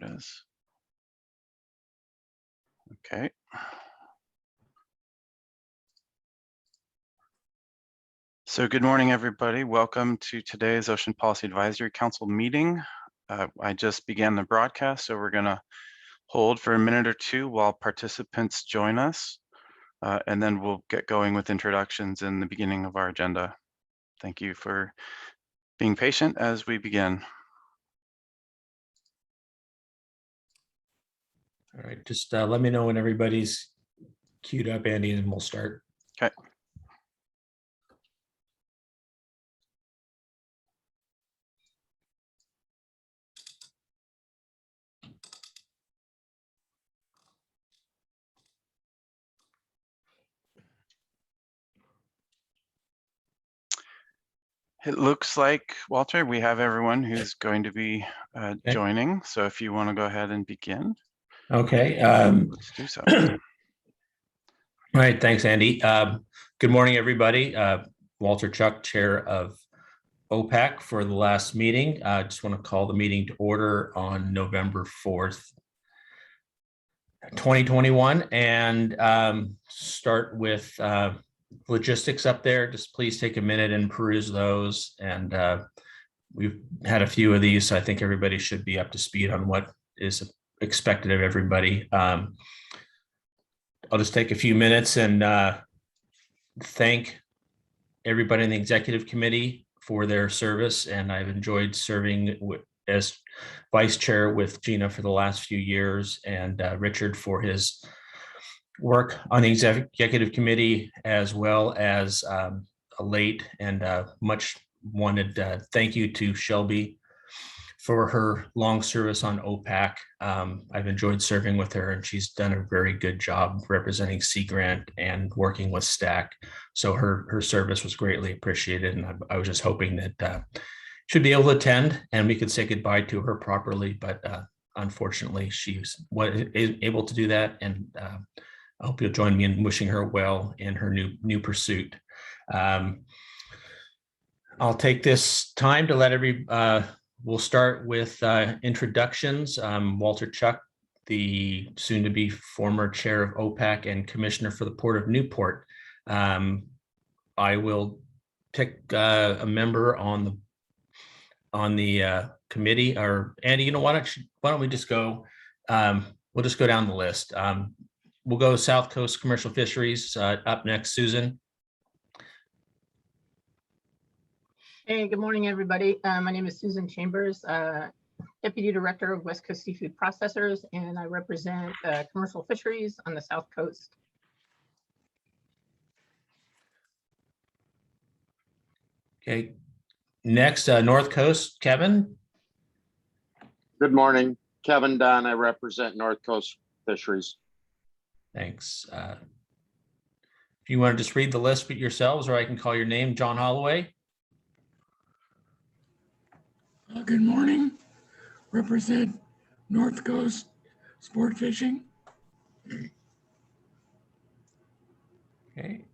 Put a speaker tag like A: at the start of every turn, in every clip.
A: It is. Okay. So good morning, everybody. Welcome to today's Ocean Policy Advisory Council meeting. I just began the broadcast, so we're going to hold for a minute or two while participants join us, and then we'll get going with introductions in the beginning of our agenda. Thank you for being patient as we begin.
B: All right, just let me know when everybody's queued up, Andy, and we'll start.
A: Okay. It looks like, Walter, we have everyone who's going to be joining. So if you want to go ahead and begin.
B: Okay.
A: Let's do so.
B: All right, thanks, Andy. Good morning, everybody. Walter Chuck, Chair of Opec for the last meeting. I just want to call the meeting to order on November 4th, 2021, and start with logistics up there. Just please take a minute and peruse those. And we've had a few of these, so I think everybody should be up to speed on what is expected of everybody. I'll just take a few minutes and thank everybody in the executive committee for their service. And I've enjoyed serving as vice chair with Gina for the last few years, and Richard for his work on the executive committee, as well as a late and much wanted thank you to Shelby for her long service on OPAC. I've enjoyed serving with her, and she's done a very good job representing Sea Grant and working with STAC. So her service was greatly appreciated, and I was just hoping that she'd be able to attend and we could say goodbye to her properly. But unfortunately, she was able to do that, and I hope you'll join me in wishing her well in her new pursuit. I'll take this time to let we'll start with introductions. Walter Chuck, the soon-to-be former chair of OPAC and commissioner for the Port of Newport. I will pick a member on the committee. Or Andy, you know, why don't we just go? We'll just go down the list. We'll go South Coast Commercial Fisheries. Up next, Susan.
C: Hey, good morning, everybody. My name is Susan Chambers, Deputy Director of West Coast Seafood Processors, and I represent commercial fisheries on the South Coast.
B: Okay. Next, North Coast, Kevin.
D: Good morning, Kevin Dunn. I represent North Coast Fisheries.
B: Thanks. If you want to just read the list yourselves, or I can call your name, John Holloway.
E: Good morning. Represent North Coast Sport Fishing.
B: Okay.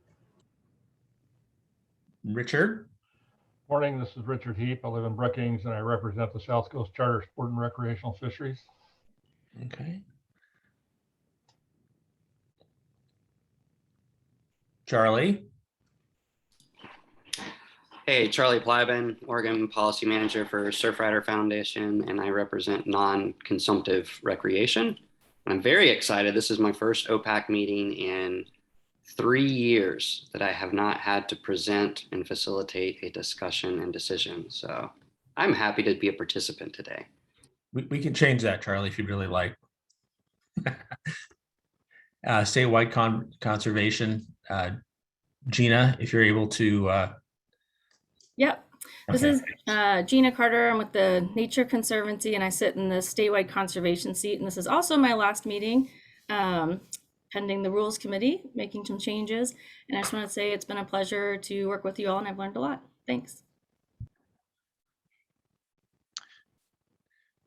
B: Richard.
F: Morning, this is Richard Heap. I live in Brookings and I represent the South Coast Charter Sport and Recreational Fisheries.
B: Okay. Charlie.
G: Hey, Charlie Plyben, Oregon Policy Manager for Surfrider Foundation, and I represent non-consumptive recreation. I'm very excited. This is my first OPAC meeting in 3 years that I have not had to present and facilitate a discussion and decision. So I'm happy to be a participant today.
B: We can change that, Charlie, if you really like. Statewide conservation. Gina, if you're able to.
H: Yep. This
B: Okay.
H: is Gina Carter. I'm with the Nature Conservancy, and I sit in the statewide conservation seat. And this is also my last meeting pending the Rules Committee, making some changes. And I just want to say it's been a pleasure to work with you all, and I've learned a lot. Thanks.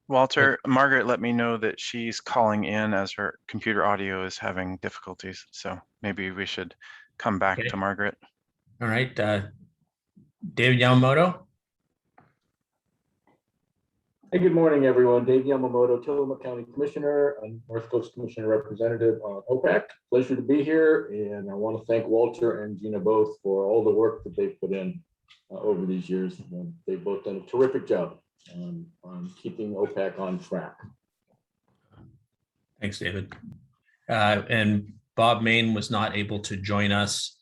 A: Walter, Margaret let me know that she's calling in as her computer audio is having difficulties. So maybe we should come back to Margaret.
B: All right. David Yamamoto.
I: Hey, good morning, everyone. Dave Yamamoto, Tillamook County Commissioner and North Coast Commissioner Representative on OPEC. Pleasure to be here, and I want to thank Walter and Gina both for all the work that they've put in over these years. They've both done a terrific job on keeping OPEC on track.
B: Thanks, David. And Bob Main was not able to join us.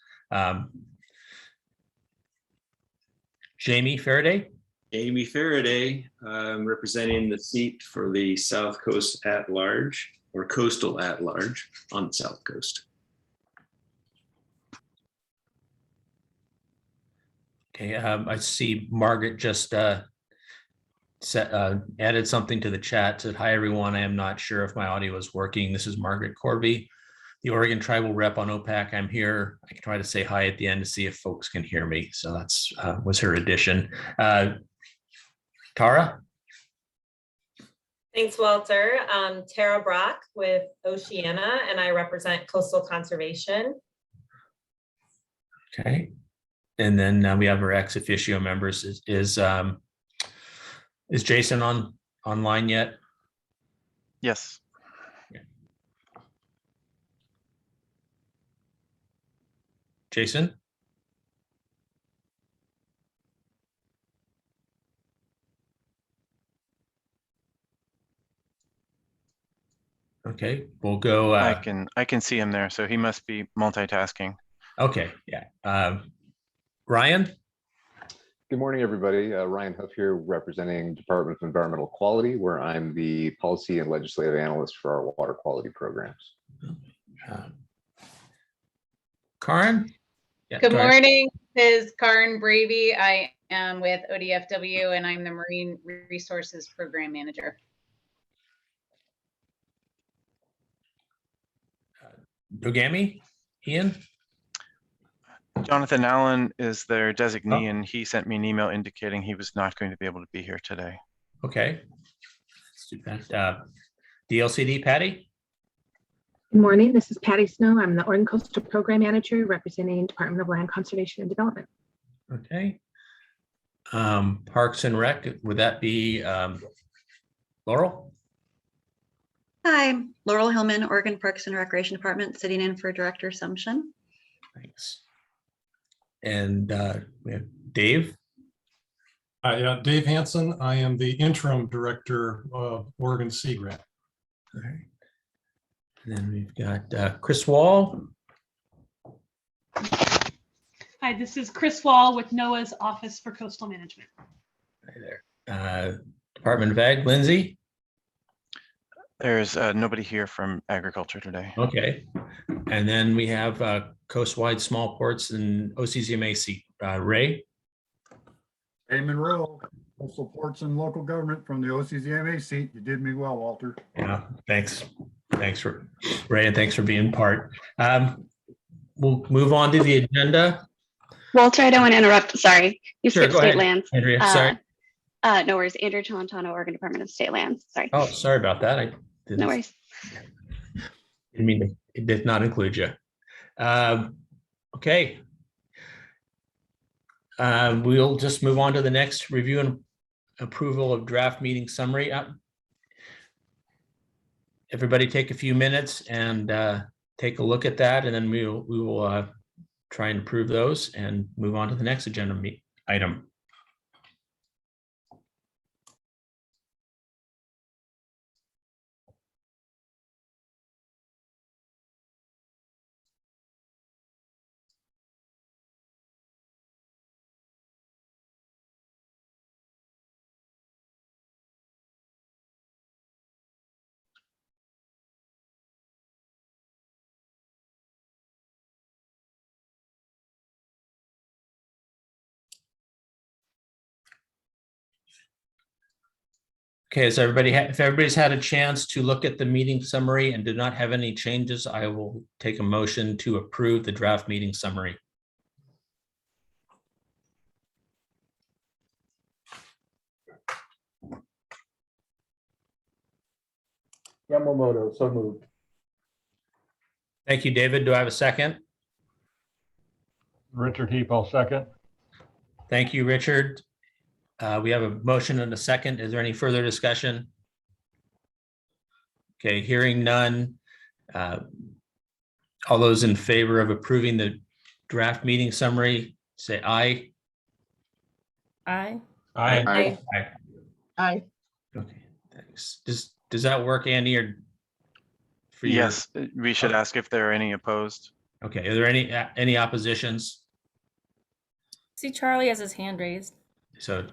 B: Jamie Faraday.
J: Amy Faraday, representing the seat for the South Coast at large, or coastal at large on the South Coast.
B: Okay, I see Margaret just added something to the chat. Said, "Hi everyone, I am not sure if my audio is working. This is Margaret Corby, the Oregon Tribal Rep on OPEC. I'm here. I can try to say hi at the end to see if folks can hear me." So that's was her addition. Tara?
K: Thanks, Walter. Tara Brock with Oceana, and I represent Coastal Conservation.
B: Okay. And then we have our ex officio members. Is Jason online yet?
A: Yes.
B: Yeah. Jason? Okay, we'll go.
A: I can see him there, so he must be multitasking.
B: Okay, yeah. Ryan?
L: Good morning, everybody. Ryan Huff here, representing Department of Environmental Quality, where I'm the policy and legislative analyst for our water quality programs.
B: Karen?
M: Yeah, good morning. This is Karen Bravey. I am with ODFW, and I'm the Marine Resources Program Manager.
B: Dogami? Ian?
A: Jonathan Allen is their designee, and he sent me an email indicating he was not going to be able to be here today.
B: Okay. Let's do that. DLCD, Patty?
N: Good morning. This is Patty Snow. I'm the Oregon Coastal Program Manager representing Department of Land Conservation and Development.
B: Okay. Parks and Rec, would that be Laurel?
O: Hi, Laurel Hillman, Oregon Parks and Recreation Department, sitting in for Director Sumption.
B: Thanks. And we have Dave.
P: Yeah, Dave Hansen. I am the interim director of Oregon Sea Grant.
B: All right. And then we've got Chris Wall.
Q: Hi, this is Chris Wall with NOAA's Office for Coastal Management.
B: Hi there. Department of Ag, Lindsay.
A: There's nobody here from agriculture today.
B: Okay. And then we have coastwide small ports and OCZMA seat. Ray.
R: Ray Monroe, coastal ports and local government from the OCZMA seat. You did me well, Walter.
B: Yeah, thanks. Thanks for Ray, and thanks for being part. We'll move on to the agenda.
S: Walter, I don't want to interrupt. Sorry, you
B: Sure,
S: skipped
B: go
S: state
B: ahead,
S: lands.
B: Andrea, sorry.
S: No worries. Andrea Chalantano, Oregon Department of State Lands. Sorry.
B: Oh, sorry about that. I didn't.
S: No worries.
B: Didn't mean it did not include you. Okay. We'll just move on to the next review and approval of draft meeting summary. Everybody take a few minutes and take a look at that, and then we will try and approve those and move on to the next agenda item. Okay, so if everybody's had a chance to look at the meeting summary and did not have any changes, I will take a motion to approve the draft meeting summary.
I: Yamamoto, so moved.
B: Thank you, David. Do I have a second?
F: Richard Heap, I'll second.
B: Thank you, Richard. We have a motion and a second. Is there any further discussion? Okay, hearing none. All those in favor of approving the draft meeting summary, say aye.
H: Aye.
F: Aye.
C: Aye.
B: Okay, thanks. Does that work, Andy, or? For your-
A: Yes, we should ask if there are any opposed.
B: Okay, are there any oppositions?
H: See, Charlie has his hand raised.
B: So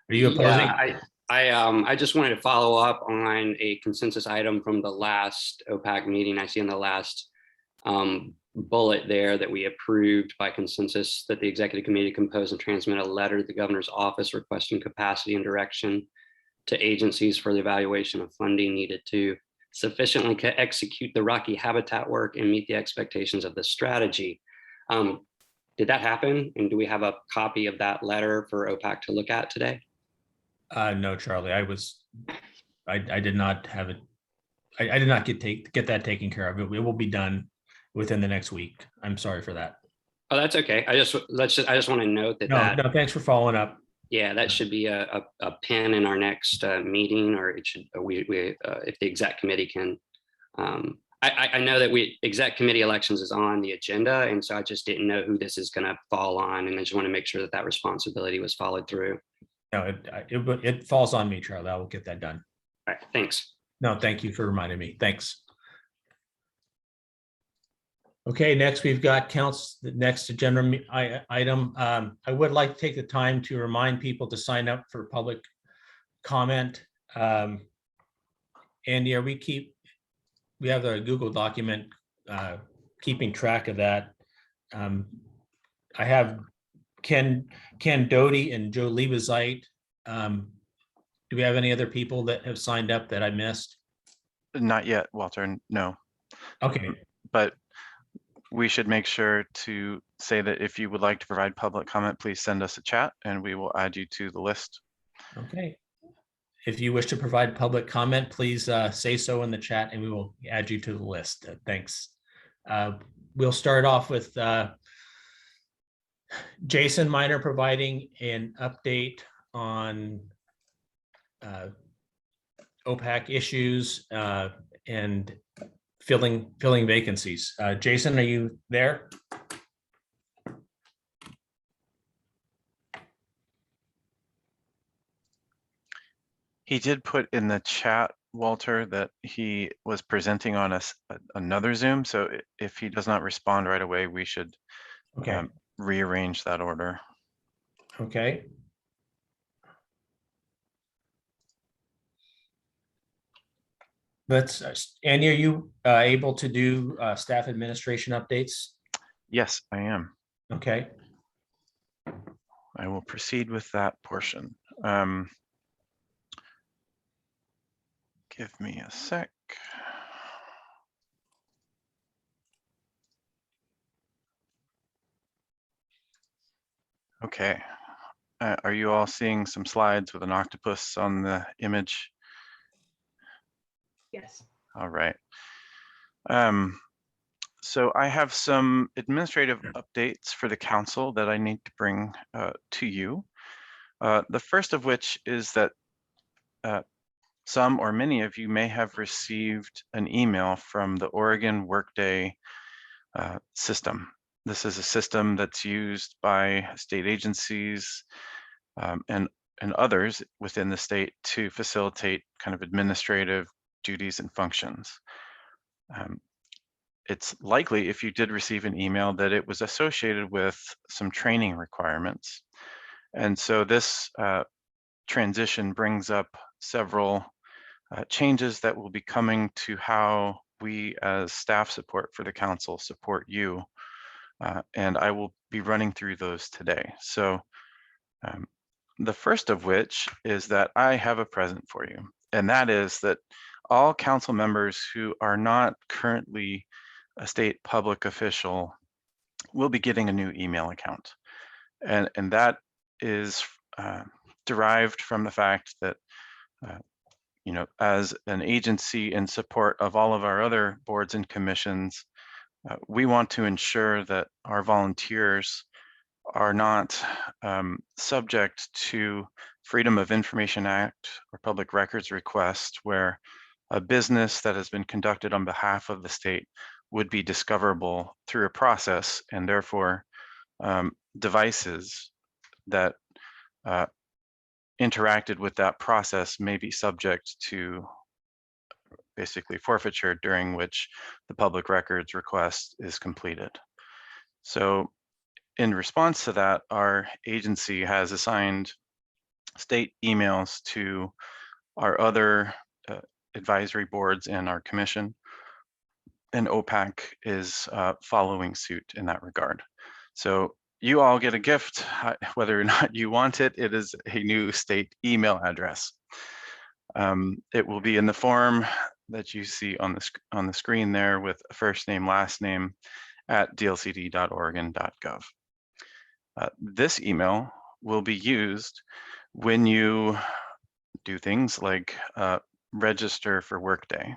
B: are you opposing?
G: Yeah, I just wanted to follow up on a consensus item from the last OPAC meeting. I see in the last bullet there that we approved by consensus that the executive committee compose and transmit a letter to the governor's office requesting capacity and direction to agencies for the evaluation of funding needed to sufficiently execute the Rocky habitat work and meet the expectations of the strategy. Did that happen? And do we have a copy of that letter for OPAC to look at today?
B: No, Charlie, I did not have it. I did not get that taken care of. It will be done within the next week. I'm sorry for that.
G: Oh, that's okay. I just want to note that
B: No, thanks for following up.
G: Yeah, that should be a pin in our next meeting, or it should if the exec committee can. I know that exec committee elections is on the agenda, and so I just didn't know who this is going to fall on, and I just want to make sure that responsibility was followed through.
B: No, it falls on me, Charlie. I will get that done.
G: All right, thanks.
B: No, thank you for reminding me. Thanks. Okay, next we've got the next agenda item. I would like to take the time to remind people to sign up for public comment. Andy, we have the Google document, keeping track of that. I have Ken Doty and Joe Liebezeit. Do we have any other people that have signed up that I missed?
A: Not yet, Walter, no.
B: Okay.
A: But we should make sure to say that if you would like to provide public comment, please send us a chat and we will add you to the list.
B: Okay. If you wish to provide public comment, please say so in the chat and we will add you to the list. Thanks. We'll start off with Jason Miner providing an update on OPAC issues and filling vacancies. Jason, are you there?
A: He did put in the chat, Walter, that he was presenting on another Zoom. So if he does not respond right away, we should rearrange that order.
B: Okay. Annie, are you able to do staff administration updates?
A: Yes, I am.
B: Okay.
A: I will proceed with that portion. Give me a sec. Okay. Are you all seeing some slides with an octopus on the image?
Q: Yes.
A: All right. So I have some administrative updates for the council that I need to bring to you. The first of which is that some or many of you may have received an email from the Oregon Workday system. This is a system that's used by state agencies and others within the state to facilitate kind of administrative duties and functions. It's likely, if you did receive an email, that it was associated with some training requirements. And so this transition brings up several changes that will be coming to how we as staff support for the council support you. And I will be running through those today. So the first of which is that I have a present for you. And that is that all council members who are not currently a state public official will be getting a new email account. And that is derived from the fact that, you know, as an agency in support of all of our other boards and commissions, we want to ensure that our volunteers are not subject to Freedom of Information Act or public records request, where a business that has been conducted on behalf of the state would be discoverable through a process, and therefore devices that interacted with that process may be subject to basically forfeiture during which the public records request is completed. So in response to that, our agency has assigned state emails to our other advisory boards and our commission, and OPAC is following suit in that regard. So you all get a gift, whether or not you want it. It is a new state email address. It will be in the form that you see on the screen there, with first name, last name at dlcd.oregon.gov. This email will be used when you do things like register for Workday,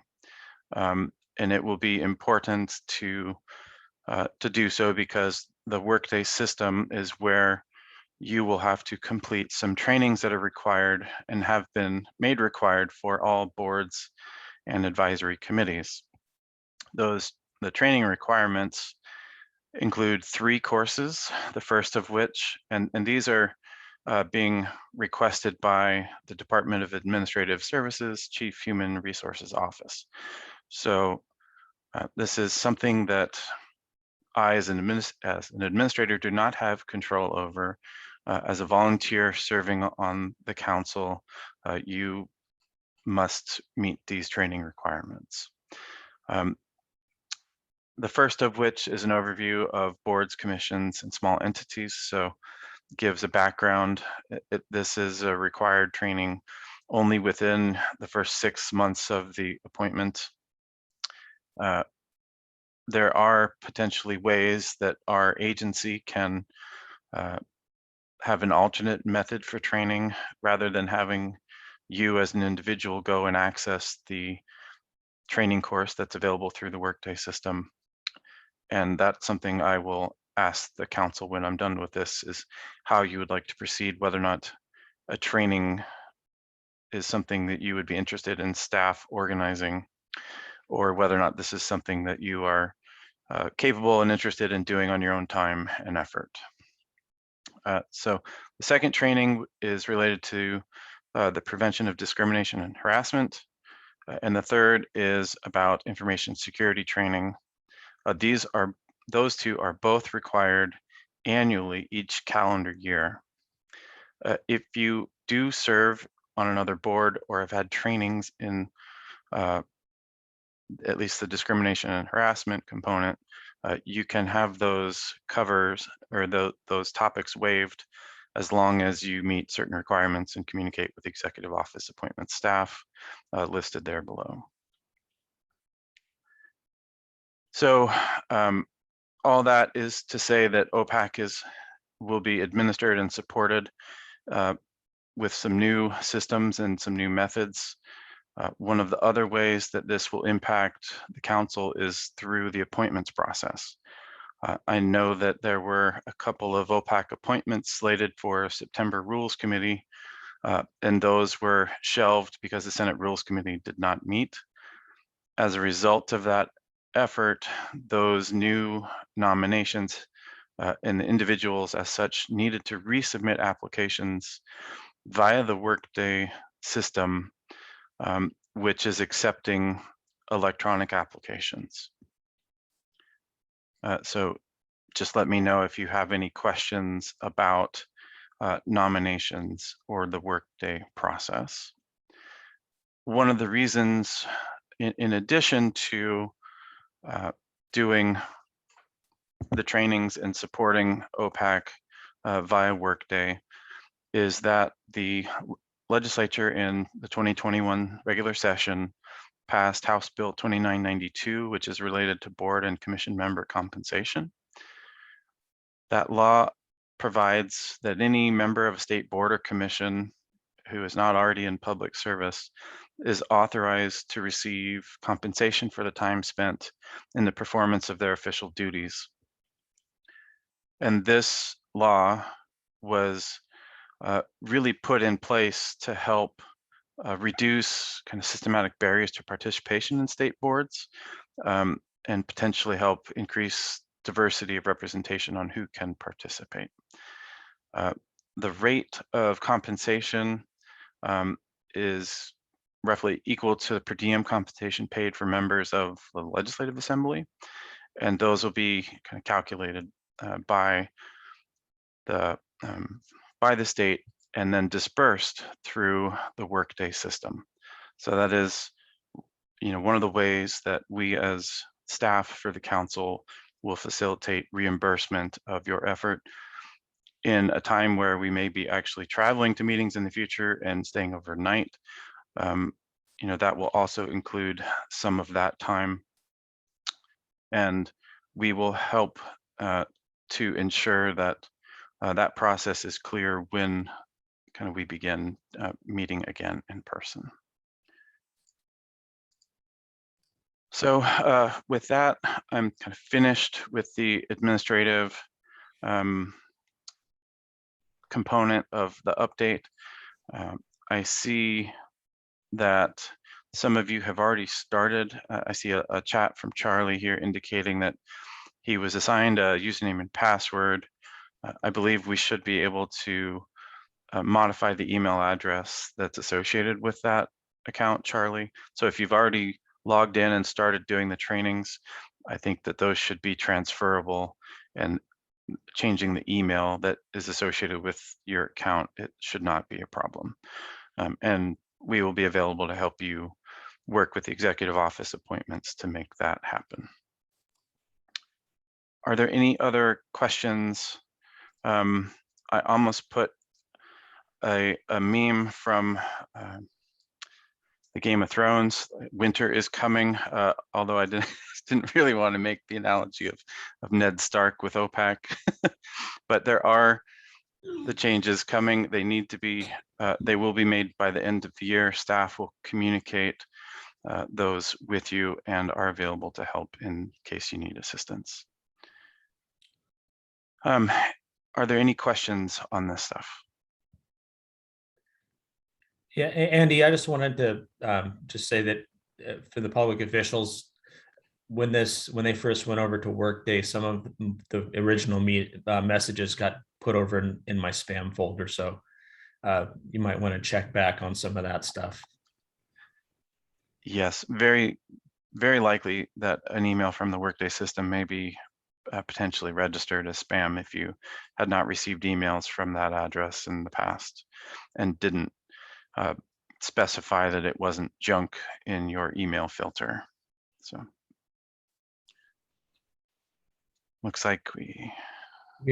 A: and it will be important to do so because the Workday system is where you will have to complete some trainings that are required and have been made required for all boards and advisory committees. The training requirements include 3 courses, the first of which, and these are being requested by the Department of Administrative Services Chief Human Resources Office. So this is something that I, as an administrator, do not have control over. As a volunteer serving on the council, you must meet these training requirements. The first of which is an overview of boards, commissions, and small entities. So gives a background. This is a required training only within the first 6 months of the appointment. There are potentially ways that our agency can have an alternate method for training rather than having you as an individual go and access the training course that's available through the Workday system. And that's something I will ask the council when I'm done with this, is how you would like to proceed, whether or not a training is something that you would be interested in staff organizing, or whether or not this is something that you are capable and interested in doing on your own time and effort. So the second training is related to the prevention of discrimination and harassment. And the third is about information security training. Those 2 are both required annually each calendar year. If you do serve on another board or have had trainings in at least the discrimination and harassment component, you can have those covers or those topics waived as long as you meet certain requirements and communicate with the executive office appointment staff listed there below. So all that is to say that OPAC will be administered and supported with some new systems and some new methods. One of the other ways that this will impact the council is through the appointments process. I know that there were a couple of OPAC appointments slated for September Rules Committee, and those were shelved because the Senate Rules Committee did not meet. As a result of that effort, those new nominations and the individuals as such needed to resubmit applications via the Workday system, which is accepting electronic applications. So just let me know if you have any questions about nominations or the Workday process. One of the reasons, in addition to doing the trainings and supporting OPAC via Workday, is that the legislature in the 2021 regular session passed House Bill 2992, which is related to board and commission member compensation. That law provides that any member of a state board or commission who is not already in public service is authorized to receive compensation for the time spent in the performance of their official duties. And this law was really put in place to help reduce kind of systematic barriers to participation in state boards, and potentially help increase diversity of representation on who can participate. The rate of compensation is roughly equal to per diem compensation paid for members of the Legislative Assembly, and those will be kind of calculated by the state and then dispersed through the workday system. So that is, one of the ways that we as staff for the council will facilitate reimbursement of your effort in a time where we may be actually traveling to meetings in the future and staying overnight. That will also include some of that time, and we will help to ensure that that process is clear when kind of we begin meeting again in person. So with that, I'm kind of finished with the administrative component of the update. I see that some of you have already started. I see a chat from Charlie here indicating that he was assigned a username and password. I believe we should be able to modify the email address that's associated with that account, Charlie. So if you've already logged in and started doing the trainings, I think that those should be transferable, and changing the email that is associated with your account, it should not be a problem. And we will be available to help you work with the executive office appointments to make that happen. Are there any other questions? I almost put a meme from the Game of Thrones. Winter is coming, although I didn't really want to make the analogy of Ned Stark with OPEC. But there are the changes coming. They need to be, they will be made by the end of the year. Staff will communicate those with you and are available to help in case you need assistance. Are there any questions on this stuff?
B: Yeah, Andy, I just wanted to just say that for the public officials, when they first went over to Workday, some of the original messages got put over in my spam folder. So you might want to check back on some of that stuff.
A: Yes, very, very likely that an email from the Workday system may be potentially registered as spam if you had not received emails from that address in the past and didn't specify that it wasn't junk in your email filter. So looks like we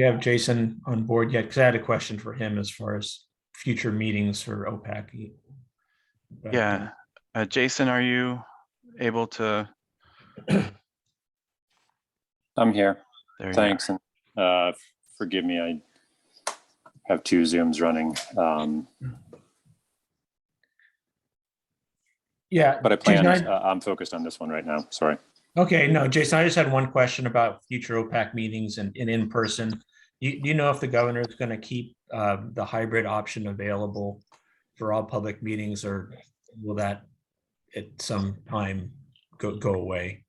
B: have Jason on board yet, because I had a question for him as far as future meetings for OPEC. But,
A: yeah, Jason, are you able to?
T: I'm here.
A: There
T: Thanks, and forgive me, I have two Zooms running.
B: Yeah,
T: but I plan. I'm focused on this one right now. Sorry.
B: Okay, no, Jason, I just had one question about future OPEC meetings and in person. Do you know if the governor is going to keep the hybrid option available for all public meetings, or will that at some time go away?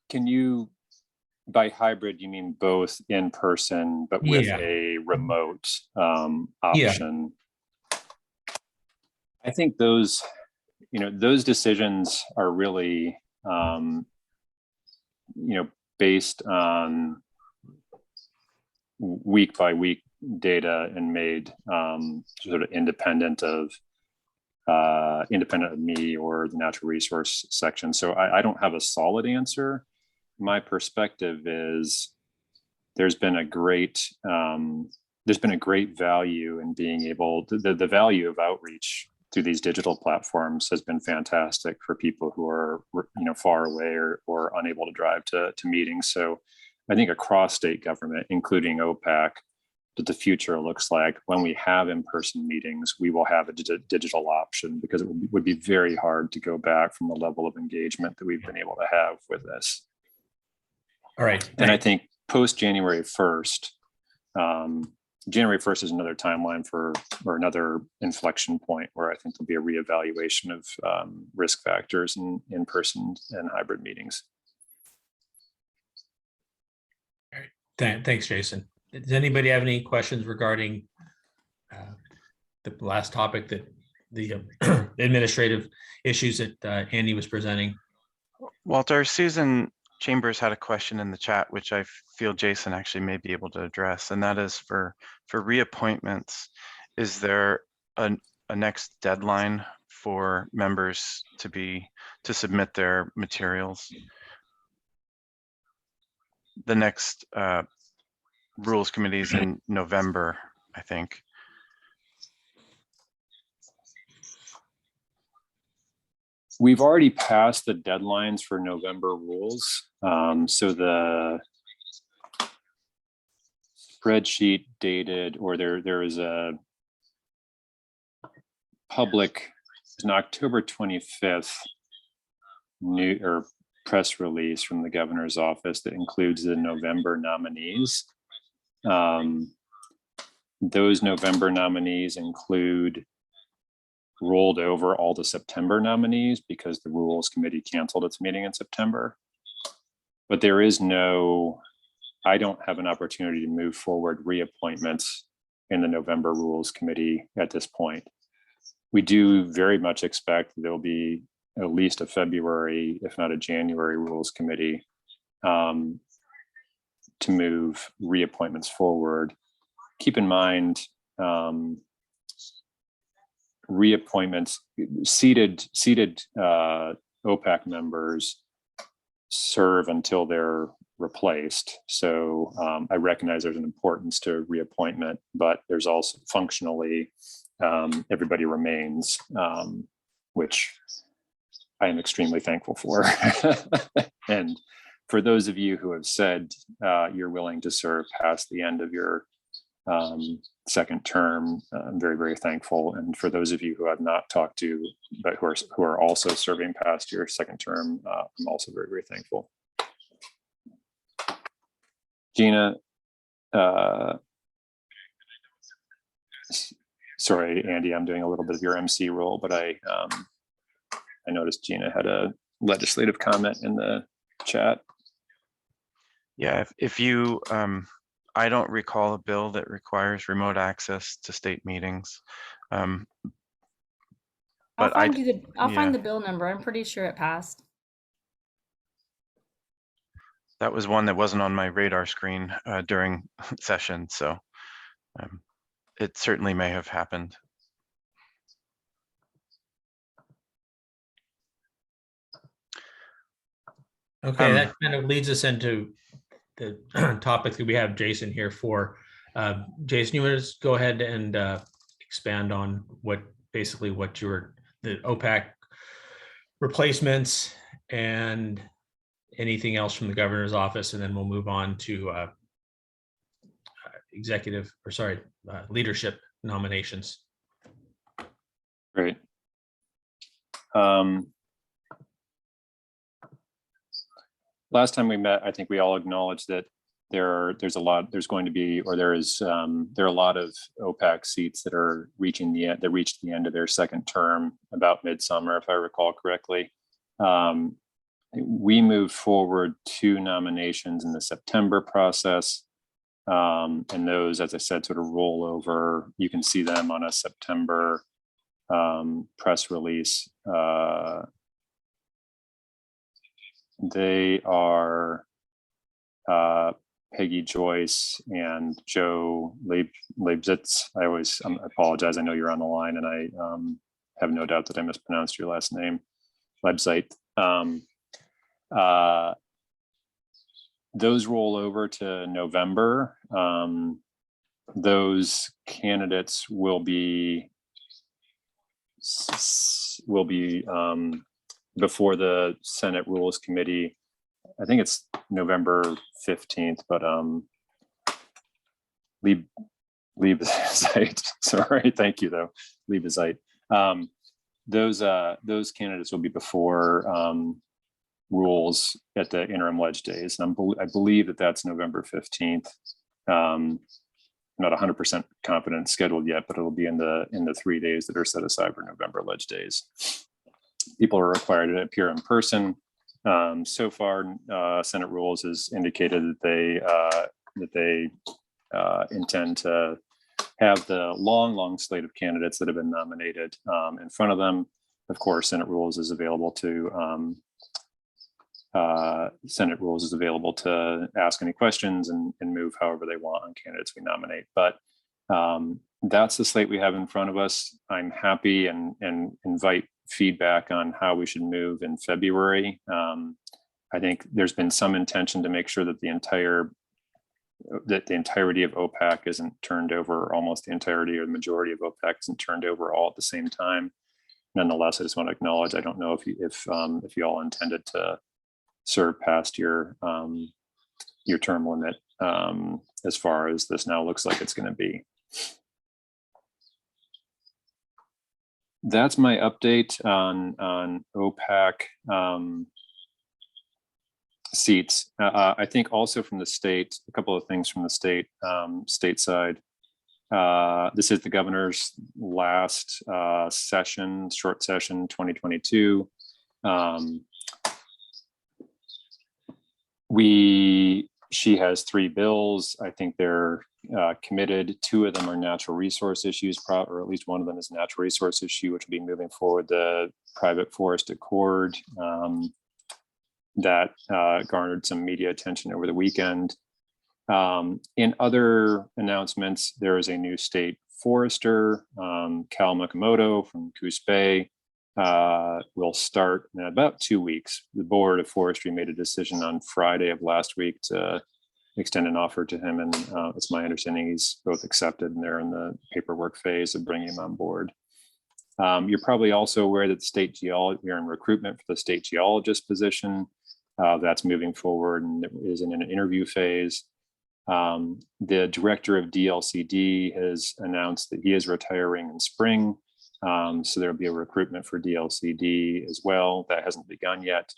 T: Can you, by hybrid, you mean both in person, but with a remote option? Yeah. I think those decisions are really, based on week by week data and made sort of independent of me or the natural resource section. So I don't have a solid answer. My perspective is there's been a great value in being able to, the value of outreach through these digital platforms has been fantastic for people who are far away or unable to drive to meetings. So I think across state government, including OPEC, that the future looks like. When we have in-person meetings, we will have a digital option, because it would be very hard to go back from the level of engagement that we've been able to have with this.
B: All right.
T: And I think post January 1st, January 1st is another timeline or another inflection point where I think there'll be a reevaluation of risk factors in person and hybrid meetings.
B: All right. Thanks, Jason. Does anybody have any questions regarding the last topic, that the administrative issues that Andy was presenting?
A: Walter, Susan Chambers had a question in the chat, which I feel Jason actually may be able to address, and that is for reappointments. Is there a next deadline for members to submit their materials? The next Rules Committees in November, I think.
T: We've already passed the deadlines for November rules. So the spreadsheet dated, or there is a public, an October 25th new or press release from the governor's office that includes the November nominees. Those November nominees include rolled over all the September nominees because the Rules Committee canceled its meeting in September. But there is I don't have an opportunity to move forward reappointments in the November Rules Committee at this point. We do very much expect there'll be at least a February, if not a January Rules Committee to move reappointments forward. Keep in mind, reappointments, seated OPEC members serve until they're replaced. So I recognize there's an importance to reappointment, but there's also functionally everybody remains, which I am extremely thankful for. And for those of you who have said you're willing to serve past the end of your second term, I'm very, very thankful. And for those of you who I've not talked to, but who are also serving past your second term, I'm also very, very thankful. Gina, sorry, Andy, I'm doing a little bit of your MC role, but I noticed Gina had a legislative comment in the chat.
A: Yeah, if you, I don't recall a bill that requires remote access to state meetings.
H: I'll
A: But
H: find the bill number. I'm pretty sure it passed.
A: That was one that wasn't on my radar screen during session, so it certainly may have happened.
B: Okay, that kind of leads us into the topic that we have Jason here for. Jason, you want to just go ahead and expand on the OPEC replacements and anything else from the governor's office, and then we'll move on to leadership nominations.
T: Great. Last time we met, I think we all acknowledged that there are a lot of OPEC seats that are reaching the end. They reached the end of their second term about midsummer, if I recall correctly. We moved forward 2 nominations in the September process, and those, as I said, sort of roll over. You can see them on a September press release. They are Peggy Joyce and Joe Leibzitz. I apologize. I know you're on the line, and I have no doubt that I mispronounced your last name, Leibzeit. Those roll over to November. Those candidates will be before the Senate Rules Committee. I think it's November 15th, but Liebezeit. Sorry, thank you though. Liebezeit. Those candidates will be before rules at the interim ledge days. And I believe that that's November 15th. I'm not 100% confident it's scheduled yet, but it'll be in the 3 days that are set aside for November ledge days. People are required to appear in person. So far, Senate Rules has indicated that they intend to have the long slate of candidates that have been nominated in front of them. Of course, Senate Rules is available to ask any questions and move however they want on candidates we nominate. But that's the slate we have in front of us. I'm happy and invite feedback on how we should move in February. I think there's been some intention to make sure that the entirety of OPAC isn't turned over, almost the entirety or the majority of OPAC isn't turned over all at the same time. Nonetheless, I just want to acknowledge, I don't know if you all intended to serve past your term limit as far as this now looks like it's going to be. That's my update on OPAC seats. I think also from the state, a couple of things from the state side. This is the governor's last session, short session 2022. She has 3 bills. I think they're committed. 2 of them are natural resource issues, or at least one of them is a natural resource issue, which will be moving forward the private forest accord that garnered some media attention over the weekend. In other announcements, there is a new state forester, Cal Nakamoto from Coos Bay, will start in about 2 weeks. The Board of Forestry made a decision on Friday of last week to extend an offer to him, and it's my understanding he's both accepted and they're in the paperwork phase of bringing him on board. You're probably also aware that we're in recruitment for the state geologist position. That's moving forward and is in an interview phase. The director of DLCD has announced that he is retiring in spring. So there'll be a recruitment for DLCD as well. That hasn't begun yet.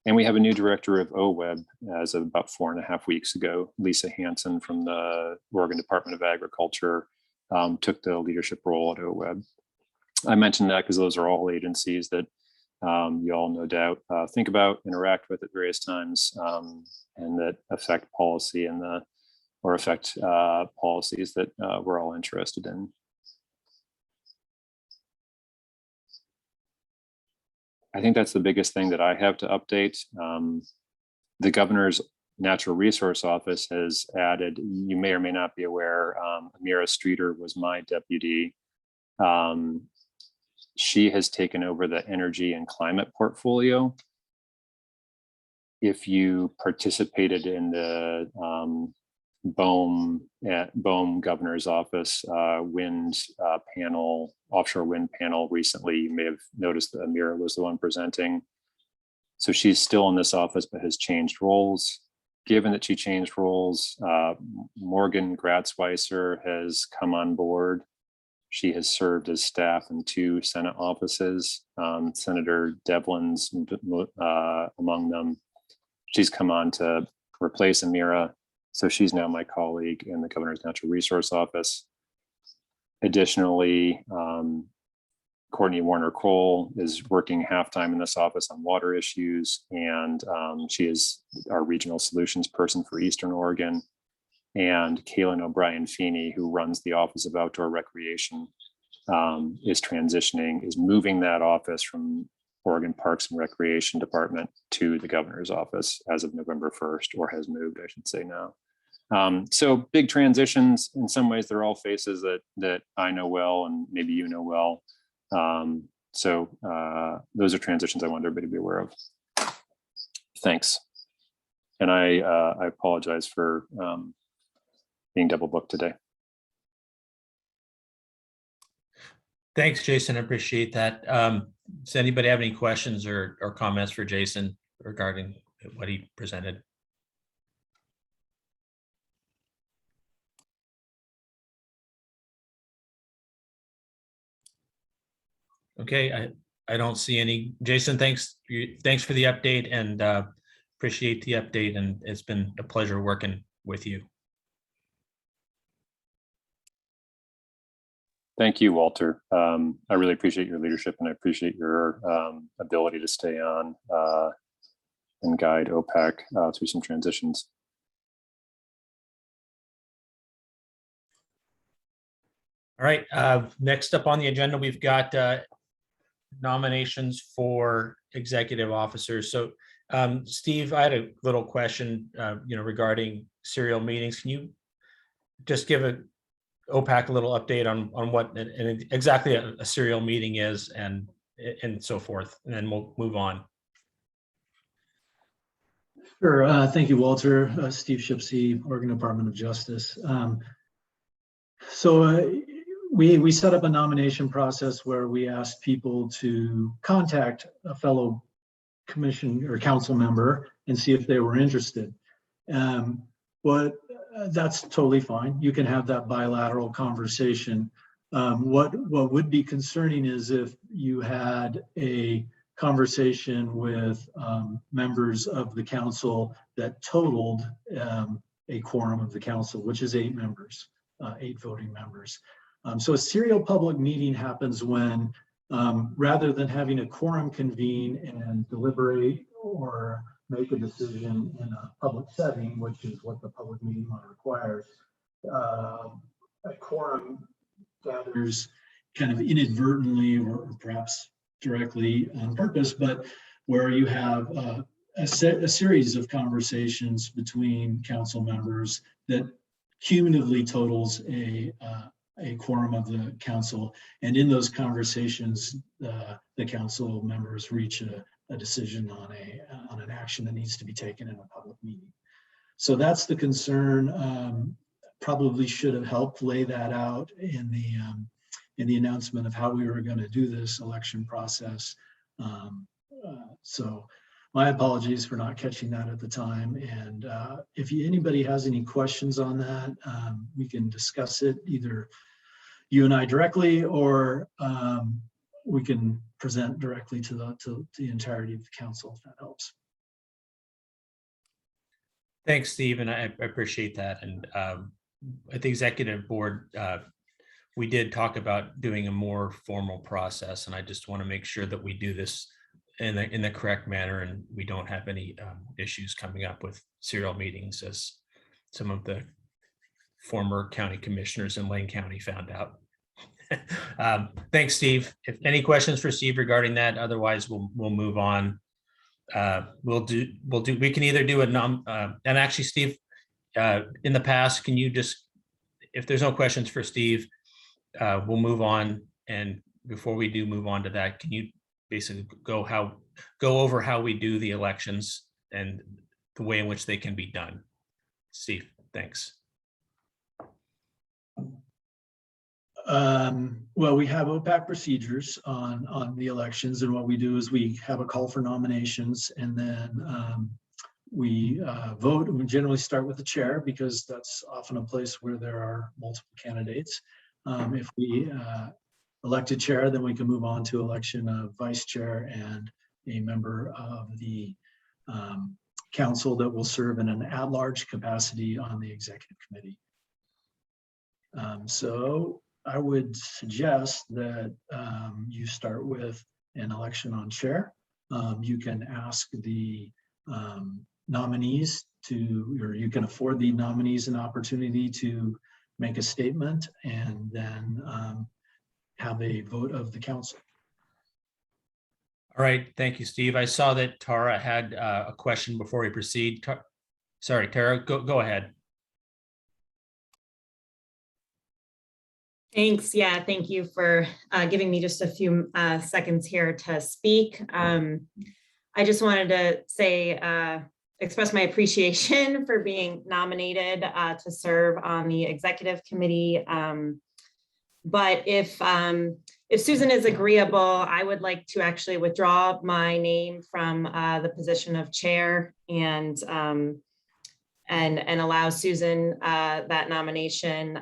T: And we have a new director of OWEB as of about 4.5 weeks ago. Lisa Hansen from the Oregon Department of Agriculture took the leadership role at OWEB. I mentioned that because those are all agencies that you all no doubt think about, interact with at various times, and that affect policy or affect policies that we're all interested in. I think that's the biggest thing that I have to update. The governor's natural resource office has added, you may or may not be aware, Amira Streeter was my deputy. She has taken over the energy and climate portfolio. If you participated in the BOEM governor's office wind panel, offshore wind panel recently, you may have noticed that Amira was the one presenting. So she's still in this office, but has changed roles. Given that she changed roles, Morgan Gratzweiser has come on board. She has served as staff in 2 Senate offices, Senator Devlin's among them. She's come on to replace Amira. So she's now my colleague in the governor's natural resource office. Additionally, Courtney Warner-Cole is working half-time in this office on water issues, and she is our regional solutions person for Eastern Oregon. And Kaylin O'Brien-Feeney, who runs the Office of Outdoor Recreation, is moving that office from Oregon Parks and Recreation Department to the governor's office as of November 1st, or has moved, I should say now. So big transitions. In some ways, they're all faces that I know well, and maybe you know well. Those are transitions I want everybody to be aware of. Thanks. And I apologize for being double booked today.
B: Thanks, Jason. I appreciate that. Does anybody have any questions or comments for Jason regarding what he presented? Okay, I don't see any. Jason, thanks for the update, and appreciate the update, and it's been a pleasure working with you.
T: Thank you, Walter. I really appreciate your leadership, and I appreciate your ability to stay on and guide OPEC through some transitions.
B: All right, next up on the agenda, we've got nominations for executive officers. So Steve, I had a little question, regarding serial meetings. Can you just give OPAC a little update on what exactly a serial meeting is and so forth, and then we'll move on.
U: Sure. Thank you, Walter. Steve Shipsey, Oregon Department of Justice. We set up a nomination process where we asked people to contact a fellow commission or council member and see if they were interested. That's totally fine. You can have that bilateral conversation. What would be concerning is if you had a conversation with members of the council that totaled a quorum of the council, which is 8 members, 8 voting members. So a serial public meeting happens when, rather than having a quorum convene and deliberate or make a decision in a public setting, which is what the public meeting law requires, a quorum gathers kind of inadvertently or perhaps directly on purpose, but where you have a series of conversations between council members that cumulatively totals a quorum of the council, and in those conversations, the council members reach a decision on an action that needs to be taken in a public meeting. So that's the concern. Probably should have helped lay that out in the announcement of how we were going to do this election process. So my apologies for not catching that at the time. And if anybody has any questions on that, we can discuss it, either you and I directly, or we can present directly to the entirety of the council, if that helps.
B: Thanks, Steve, and I appreciate that. And at the executive board, we did talk about doing a more formal process, and I just want to make sure that we do this in the correct manner, and we don't have any issues coming up with serial meetings, as some of the former county commissioners in Lane County found out. Thanks, Steve. If any questions for Steve regarding that, otherwise we'll move on. We can either do and actually, Steve, in the past, can you just, if there's no questions for Steve, we'll move on. And before we do move on to that, can you basically go over how we do the elections and the way in which they can be done? Steve, thanks.
U: Well, we have OPAC procedures on the elections, and what we do is we have a call for nominations, and then we vote. We generally start with the chair, because that's often a place where there are multiple candidates. If we elect a chair, then we can move on to election of vice chair and a member of the council that will serve in an at-large capacity on the executive committee. So I would suggest that you start with an election on chair. You can ask the nominees or you can afford the nominees an opportunity to make a statement, and then have a vote of the council.
B: All right, thank you, Steve. I saw that Tara had a question before we proceed. Sorry, Tara, go ahead.
K: Thanks. Yeah, thank you for giving me just a few seconds here to speak. I just wanted to say, express my appreciation for being nominated to serve on the executive committee. But if Susan is agreeable, I would like to actually withdraw my name from the position of chair and allow Susan that nomination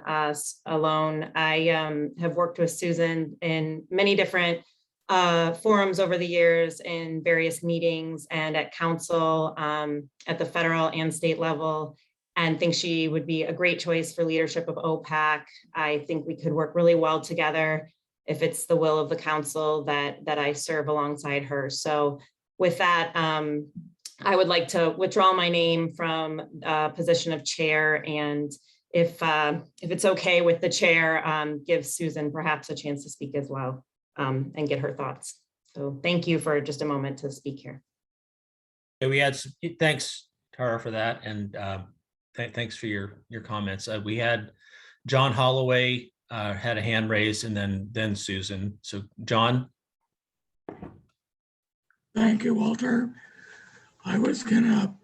K: alone. I have worked with Susan in many different forums over the years in various meetings and at council at the federal and state level, and think she would be a great choice for leadership of OPAC. I think we could work really well together if it's the will of the council that I serve alongside her. So with that, I would like to withdraw my name from position of chair, and if it's okay with the chair, give Susan perhaps a chance to speak as well and get her thoughts. So thank you for just a moment to speak here.
B: We had thanks, Tara, for that, and thanks for your comments. We had John Holloway had a hand raised, and then Susan. So John.
E: Thank you, Walter. I was gonna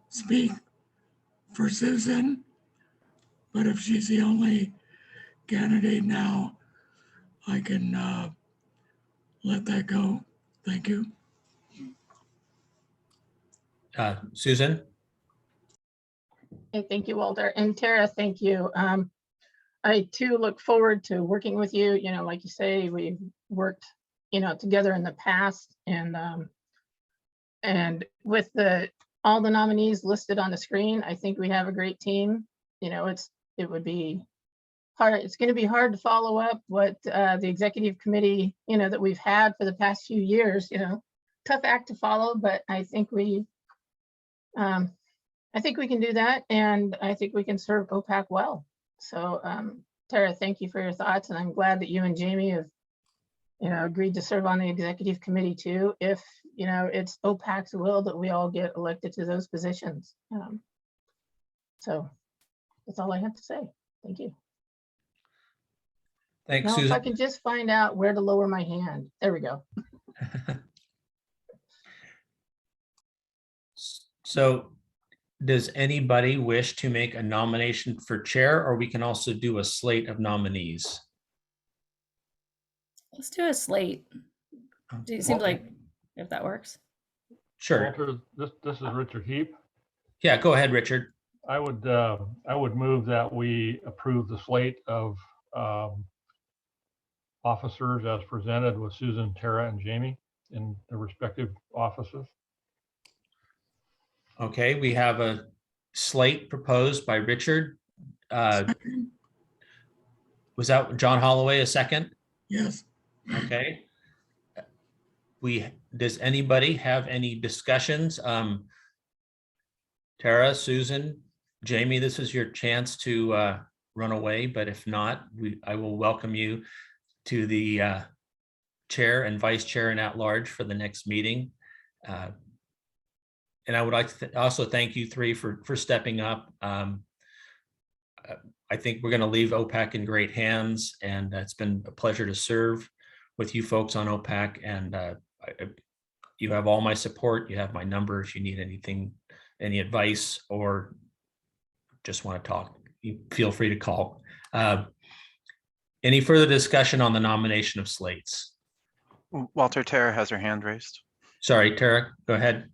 E: speak for Susan, but if she's the only candidate now, I can let that go. Thank you.
B: Susan.
C: Okay, thank you, Walter. And Tara, thank you. I too look forward to working with you. You know, like you say, we've worked, you know, together in the past, and with all the nominees listed on the screen, I think we have a great team. You know, it would be hard. It's going to be hard to follow up what the executive committee, you know, that we've had for the past few years. You know, tough act to follow, but I think we can do that, and I think we can serve OPAC well. So, Tara, thank you for your thoughts, and I'm glad that you and Jamie have, you know, agreed to serve on the executive committee too, if, you know, it's OPAC's will that we all get elected to those positions. So that's all I have to say. Thank you.
B: Thanks,
C: now,
B: Susan.
C: if I can just find out where to lower my hand. There we go.
B: So does anybody wish to make a nomination for chair, or we can also do a slate of nominees?
H: Let's do a slate. It seems like if that works.
B: Sure.
F: Walter, this is Richard Heap.
B: Yeah, go ahead, Richard.
F: I would move that we approve the slate of officers as presented with Susan, Tara, and Jamie in their respective offices.
B: Okay, we have a slate proposed by Richard. Was that John Holloway a second?
E: Yes.
B: Okay. Does anybody have any discussions? Tara, Susan, Jamie, this is your chance to run away, but if not, I will welcome you to the chair and vice chair and at large for the next meeting. And I would like to also thank you three for stepping up. I think we're going to leave OPAC in great hands, and it's been a pleasure to serve with you folks on OPAC. And you have all my support. You have my number if you need anything, any advice, or just want to talk. You feel free to call. Any further discussion on the nomination of slates?
A: Walter, Tara has her hand raised.
B: Sorry, Tara, go ahead.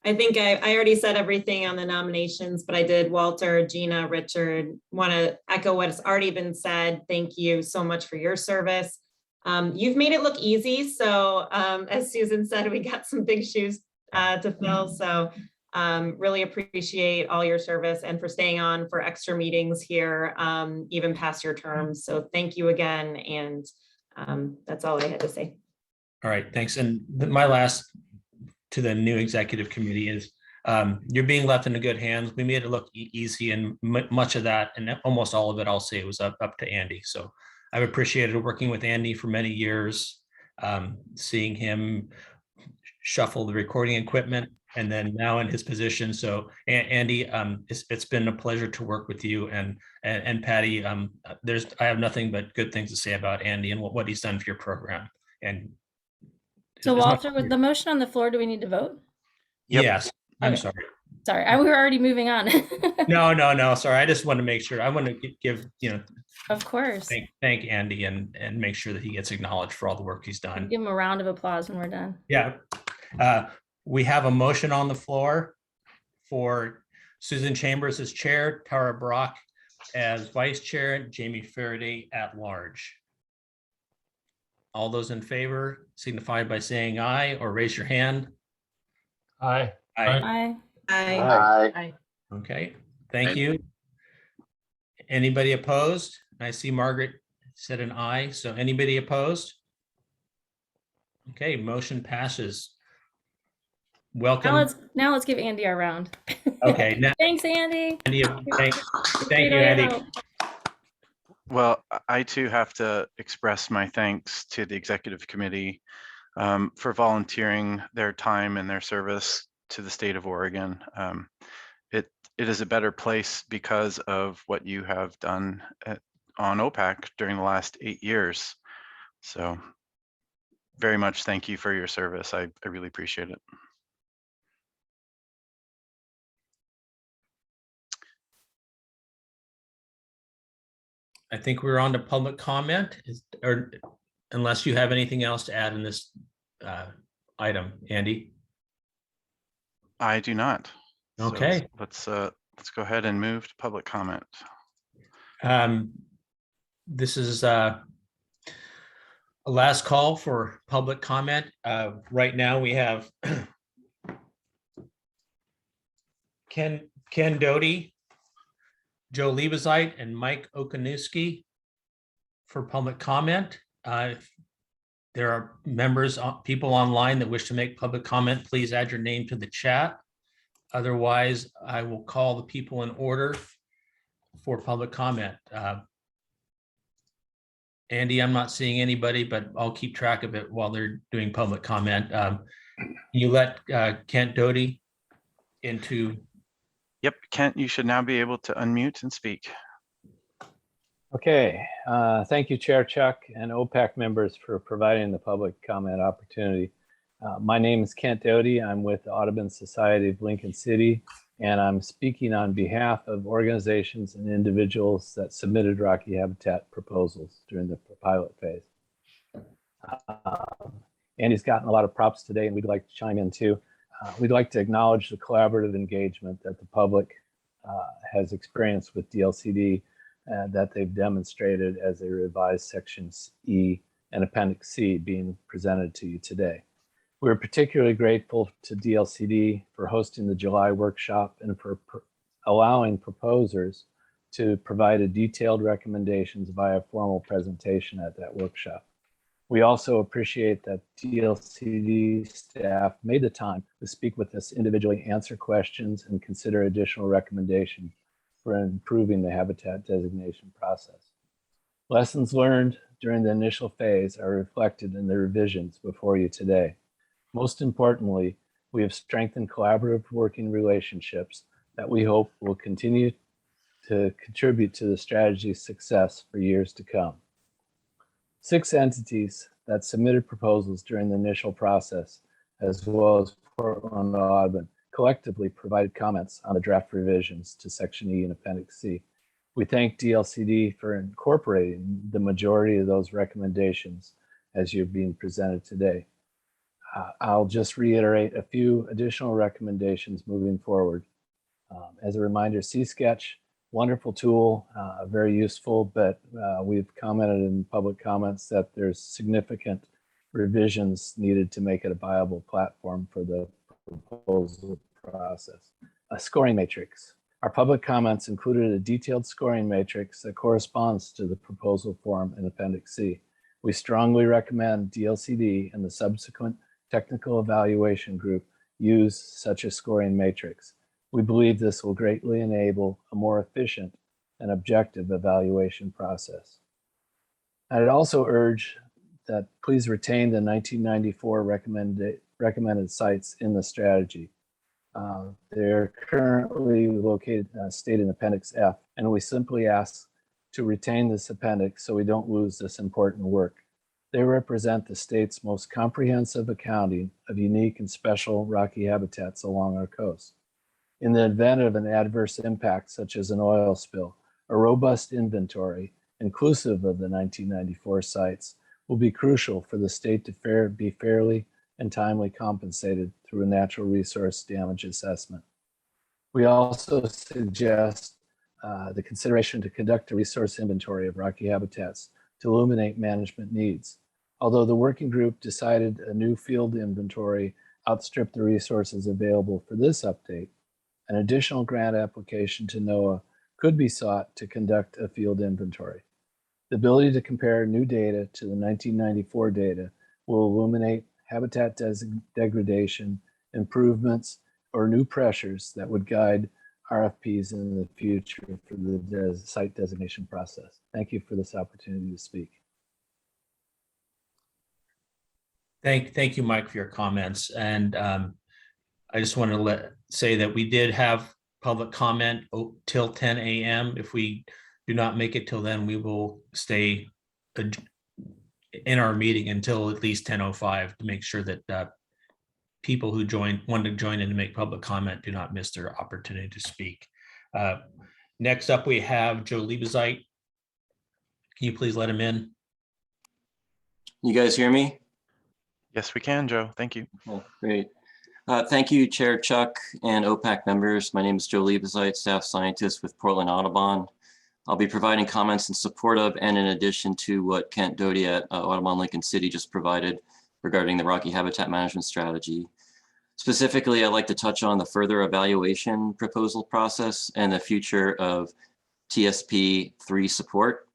K: I think I already said everything on the nominations, but I did, Walter, Gina, Richard, want to echo what's already been said. Thank you so much for your service. You've made it look easy. So as Susan said, we got some big shoes to fill. So really appreciate all your service and for staying on for extra meetings here, even past your term. So thank you again. And that's all I had to say.
B: All right, thanks. And my last to the new executive committee is you're being left in good hands. We made it look easy, and much of that, and almost all of it, I'll say, was up to Andy. So I've appreciated working with Andy for many years, seeing him shuffle the recording equipment, and then now in his position. So Andy, it's been a pleasure to work with you, and Patty. I have nothing but good things to say about Andy and what he's done for your program. And
H: so Walter, with the motion on the floor, do we need to vote?
B: Yep. Yes, I'm
H: okay.
B: sorry.
H: Sorry, we were already moving on.
B: No, sorry. I just want to make sure. I want to give,
H: of course,
B: thank Andy and make sure that he gets acknowledged for all the work he's done.
H: Give him a round of applause when we're done.
B: Yeah. We have a motion on the floor for Susan Chambers as chair, Tara Brock as vice chair, Jamie Faraday at large. All those in favor signify by saying aye or raise your hand.
F: Aye.
B: Aye.
H: Aye.
C: Aye.
B: Okay, thank you. Anybody opposed? I see Margaret said an aye, so anybody opposed? Okay, motion passes. Welcome.
H: Now let's give Andy our round.
B: Okay, now,
H: Thanks, Andy.
B: Andy, thank
H: Appreciate
B: you,
H: all your
B: Andy.
H: help.
A: Well, I too have to express my thanks to the executive committee for volunteering their time and their service to the state of Oregon. It is a better place because of what you have done on OPEC during the last 8 years. So very much thank you for your service. I really appreciate it.
B: I think we're on to public comment, or unless you have anything else to add in this item, Andy.
A: I do not.
B: Okay.
A: So let's go ahead and move to public comment.
B: This is a last call for public comment. Right now we have Ken Doty, Joe Liebezeit, and Mike Okanuski for public comment. If there are people online that wish to make public comment, please add your name to the chat. Otherwise, I will call the people in order for public comment. Andy, I'm not seeing anybody, but I'll keep track of it while they're doing public comment. You let Kent Doty into.
A: Yep, Kent, you should now be able to unmute and speak.
D: Okay, thank you, Chair Chuck and OPEC members for providing the public comment opportunity. My name is Kent Doty. I'm with the Audubon Society of Lincoln City, and I'm speaking on behalf of organizations and individuals that submitted Rocky Habitat proposals during the pilot phase. Andy's gotten a lot of props today, and we'd like to chime in too. We'd like to acknowledge the collaborative engagement that the public has experienced with DLCD that they've demonstrated as they revise sections E and Appendix C being presented to you today. We're particularly grateful to DLCD for hosting the July workshop and for allowing proposers to provide a detailed recommendations via formal presentation at that workshop. We also appreciate that DLCD staff made the time to speak with us individually, answer questions, and consider additional recommendations for improving the habitat designation process. Lessons learned during the initial phase are reflected in the revisions before you today. Most importantly, we have strengthened collaborative working relationships that we hope will continue to contribute to the strategy's success for years to come. 6 entities that submitted proposals during the initial process, as well as Portland Audubon, collectively provided comments on the draft revisions to Section E and Appendix C. We thank DLCD for incorporating the majority of those recommendations as you're being presented today. I'll just reiterate a few additional recommendations moving forward. As a reminder, C-Sketch, wonderful tool, very useful, but we've commented in public comments that there's significant revisions needed to make it a viable platform for the proposal process. A scoring matrix. Our public comments included a detailed scoring matrix that corresponds to the proposal form in Appendix C. We strongly recommend DLCD and the subsequent technical evaluation group use such a scoring matrix. We believe this will greatly enable a more efficient and objective evaluation process. I'd also urge that please retain the 1994 recommended sites in the strategy. They're currently located, stated in Appendix F, and we simply ask to retain this appendix so we don't lose this important work. They represent the state's most comprehensive accounting of unique and special rocky habitats along our coast. In the event of an adverse impact, such as an oil spill, a robust inventory, inclusive of the 1994 sites, will be crucial for the state to be fairly and timely compensated through a natural resource damage assessment. We also suggest the consideration to conduct a resource inventory of rocky habitats to illuminate management needs. Although the working group decided a new field inventory outstripped the resources available for this update, an additional grant application to NOAA could be sought to conduct a field inventory. The ability to compare new data to the 1994 data will illuminate habitat degradation, improvements, or new pressures that would guide RFPs in the future for the site designation process. Thank you for this opportunity to speak.
B: Thank you, Mike, for your comments. And I just want to say that we did have public comment till 10 a.m. If we do not make it till then, we will stay in our meeting until at least 10:05 to make sure that people who want to join in to make public comment do not miss their opportunity to speak. Next up, we have Joe Liebezeit. Can you please let him in?
J: You guys hear me?
A: Yes, we can, Joe. Thank you.
J: Oh, great. Thank you, Chair Chuck and OPAC members. My name is Joe Liebezeit, staff scientist with Portland Audubon. I'll be providing comments in support of and in addition to what Kent Doty at Audubon Lincoln City just provided regarding the Rocky Habitat Management Strategy. Specifically, I'd like to touch on the further evaluation proposal process and the future of TSP3 support.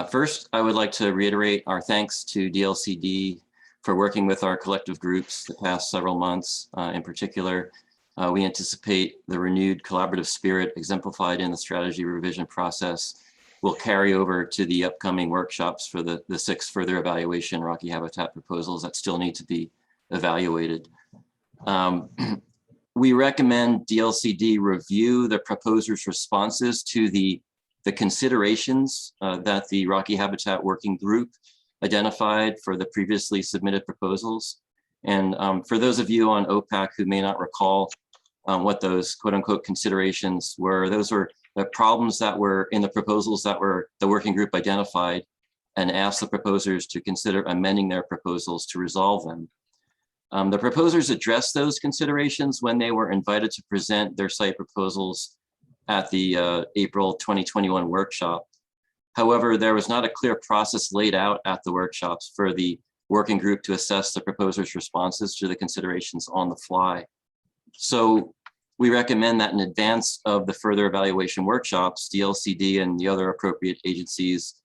J: First, I would like to reiterate our thanks to DLCD for working with our collective groups the past several months. In particular, we anticipate the renewed collaborative spirit exemplified in the strategy revision process will carry over to the upcoming workshops for the 6 further evaluation Rocky Habitat proposals that still need to be evaluated. We recommend DLCD review the proposers' responses to the considerations that the Rocky Habitat Working Group identified for the previously submitted proposals. And for those of you on OPAC who may not recall what those quote unquote considerations were, those were the problems that were in the proposals that were the working group identified and asked the proposers to consider amending their proposals to resolve them. The proposers addressed those considerations when they were invited to present their site proposals at the April 2021 workshop. However, there was not a clear process laid out at the workshops for the working group to assess the proposers' responses to the considerations on the fly. So we recommend that in advance of the further evaluation workshops, DLCD and the other appropriate agencies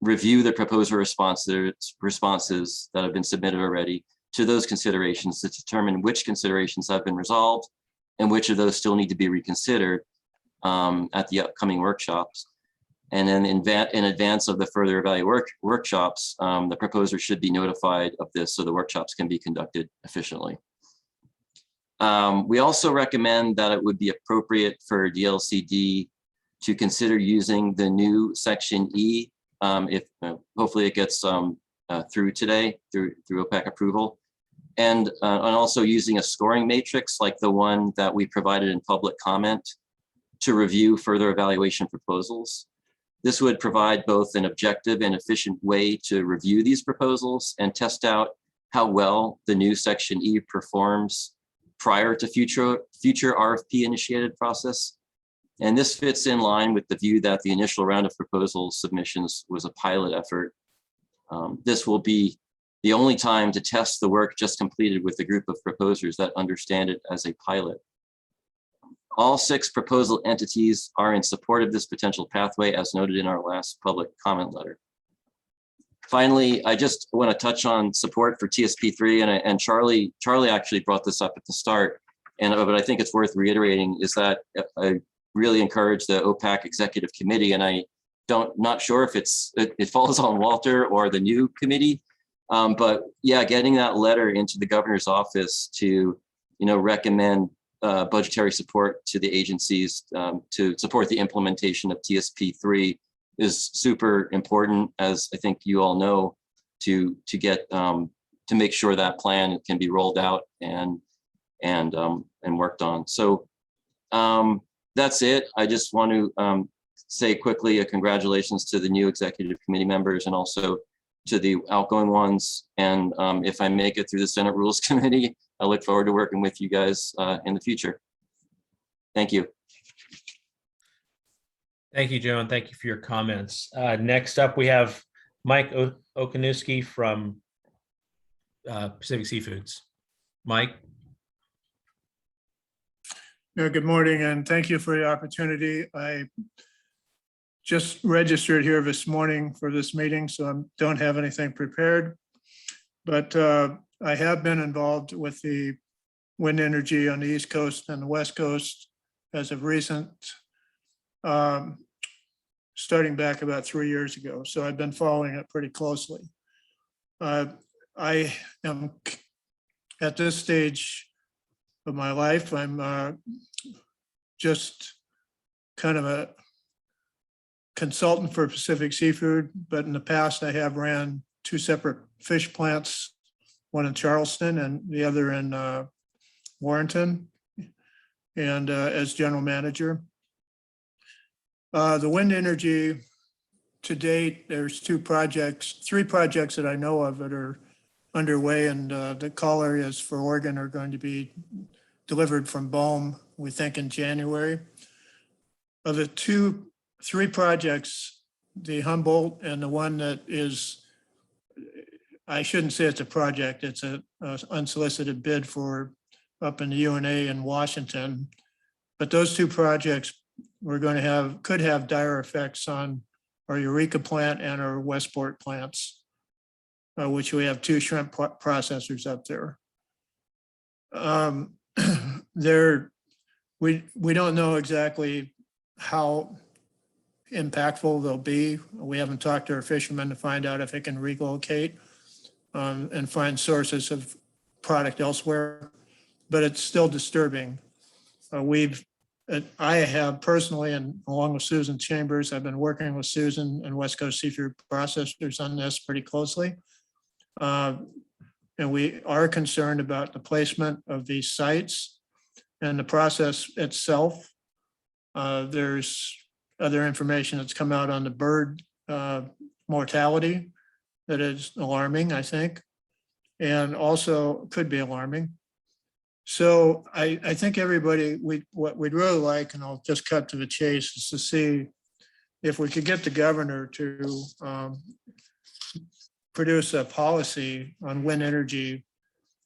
J: review the proposer responses that have been submitted already to those considerations to determine which considerations have been resolved and which of those still need to be reconsidered at the upcoming workshops. And then in advance of the further workshops, the proposer should be notified of this so the workshops can be conducted efficiently. We also recommend that it would be appropriate for DLCD to consider using the new Section E, if hopefully it gets through today, through OPEC approval, and also using a scoring matrix like the one that we provided in public comment to review further evaluation proposals. This would provide both an objective and efficient way to review these proposals and test out how well the new Section E performs prior to future RFP initiated process. And this fits in line with the view that the initial round of proposal submissions was a pilot effort. This will be the only time to test the work just completed with a group of proposers that understand it as a pilot. All 6 proposal entities are in support of this potential pathway as noted in our last public comment letter. Finally, I just want to touch on support for TSP3 and Charlie actually brought this up at the start, but I think it's worth reiterating is that I really encourage the OPAC Executive Committee, and not sure if it falls on Walter or the new committee, but yeah, getting that letter into the governor's office to recommend budgetary support to the agencies to support the implementation of TSP3 is super important, as I think you all know, to get to make sure that plan can be rolled out and worked on. So that's it. I just want to say quickly a congratulations to the new executive committee members and also to the outgoing ones. And if I make it through the Senate Rules Committee, I look forward to working with you guys in the future. Thank you.
B: Thank you, Joe, and thank you for your comments. Next up, we have Mike Okanuski from Pacific Seafoods. Mike?
L: Yeah, good morning, and thank you for the opportunity. I just registered here this morning for this meeting, so I don't have anything prepared. But I have been involved with the wind energy on the East Coast and the West Coast as of recent, starting back about 3 years ago. So I've been following it pretty closely. I am at this stage of my life, I'm just kind of a consultant for Pacific Seafood, but in the past I have ran 2 separate fish plants, one in Charleston and the other in Warrenton, and as general manager. The wind energy, to date, there's 3 projects that I know of that are underway, and the call areas for Oregon are going to be delivered from BOEM, we think, in January. Of the 3 projects, the Humboldt and the one that is, I shouldn't say it's a project, it's a unsolicited bid for up in the UNA in Washington. But those 2 projects we're going to could have dire effects on our Eureka plant and our Westport plants, which we have 2 shrimp processors up there. We don't know exactly how impactful they'll be. We haven't talked to our fishermen to find out if it can relocate and find sources of product elsewhere, but it's still disturbing. I have personally, and along with Susan Chambers, I've been working with Susan and West Coast Seafood Processors on this pretty closely. And we are concerned about the placement of these sites and the process itself. There's other information that's come out on the bird mortality that is alarming, I think, and also could be alarming. So I think everybody, what we'd really like, and I'll just cut to the chase, is to see if we could get the governor to produce a policy on wind energy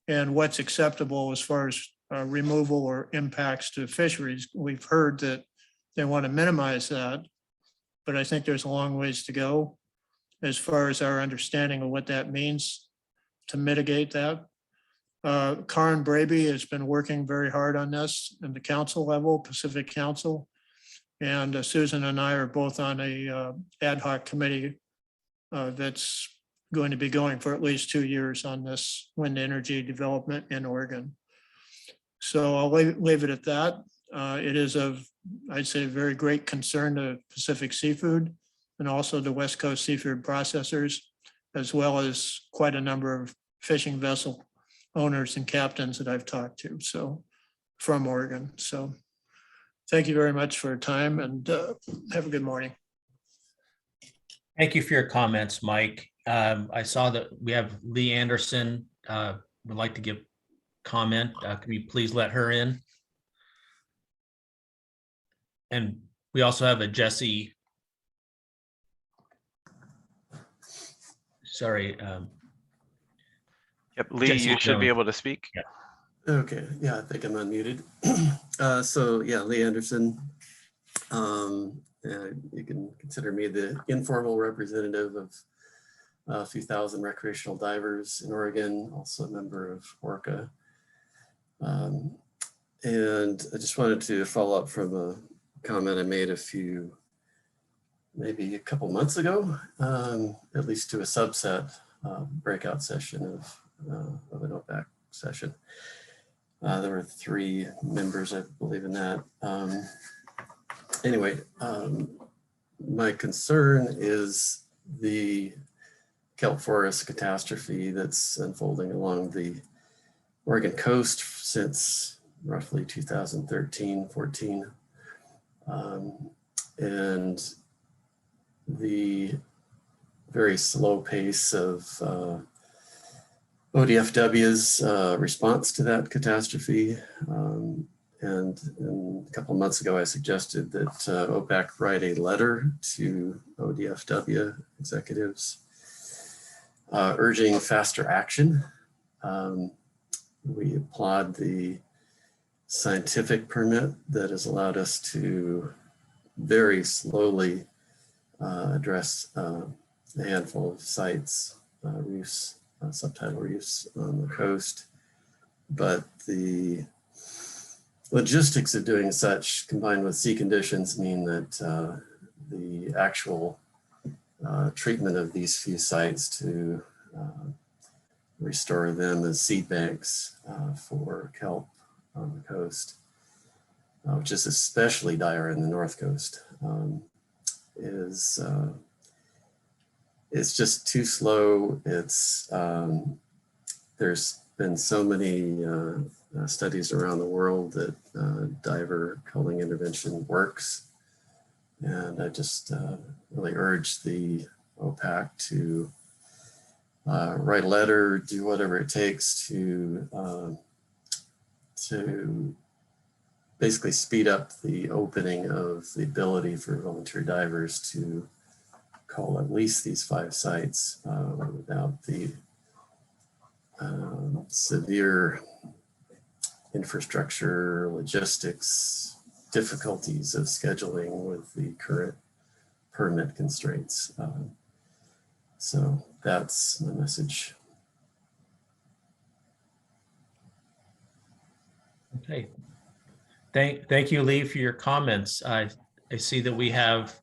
L: and what's acceptable as far as removal or impacts to fisheries. We've heard that they want to minimize that, but I think there's a long ways to go as far as our understanding of what that means to mitigate that. Karen Braby has been working very hard on this at the council level, Pacific Council. And Susan and I are both on a ad hoc committee that's going to be going for at least 2 years on this wind energy development in Oregon. So I'll leave it at that. It is of, I'd say, very great concern to Pacific Seafood and also the West Coast Seafood Processors, as well as quite a number of fishing vessel owners and captains that I've talked to, so from Oregon. So thank you very much for your time, and have a good morning.
B: Thank you for your comments, Mike. I saw that we have Lee Anderson would like to give comment. Can you please let her in? And we also have a Jesse. Sorry.
A: Yep, Lee, you should be able to speak.
B: Yeah.
V: Okay, yeah, I think I'm unmuted. So yeah, Lee Anderson. You can consider me the informal representative of a few thousand recreational divers in Oregon, also a member of ORCA. And I just wanted to follow up from a comment I made maybe a couple months ago, at least to a subset breakout session of an OPEC session. There were 3 members, I believe, in that. Anyway, my concern is the kelp forest catastrophe that's unfolding along the Oregon coast since roughly 2013-14. And the very slow pace of ODFW's response to that catastrophe. And a couple of months ago, I suggested that OPEC write a letter to ODFW executives urging faster action. We applaud the scientific permit that has allowed us to very slowly address a handful of sites, reefs, subtidal reefs on the coast. But the logistics of doing such, combined with sea conditions, mean that the actual treatment of these few sites to restore them as seed banks for kelp on the coast, which is especially dire in the North Coast, it's just too slow. It's there's been so many studies around the world that diver culling intervention works, and I just really urge the OPAC to write a letter, do whatever it takes to basically speed up the opening of the ability for volunteer divers to call at least these 5 sites without the severe infrastructure, logistics, difficulties of scheduling with the current permit constraints. So that's my message.
B: Okay. Thank you, Lee, for your comments. I see that we have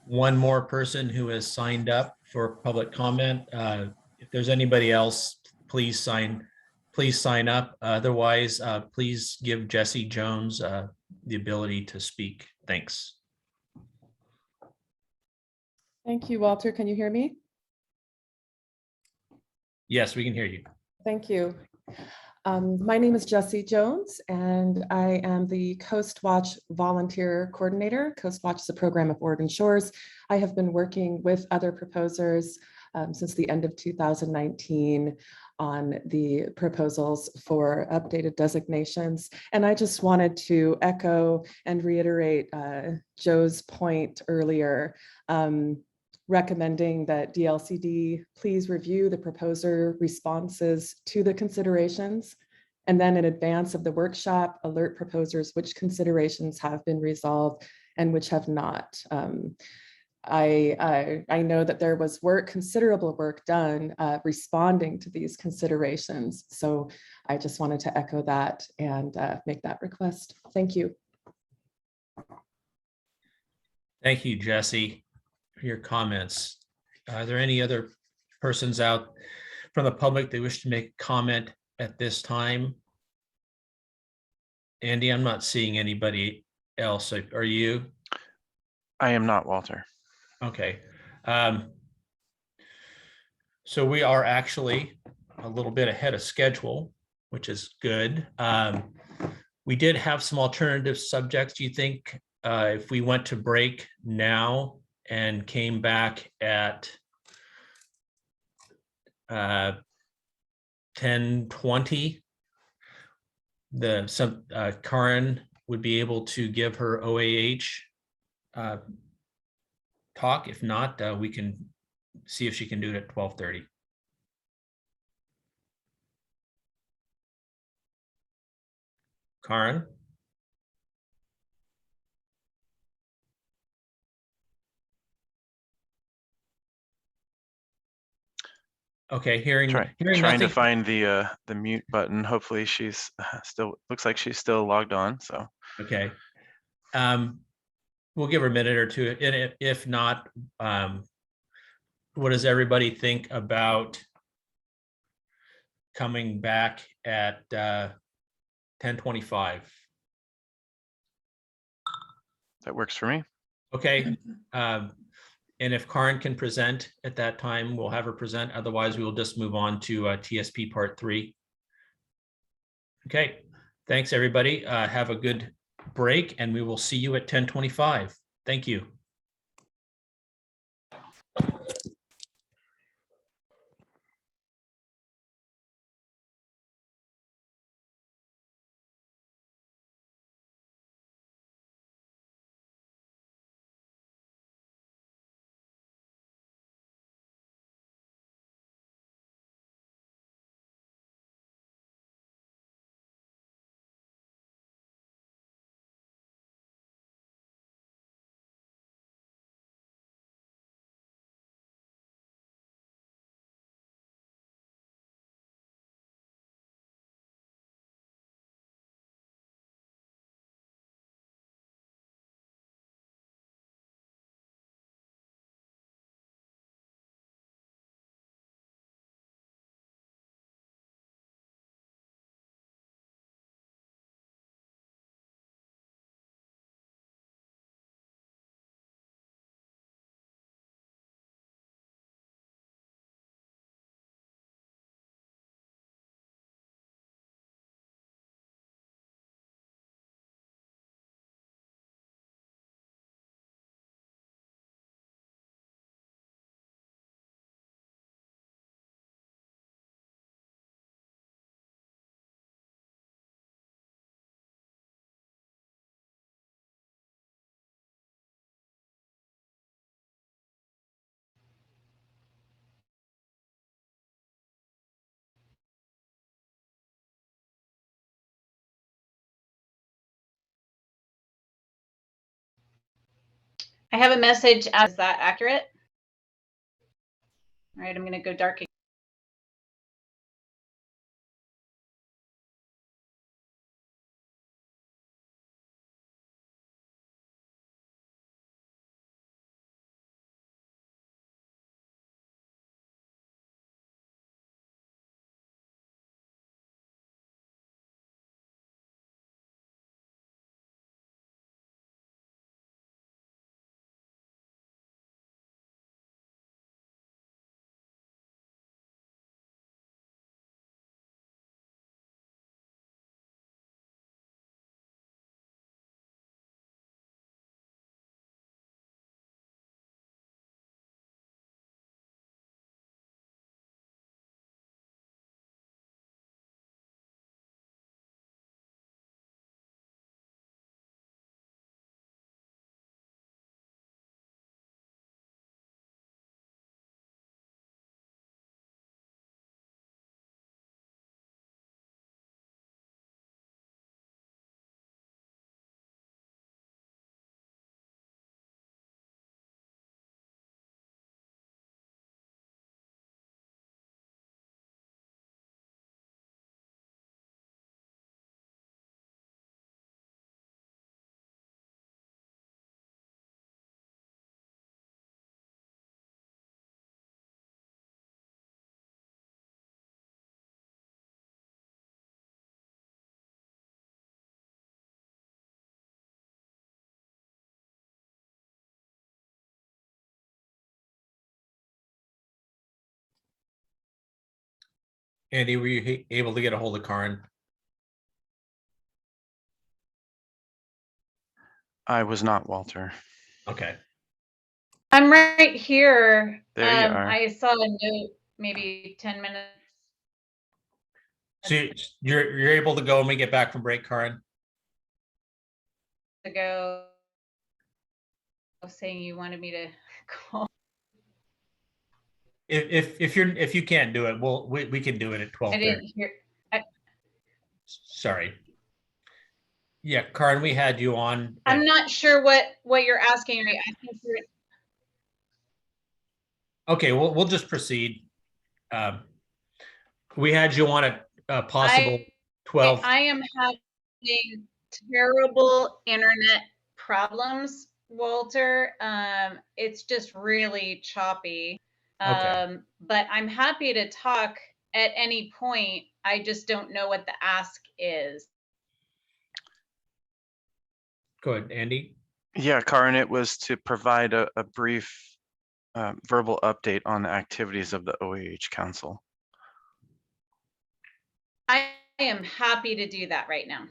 B: one more person who has signed up for public comment. If there's anybody else, please sign up. Otherwise, please give Jesse Jones the ability to speak. Thanks.
M: Thank you, Walter. Can you hear me?
B: Yes, we can hear you.
M: Thank you. My name is Jessie Jones, and I am the Coast Watch Volunteer Coordinator. Coast Watch is a program of Oregon Shores. I have been working with other proposers since the end of 2019 on the proposals for updated designations. And I just wanted to echo and reiterate Joe's point earlier, recommending that DLCD please review the proposer responses to the considerations, and then in advance of the workshop, alert proposers which considerations have been resolved and which have not. I know that there was considerable work done responding to these considerations. So I just wanted to echo that and make that request. Thank you.
B: Thank you, Jesse, for your comments. Are there any other persons out from the public that wish to make a comment at this time? Andy, I'm not seeing anybody else. Are you?
A: I am not, Walter.
B: Okay. So we are actually a little bit ahead of schedule, which is good. We did have some alternative subjects. Do you think if we went to break now and came back at 10:20, Karen would be able to give her OAH talk? If not, we can see if she can do it at 12:30. Karen? Okay, hearing
A: Trying
B: nothing.
A: to find the mute button. Hopefully she's looks like she's still logged on. So
B: okay, we'll give her a minute or two. And if not, what does everybody think about coming back at 10:25?
A: that works for me.
B: Okay. And if Karen can present at that time, we'll have her present. Otherwise, we will just move on to TSP Part 3. Okay. Thanks, everybody. Have a good break, and we will see you at 10:25. Thank you.
N: I have a message. Is that accurate? All right, I'm going to go dark.
B: Andy, were you able to get a hold of Karin?
A: I was not, Walter.
B: Okay.
N: I'm right here.
A: There you are.
N: I saw a note maybe 10 minutes
B: So you're able to go when we get back from break, Karin?
N: ago saying you wanted me to call.
B: If you can't do it, we can do it at 12:30.
N: I didn't hear.
B: Sorry. Yeah, Karin, we had you on.
N: I'm not sure what you're asking. Are you asking for?
B: Okay, we'll just proceed. We had you on a possible 12.
N: I am having terrible internet problems, Walter. It's just really choppy.
B: Okay.
N: But I'm happy to talk at any point. I just don't know what the ask is.
B: Go ahead, Andy.
A: Yeah, Karin, it was to provide a brief verbal update on the activities of the OAH Council.
N: I am happy to do that right now.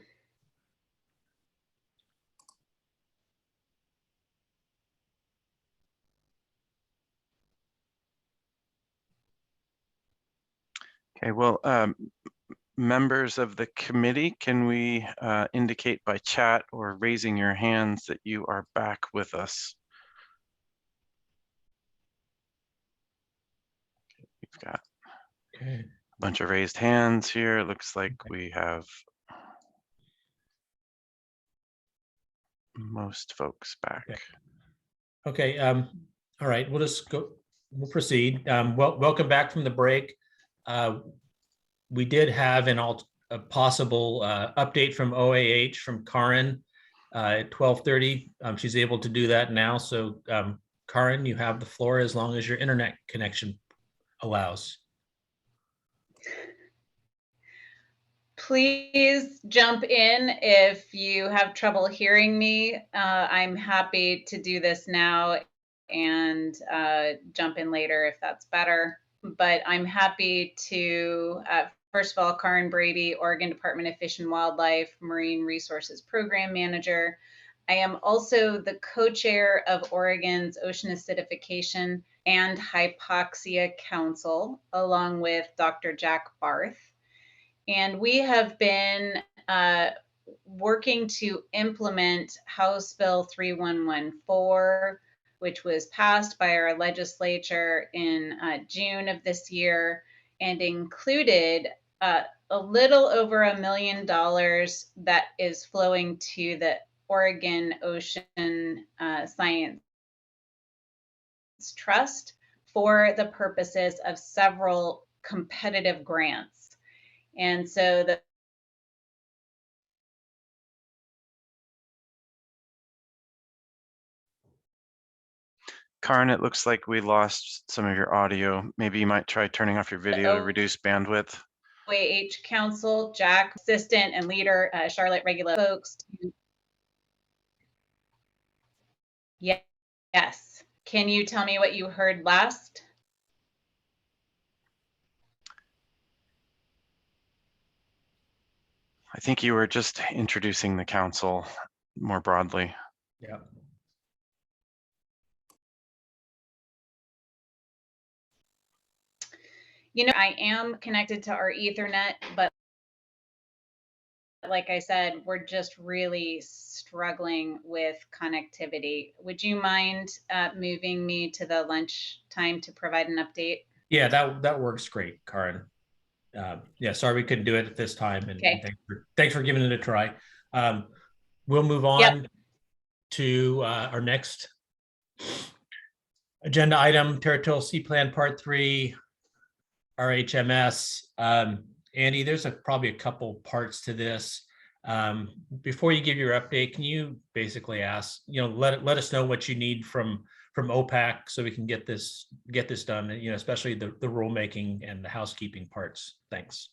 A: Okay, well, members of the committee, can we indicate by chat or raising your hands that you are back with us? We've got a bunch of raised hands here. It looks like we have most folks back.
B: Okay. All right. We'll just go. We'll proceed. Welcome back from the break. We did have a possible update from OAH from Karin at 12:30. She's able to do that now. So Karin, you have the floor as long as your internet connection allows.
N: Please jump in if you have trouble hearing me. I'm happy to do this now and jump in later if that's better. But I'm happy to, first of all, Karin Brady, Oregon Department of Fish and Wildlife Marine Resources Program Manager. I am also the co-chair of Oregon's Ocean Acidification and Hypoxia Council, along with Dr. Jack Barth. And we have been working to implement House Bill 3114, which was passed by our legislature in June of this year and included a little over $1 million that is flowing to the Oregon Ocean Science Governance Trust for the purposes of several competitive grants. And so the
A: Karin, it looks like we lost some of your audio. Maybe you might try turning off your video to reduce bandwidth.
N: OAH Council, Jack, assistant and leader, Charlotte Regula folks. Yes. Can you tell me what you heard last?
A: I think you were just introducing the council more broadly.
B: Yeah.
N: You know, I am connected to our Ethernet, but like I said, we're just really struggling with connectivity. Would you mind moving me to the lunch time to provide an update?
B: Yeah, that works great, Karin. Yeah, sorry we couldn't do it at this time, and,
N: Okay.
B: and thanks for giving it a try. We'll move on to our next agenda item, Territorial Sea Plan Part 3, RHMS. Andy, there's probably a couple parts to this. Before you give your update, can you basically ask, let us know what you need from OPAC so we can get this done, especially the rulemaking and the housekeeping parts. Thanks.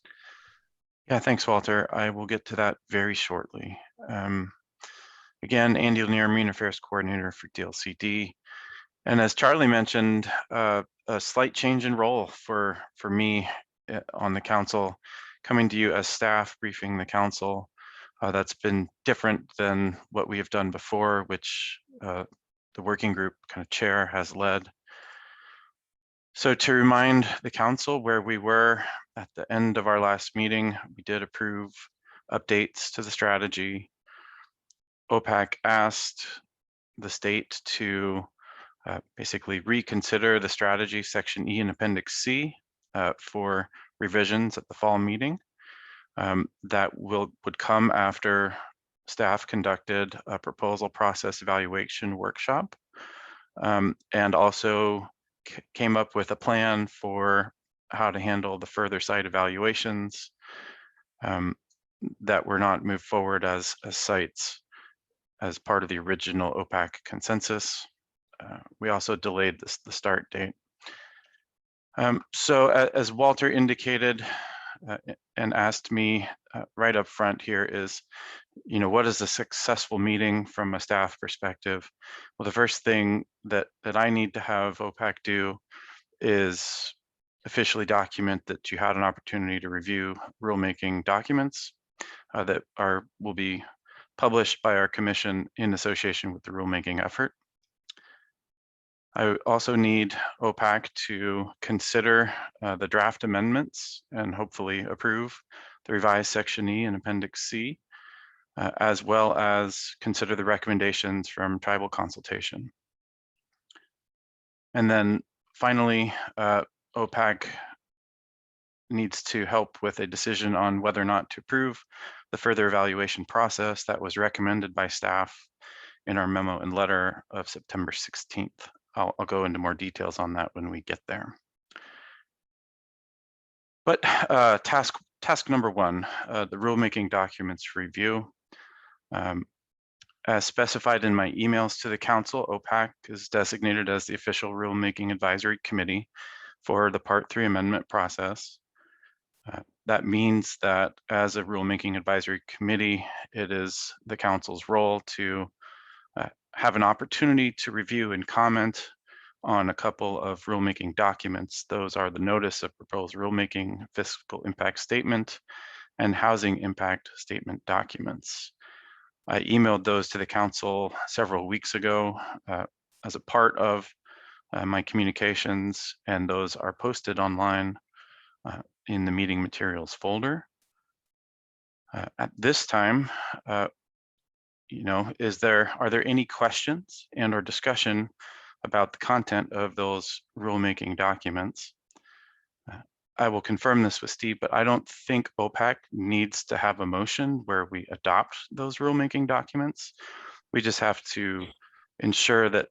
A: Yeah, thanks, Walter. I will get to that very shortly. Again, Andy Lanier, Marine Affairs Coordinator for DLCD. And as Charlie mentioned, a slight change in role for me on the council, coming to you as staff, briefing the council. That's been different than what we have done before, which the working group kind of chair has led. So to remind the council where we were at the end of our last meeting, we did approve updates to the strategy. OPAC asked the state to basically reconsider the strategy section E and Appendix C for revisions at the fall meeting. That would come after staff conducted a proposal process evaluation workshop and also came up with a plan for how to handle the further site evaluations that were not moved forward as sites as part of the original OPAC consensus. We also delayed the start date. So as Walter indicated and asked me right up front here is, what is a successful meeting from a staff perspective? Well, the first thing that I need to have OPAC do is officially document that you had an opportunity to review rulemaking documents that will be published by our commission in association with the rulemaking effort. I also need OPAC to consider the draft amendments and hopefully approve the revised section E and Appendix C, as well as consider the recommendations from tribal consultation. And then finally, OPAC needs to help with a decision on whether or not to approve the further evaluation process that was recommended by staff in our memo and letter of September 16th. I'll go into more details on that when we get there. But task number one, the rulemaking documents review. As specified in my emails to the council, OPAC is designated as the official rulemaking advisory committee for the Part 3 amendment process. That means that as a rulemaking advisory committee, it is the council's role to have an opportunity to review and comment on a couple of rulemaking documents. Those are the notice of proposed rulemaking, fiscal impact statement, and housing impact statement documents. I emailed those to the council several weeks ago as a part of my communications, and those are posted online in the meeting materials folder. At this time, are there any questions and or discussion about the content of those rulemaking documents? I will confirm this with Steve, but I don't think OPAC needs to have a motion where we adopt those rulemaking documents. We just have to ensure that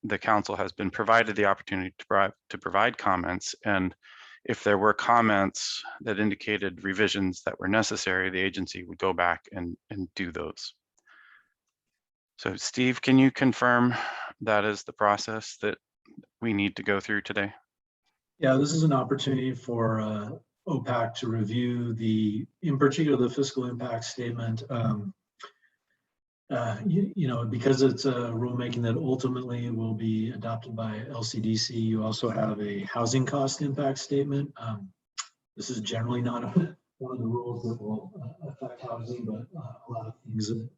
A: the council has been provided the opportunity to provide comments, and if there were comments that indicated revisions that were necessary, the agency would go back and do those. So Steve, can you confirm that is the process that we need to go through today?
U: Yeah, this is an opportunity for OPAC to review in particular, the fiscal impact statement. You know, because it's a rulemaking that ultimately will be adopted by LCDC, you also have a housing cost impact statement. This is generally not one of the rules that will affect housing, but a lot of things that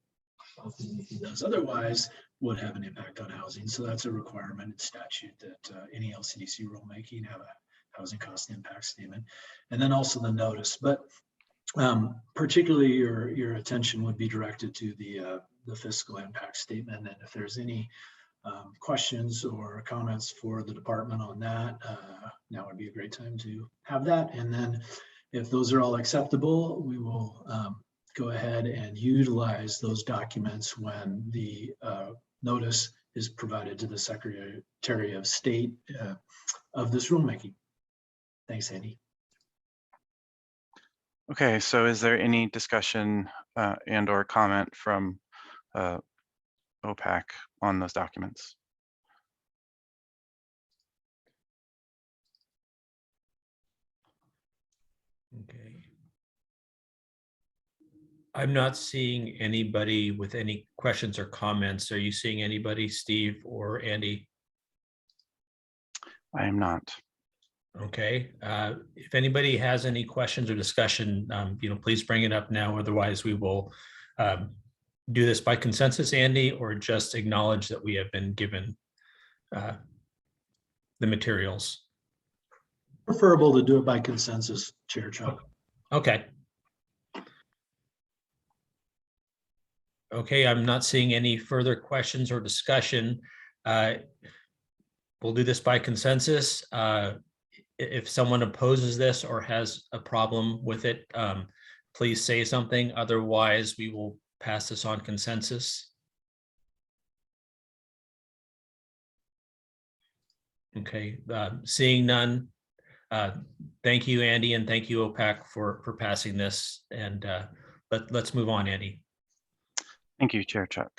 U: LCDC does otherwise would have an impact on housing. So that's a requirement in statute that any LCDC rulemaking have a housing cost impact statement, and then also the notice. But particularly your attention would be directed to the fiscal impact statement. And if there's any questions or comments for the department on that, now would be a great time to have that. And then if those are all acceptable, we will go ahead and utilize those documents when the notice is provided to the Secretary of State of this rulemaking. Thanks, Andy.
A: Okay, so is there any discussion and or comment from OPAC on those documents?
B: Okay. I'm not seeing anybody with any questions or comments. Are you seeing anybody, Steve or Andy?
A: I am not.
B: Okay. If anybody has any questions or discussion, you know, please bring it up now. Otherwise, we will do this by consensus, Andy, or just acknowledge that we have been given the materials.
U: Preferable to do it by consensus, Chair Chuck.
B: Okay. Okay, I'm not seeing any further questions or discussion. We'll do this by consensus. If someone opposes this or has a problem with it, please say something. Otherwise, we will pass this on consensus. Okay, seeing none. Thank you, Andy, and thank you, OPAC, for passing this. And let's move on, Andy.
A: Thank you, Chair Chuck.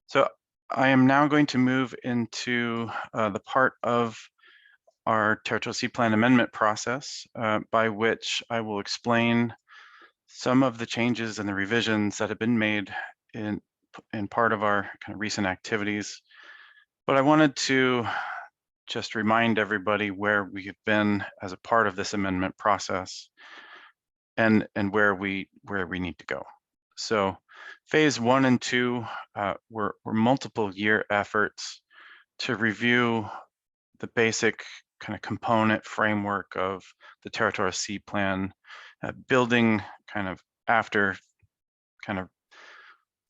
A: So I am now going to move into the part of our Territorial Sea Plan amendment process by which I will explain some of the changes and the revisions that have been made in part of our kind of recent activities. But I wanted to just remind everybody where we have been as a part of this amendment process and where we need to go. So phase 1 and 2 were multiple year efforts to review the basic kind of component framework of the Territorial Sea Plan, building kind of after kind of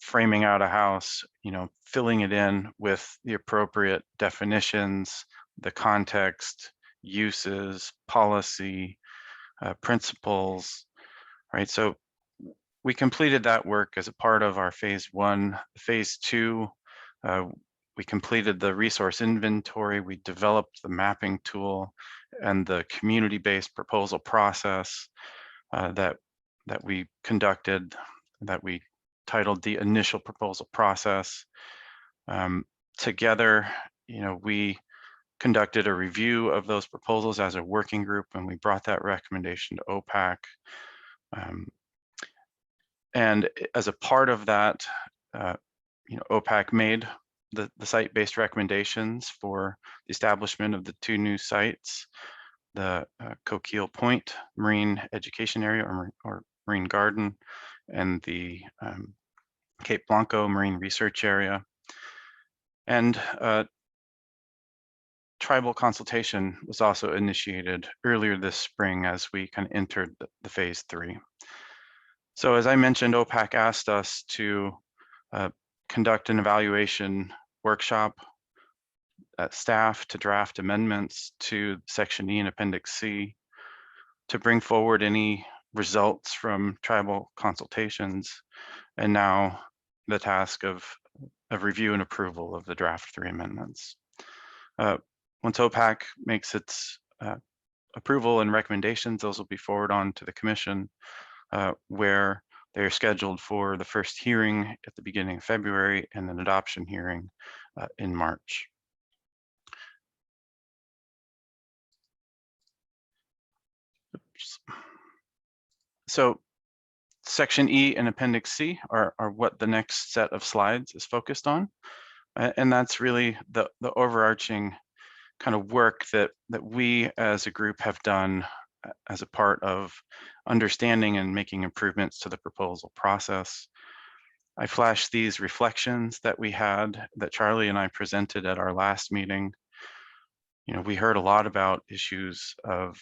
A: framing out a house, you know, filling it in with the appropriate definitions, the context, uses, policy, principles, right? So we completed that work as a part of our phase 1. Phase 2, we completed the resource inventory, we developed the mapping tool and the community-based proposal process that we conducted, that we titled the initial proposal process. Together, you know, we conducted a review of those proposals as a working group, and we brought that recommendation to OPAC. And as a part of that, you know, OPAC made the site-based recommendations for the establishment of the 2 new sites, the Coquille Point Marine Education Area or Marine Garden, and the Cape Blanco Marine Research Area. And tribal consultation was also initiated earlier this spring as we kind of entered the phase 3. So as I mentioned, OPAC asked us to conduct an evaluation workshop, staff to draft amendments to Section E and Appendix C, to bring forward any results from tribal consultations, and now the task of of review and approval of the draft 3 amendments. Once OPAC makes its approval and recommendations, those will be forwarded on to the commission, where they're scheduled for the first hearing at the beginning of February and an adoption hearing in March. Oops. So Section E and Appendix C are what the next set of slides is focused on. And that's really the overarching kind of work that we as a group have done as a part of understanding and making improvements to the proposal process. I flashed these reflections that we had, that Charlie and I presented at our last meeting. You know, we heard a lot about issues of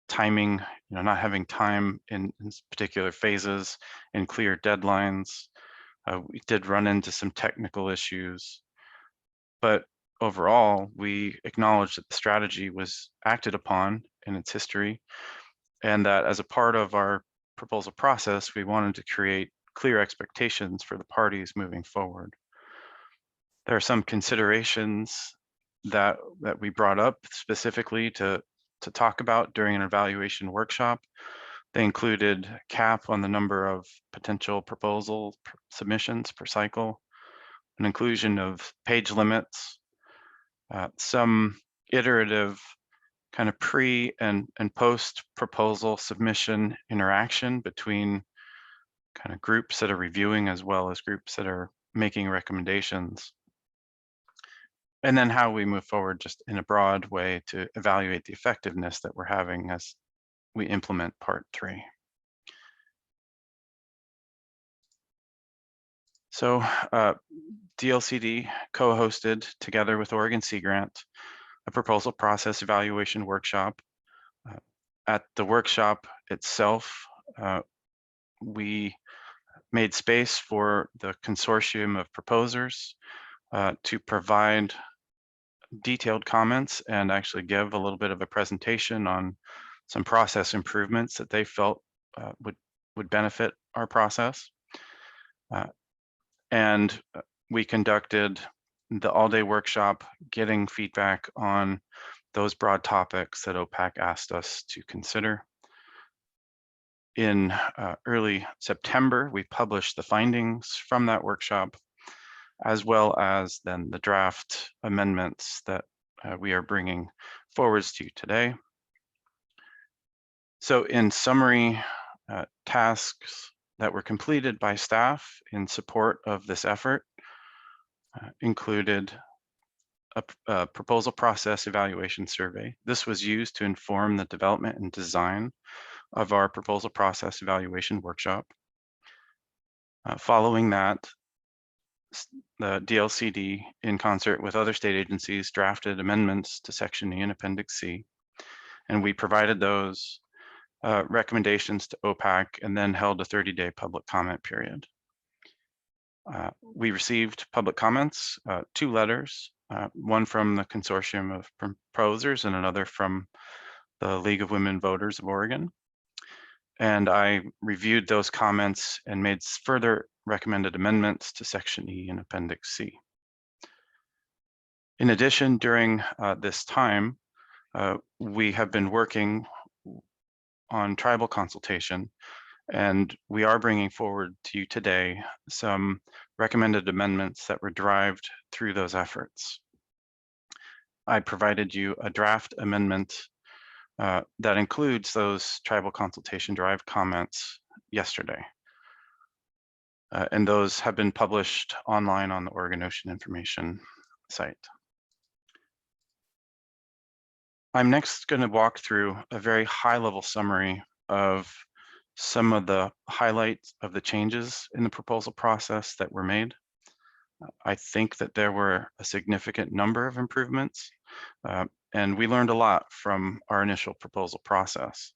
A: timing, you know, not having time in particular phases and clear deadlines. We did run into some technical issues, but overall, we acknowledged that the strategy was acted upon in its history, and that as a part of our proposal process, we wanted to create clear expectations for the parties moving forward. There are some considerations that we brought up specifically to talk about during an evaluation workshop. They included a cap on the number of potential proposal submissions per cycle, an inclusion of page limits, some iterative kind of pre and post proposal submission interaction between kind of groups that are reviewing as well as groups that are making recommendations. And then how we move forward just in a broad way to evaluate the effectiveness that we're having as we implement part 3. So DLCD co-hosted together with Oregon Sea Grant a proposal process evaluation workshop. At the workshop itself, we made space for the consortium of proposers to provide detailed comments and actually give a little bit of a presentation on some process improvements that they felt would benefit our process. And we conducted the all-day workshop, getting feedback on those broad topics that OPAC asked us to consider. In early September, we published the findings from that workshop, as well as then the draft amendments that we are bringing forwards to you today. So in summary, tasks that were completed by staff in support of this effort included a proposal process evaluation survey. This was used to inform the development and design of our proposal process evaluation workshop. Following that, the DLCD, in concert with other state agencies, drafted amendments to Section E and Appendix C, and we provided those recommendations to OPAC and then held a 30-day public comment period. We received public comments, 2 letters, one from the consortium of proposers and another from the League of Women Voters of Oregon. And I reviewed those comments and made further recommended amendments to Section E and Appendix C. In addition, during this time, we have been working on tribal consultation, and we are bringing forward to you today some recommended amendments that were derived through those efforts. I provided you a draft amendment that includes those tribal consultation derived comments yesterday. And those have been published online on the Oregon Ocean Information site. I'm next going to walk through a very high-level summary of some of the highlights of the changes in the proposal process that were made. I think that there were a significant number of improvements, and we learned a lot from our initial proposal process.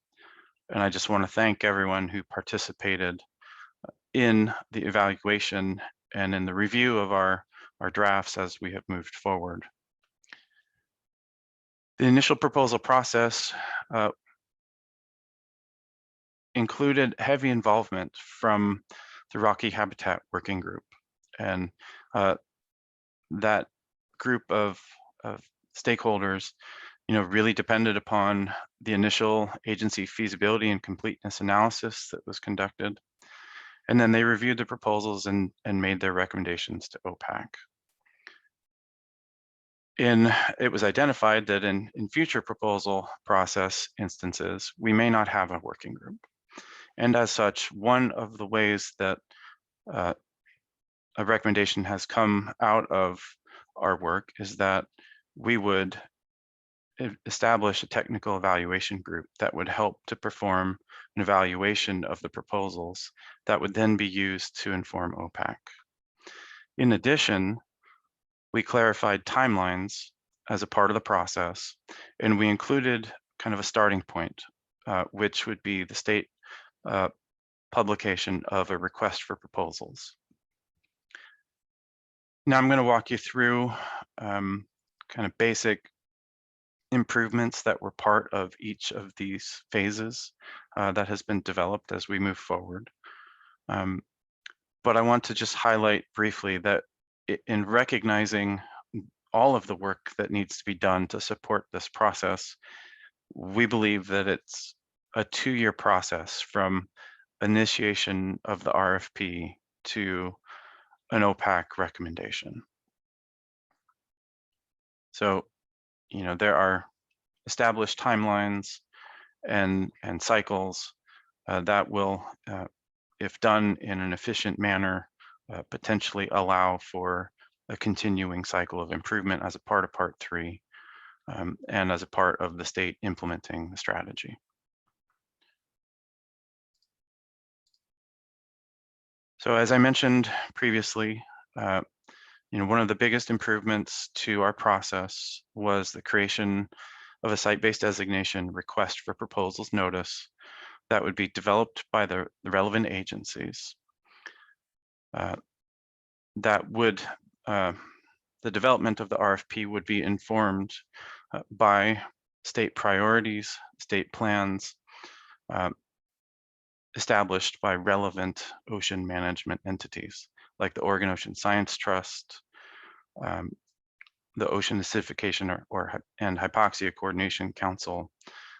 A: And I just want to thank everyone who participated in the evaluation and in the review of our drafts as we have moved forward. The initial proposal process included heavy involvement from the Rocky Habitat Working Group. And that group of stakeholders, really depended upon the initial agency feasibility and completeness analysis that was conducted. And then they reviewed the proposals and made their recommendations to OPAC. It was identified that in future proposal process instances, we may not have a working group. And as such, one of the ways that a recommendation has come out of our work is that we would establish a technical evaluation group that would help to perform an evaluation of the proposals that would then be used to inform OPAC. In addition, we clarified timelines as a part of the process, and we included kind of a starting point, which would be the state publication of a request for proposals. Now I'm going to walk you through kind of basic improvements that were part of each of these phases that has been developed as we move forward. But I want to just highlight briefly that in recognizing all of the work that needs to be done to support this process, we believe that it's a 2-year process from initiation of the RFP to an OPAC recommendation. So, there are established timelines and cycles that will, if done in an efficient manner, potentially allow for a continuing cycle of improvement as a part of Part 3 and as a part of the state implementing the strategy. So as I mentioned previously, one of the biggest improvements to our process was the creation of a site-based designation request for proposals notice that would be developed by the relevant agencies. The development of the RFP would be informed by state priorities, state plans established by relevant ocean management entities, like the Oregon Ocean Science Trust, the Ocean Acidification and Hypoxia Coordination Council,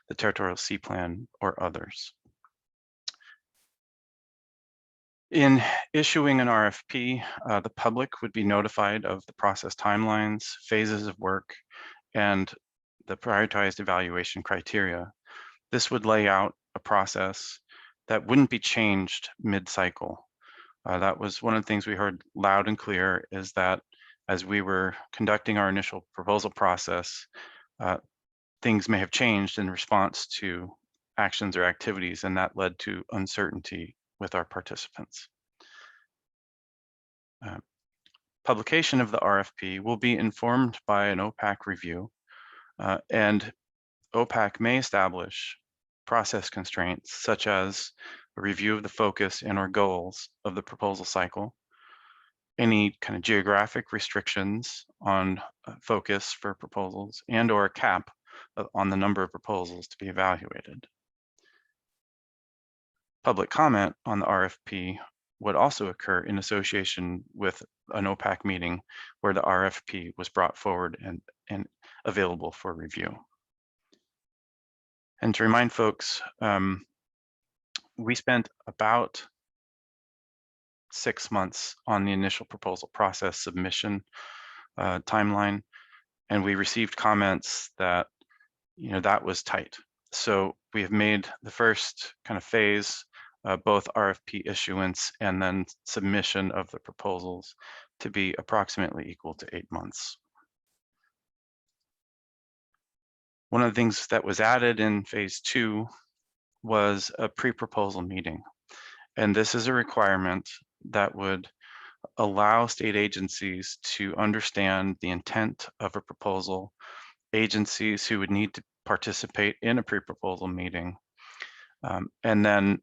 A: the Territorial Sea Plan, or others. In issuing an RFP, the public would be notified of the process timelines, phases of work, and the prioritized evaluation criteria. This would lay out a process that wouldn't be changed mid-cycle. That was one of the things we heard loud and clear, is that as we were conducting our initial proposal process, things may have changed in response to actions or activities, and that led to uncertainty with our participants. Publication of the RFP will be informed by an OPAC review, and OPAC may establish process constraints such as a review of the focus and/or goals of the proposal cycle, any kind of geographic restrictions on focus for proposals, and/or a cap on the number of proposals to be evaluated. Public comment on the RFP would also occur in association with an OPAC meeting where the RFP was brought forward and available for review. And to remind folks, we spent about 6 months on the initial proposal process submission timeline, and we received comments that that was tight. So we have made the first kind of phase, both RFP issuance and then submission of the proposals, to be approximately equal to 8 months. One of the things that was added in phase 2 was a pre-proposal meeting. And this is a requirement that would allow state agencies to understand the intent of a proposal, agencies who would need to participate in a pre-proposal meeting, and then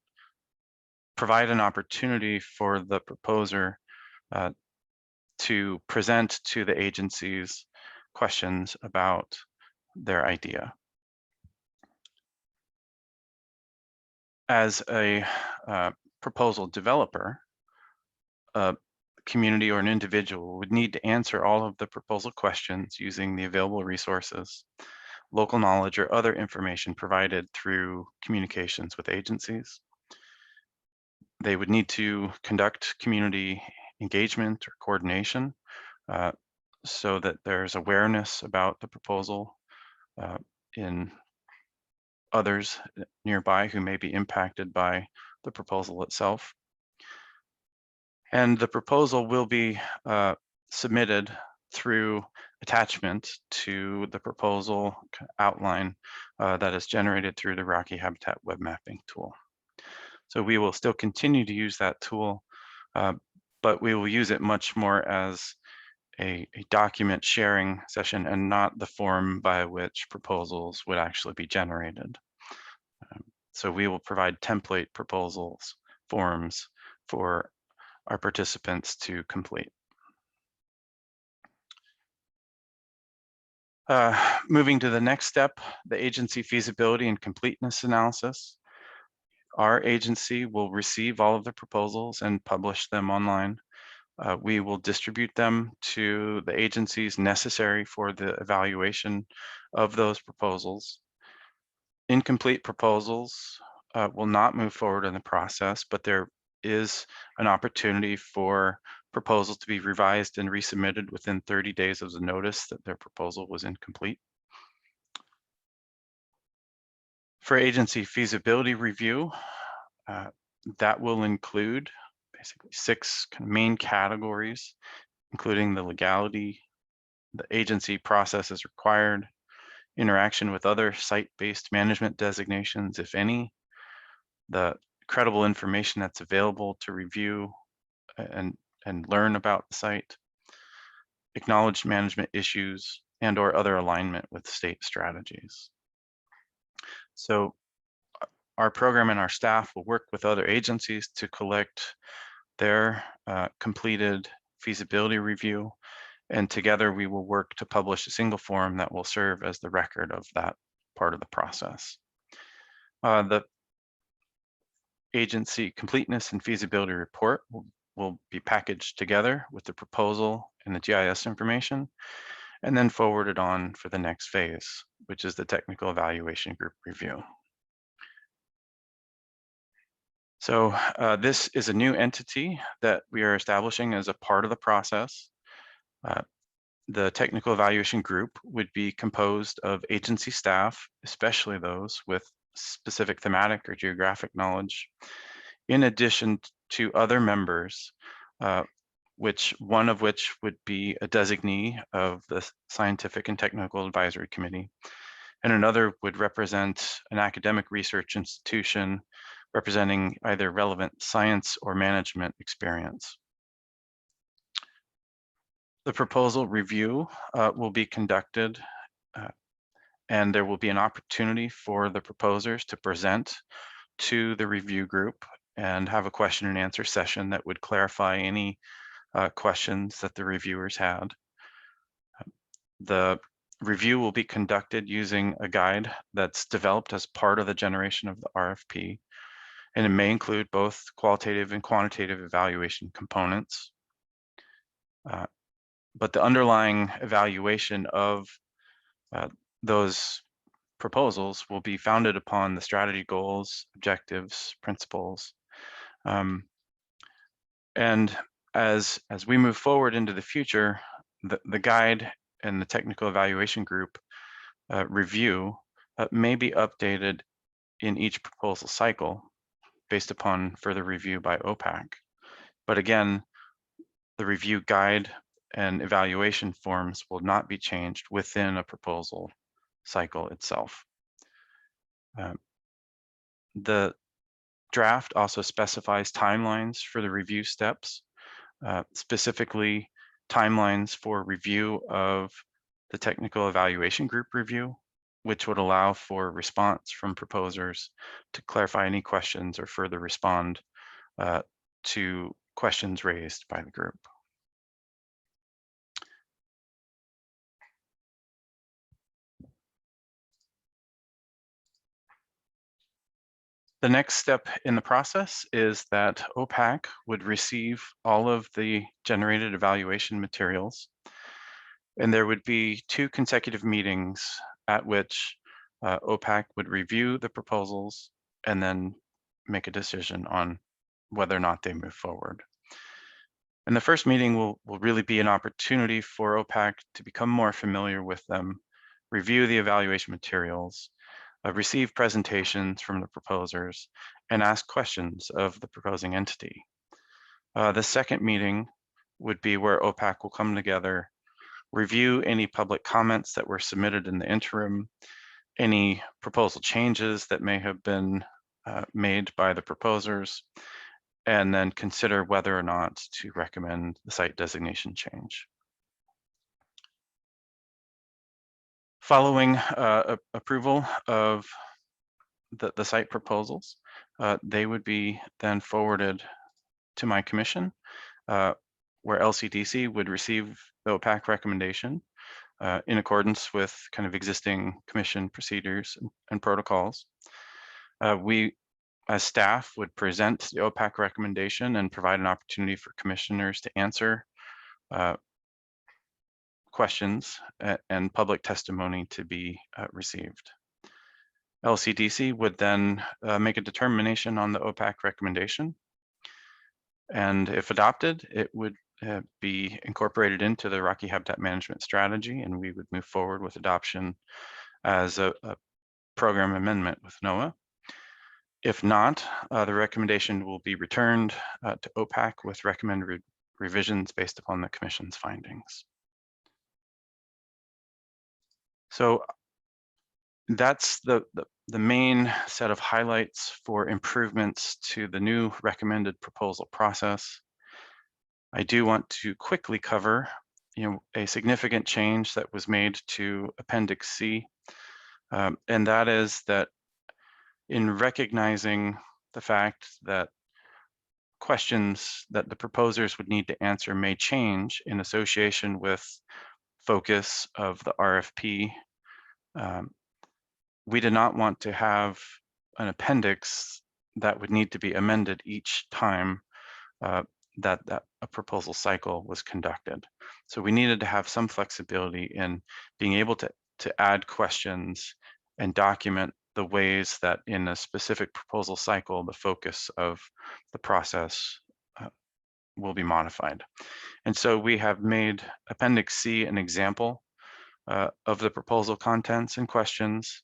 A: provide an opportunity for the proposer to present to the agencies questions about their idea. As a proposal developer, a community or an individual would need to answer all of the proposal questions using the available resources, local knowledge, or other information provided through communications with agencies. They would need to conduct community engagement or coordination so that there's awareness about the proposal in others nearby who may be impacted by the proposal itself. And the proposal will be submitted through attachment to the proposal outline that is generated through the Rocky Habitat web mapping tool. So we will still continue to use that tool, but we will use it much more as a document sharing session and not the form by which proposals would actually be generated. So we will provide template proposals forms for our participants to complete. Moving to the next step, the agency feasibility and completeness analysis. Our agency will receive all of the proposals and publish them online. We will distribute them to the agencies necessary for the evaluation of those proposals. Incomplete proposals will not move forward in the process, but there is an opportunity for proposals to be revised and resubmitted within 30 days of the notice that their proposal was incomplete. For agency feasibility review, that will include basically 6 main categories, including the legality, the agency processes required, interaction with other site-based management designations, if any, the credible information that's available to review and learn about the site, acknowledged management issues, and or other alignment with state strategies. So our program and our staff will work with other agencies to collect their completed feasibility review, and together we will work to publish a single form that will serve as the record of that part of the process. The agency completeness and feasibility report will be packaged together with the proposal and the GIS information, and then forwarded on for the next phase, which is the technical evaluation group review. So this is a new entity that we are establishing as a part of the process. The technical evaluation group would be composed of agency staff, especially those with specific thematic or geographic knowledge, in addition to other members, one of which would be a designee of the Scientific and Technical Advisory Committee, and another would represent an academic research institution representing either relevant science or management experience. The proposal review will be conducted and there will be an opportunity for the proposers to present to the review group and have a question and answer session that would clarify any questions that the reviewers had. The review will be conducted using a guide that's developed as part of the generation of the RFP, and it may include both qualitative and quantitative evaluation components. But the underlying evaluation of those proposals will be founded upon the strategy goals, objectives, principles. And as we move forward into the future, the guide and the technical evaluation group review may be updated in each proposal cycle based upon further review by OPAC. But again, the review guide and evaluation forms will not be changed within a proposal cycle itself. The draft also specifies timelines for the review steps, specifically timelines for review of the technical evaluation group review, which would allow for response from proposers to clarify any questions or further respond to questions raised by the group. The next step in the process is that OPAC would receive all of the generated evaluation materials, and there would be 2 consecutive meetings at which OPAC would review the proposals and then make a decision on whether or not they move forward. And the first meeting will really be an opportunity for OPAC to become more familiar with them, review the evaluation materials, receive presentations from the proposers, and ask questions of the proposing entity. The second meeting would be where OPAC will come together, review any public comments that were submitted in the interim, any proposal changes that may have been made by the proposers, and then consider whether or not to recommend the site designation change. Following approval of the site proposals, they would be then forwarded to my commission, where LCDC would receive the OPAC recommendation in accordance with kind of existing commission procedures and protocols. We, as staff, would present the OPAC recommendation and provide an opportunity for commissioners to answer questions and public testimony to be received. LCDC would then make a determination on the OPAC recommendation, and if adopted, it would be incorporated into the Rocky Habitat Management Strategy, and we would move forward with adoption as a program amendment with NOAA. If not, the recommendation will be returned to OPAC with recommended revisions based upon the Commission's findings. So that's the main set of highlights for improvements to the new recommended proposal process. I do want to quickly cover, a significant change that was made to Appendix C, and that is that in recognizing the fact that questions that the proposers would need to answer may change in association with focus of the RFP, we did not want to have an appendix that would need to be amended each time that a proposal cycle was conducted. So we needed to have some flexibility in being able to add questions and document the ways that in a specific proposal cycle, the focus of the process will be modified. And so we have made Appendix C an example of the proposal contents and questions,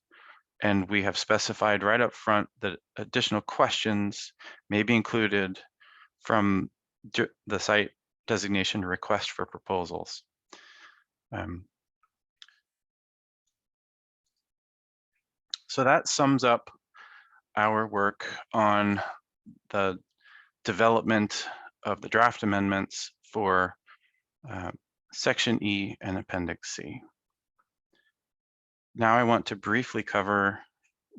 A: and we have specified right up front that additional questions may be included from the site designation request for proposals. So that sums up our work on the development of the draft amendments for Section E and Appendix C. Now I want to briefly cover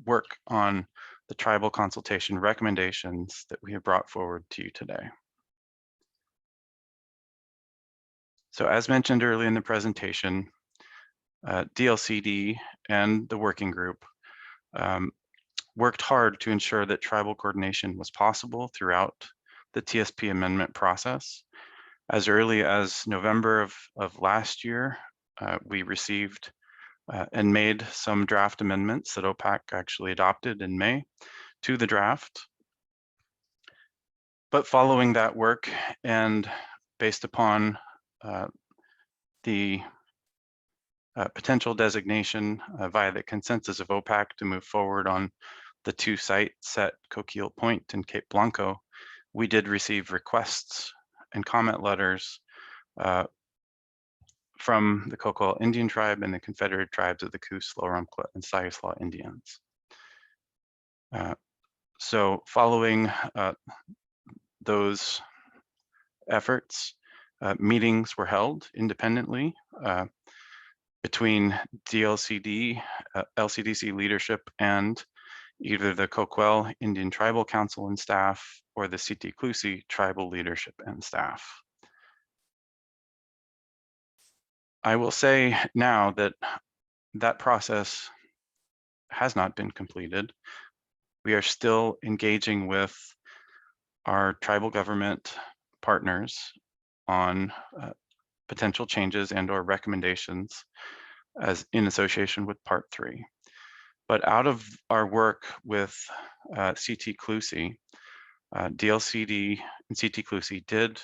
A: work on the tribal consultation recommendations that we have brought forward to you today. So as mentioned early in the presentation, DLCD and the working group worked hard to ensure that tribal coordination was possible throughout the TSP amendment process. As early as November of last year, we received and made some draft amendments that OPAC actually adopted in May to the draft. But following that work and based upon the potential designation via the consensus of OPAC to move forward on the 2 sites at Coquille Point and Cape Blanco, we did receive requests and comment letters from the Coquille Indian Tribe and the Confederated Tribes of the Coos, Lower-Umpqua, and Siuslaw Indians. So following those efforts, meetings were held independently between DLCD, LCDC leadership, and either the Coquille Indian Tribal Council and staff or the Siti-Klusi tribal leadership and staff. I will say now that that process has not been completed. we are still engaging with our tribal government partners on potential changes and or recommendations as in association with Part 3. But out of our work with CT CLUSI, DLCD and CT CLUSI did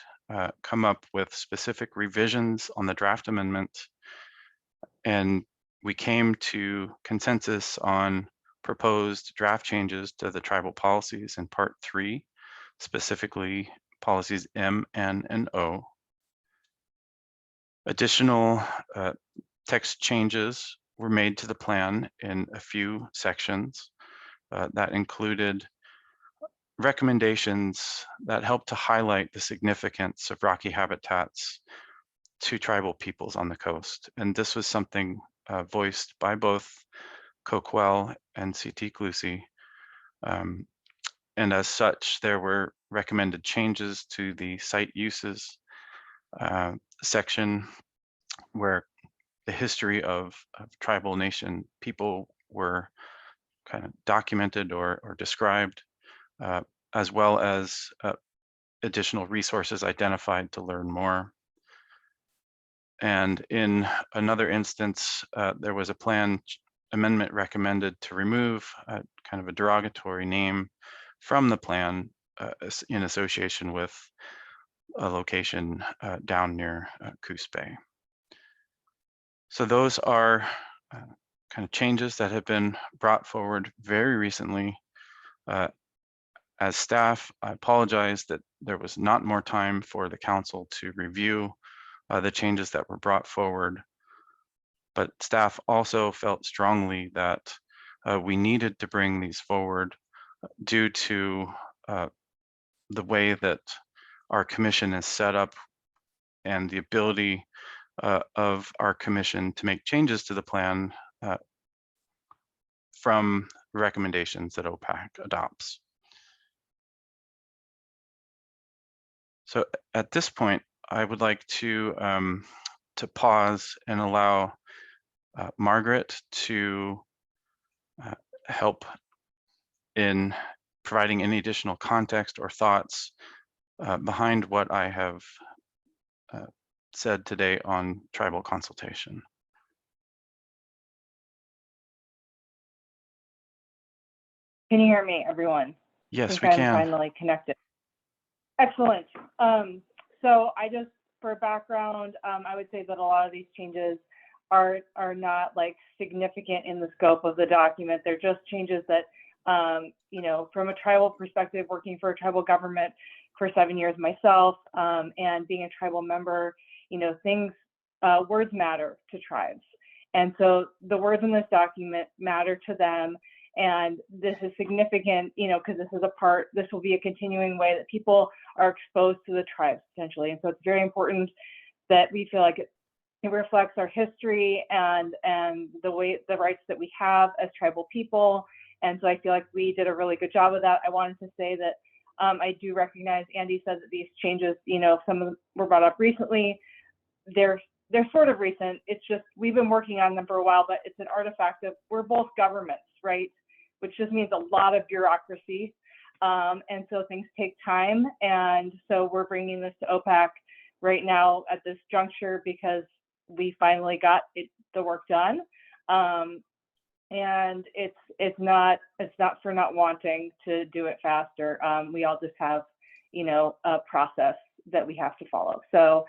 A: come up with specific revisions on the draft amendment, and we came to consensus on proposed draft changes to the tribal policies in Part 3, specifically policies M, N, and O. Additional text changes were made to the plan in a few sections that included recommendations that help to highlight the significance of rocky habitats to tribal peoples on the coast. And this was something voiced by both COQUEL and CT CLUSI. And as such, there were recommended changes to the site uses section where the history of tribal nation people were kind of documented or described, as well as additional resources identified to learn more. And in another instance, there was a plan amendment recommended to remove kind of a derogatory name from the plan in association with a location down near Coos Bay. So those are kind of changes that have been brought forward very recently. As staff, I apologize that there was not more time for the council to review the changes that were brought forward, but staff also felt strongly that we needed to bring these forward due to the way that our commission is set up and the ability of our commission to make changes to the plan from recommendations that OPAC adopts. So at this point, I would like to pause and allow Margaret to help in providing any additional context or thoughts behind what I have said today on tribal consultation.
O: Can you hear me, everyone?
A: Yes, we
O: I'm
A: can.
O: finally connected. Excellent. So I just, for background, I would say that a lot of these changes are not like significant in the scope of the document. They're just changes that, you know, from a tribal perspective, working for a tribal government for 7 years myself, and being a tribal member, you know, words matter to tribes. And so the words in this document matter to them. And this is significant, you know, because this will be a continuing way that people are exposed to the tribes potentially. And so it's very important that we feel like it reflects our history and the rights that we have as tribal people. And so I feel like we did a really good job of that. I wanted to say that I do recognize Andy said that these changes, you know, some of them were brought up recently. They're sort of recent. It's just, we've been working on them for a while, but it's an artifact of, we're both governments, right? Which just means a lot of bureaucracy. And so things take time. And so we're bringing this to OPAC right now at this juncture because we finally got the work done. And it's not for not wanting to do it faster. We all just have, you know, a process that we have to follow. So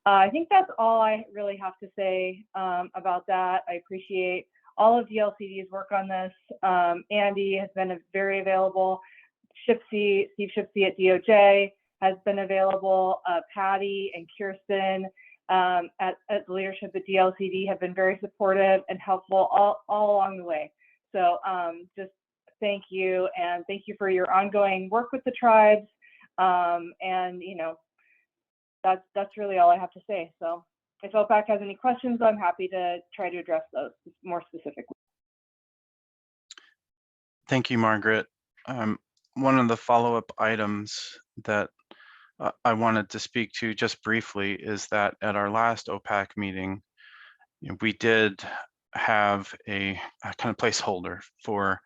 O: I think that's all I really have to say about that. I appreciate all of DLCD's work on this. Andy has been very available. Steve Shipsey at DOJ has been available. Patty and Kirsten at the leadership at DLCD have been very supportive and helpful all along the way. So just thank you, and thank you for your ongoing work with the tribes. And you know, that's really all I have to say. So if OPAC has any questions, I'm happy to try to address those more specifically.
A: Thank you, Margaret. One of the follow-up items that I wanted to speak to just briefly is that at our last OPAC meeting, you know, we did have a kind of placeholder for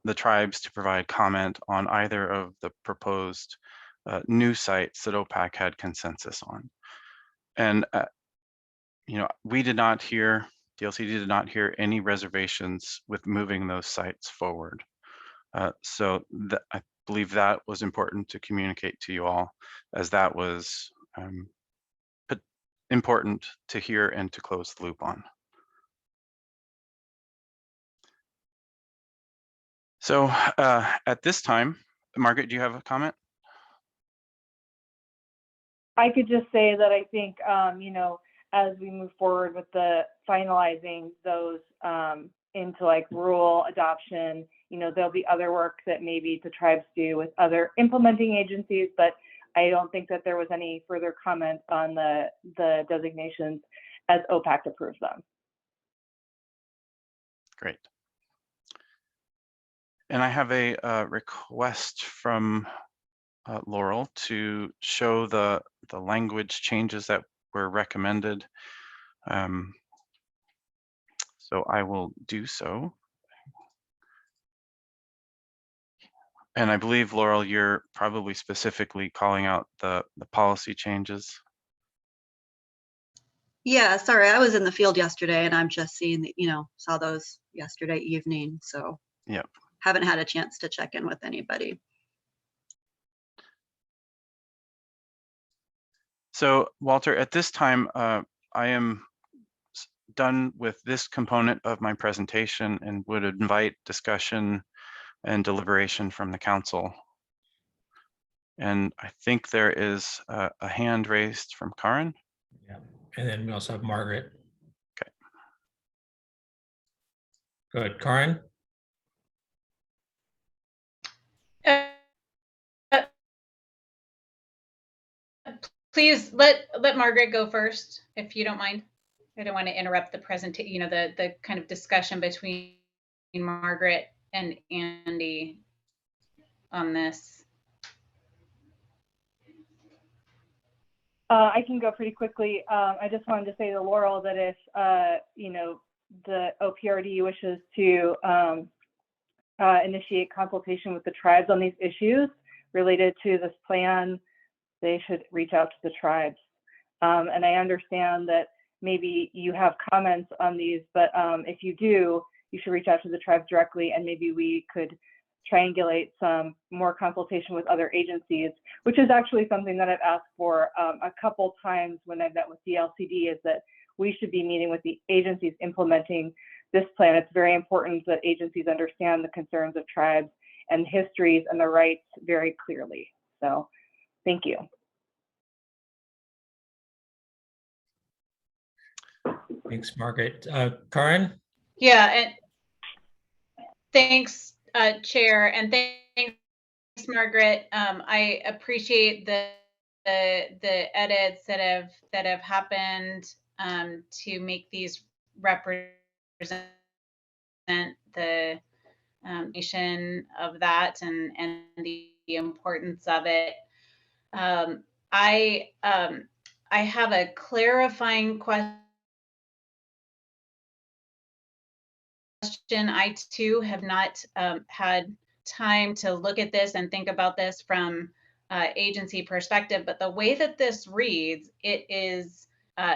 A: the tribes to provide comment on either of the proposed new sites that OPAC had consensus on. And, we did not hear, DLCD did not hear any reservations with moving those sites forward. So I believe that was important to communicate to you all, as that was important to hear and to close the loop on. So at this time, Margaret, do you have a comment?
O: I could just say that I think, as we move forward with the finalizing those into like rule adoption, there'll be other work that maybe the tribes do with other implementing agencies, but I don't think that there was any further comment on the designations as OPAC approves them.
A: Great. And I have a request from Laurel to show the language changes that were recommended. So I will do so. And I believe, Laurel, you're probably specifically calling out the policy changes.
P: Yeah, sorry, I was in the field yesterday and I'm just seeing that, saw those yesterday evening. So
A: yeah,
P: haven't had a chance to check in with anybody.
A: So Walter, at this time, I am done with this component of my presentation and would invite discussion and deliberation from the council. And I think there is a hand raised from Karen.
B: Yeah, and then we also have Margaret.
A: Okay.
B: Good, Karen.
N: Please let Margaret go first, if you don't mind. I don't want to interrupt the presentation, the kind of discussion between Margaret and Andy on this.
O: I can go pretty quickly. I just wanted to say to Laurel that if, the OPRD wishes to initiate consultation with the tribes on these issues related to this plan, they should reach out to the tribes. And I understand that maybe you have comments on these, but if you do, you should reach out to the tribes directly, and maybe we could triangulate some more consultation with other agencies, which is actually something that I've asked for a couple times when I've met with DLCD, is that we should be meeting with the agencies implementing this plan. It's very important that agencies understand the concerns of tribes and histories and the rights very clearly. So thank you.
B: Thanks, Margaret. Karen?
N: Yeah, and thanks, Chair, and thanks, Margaret. I appreciate the edits that have happened to make these represent the nation of that and the importance of it. I have a clarifying question. I too have not had time to look at this and think about this from agency perspective, but the way that this reads, it is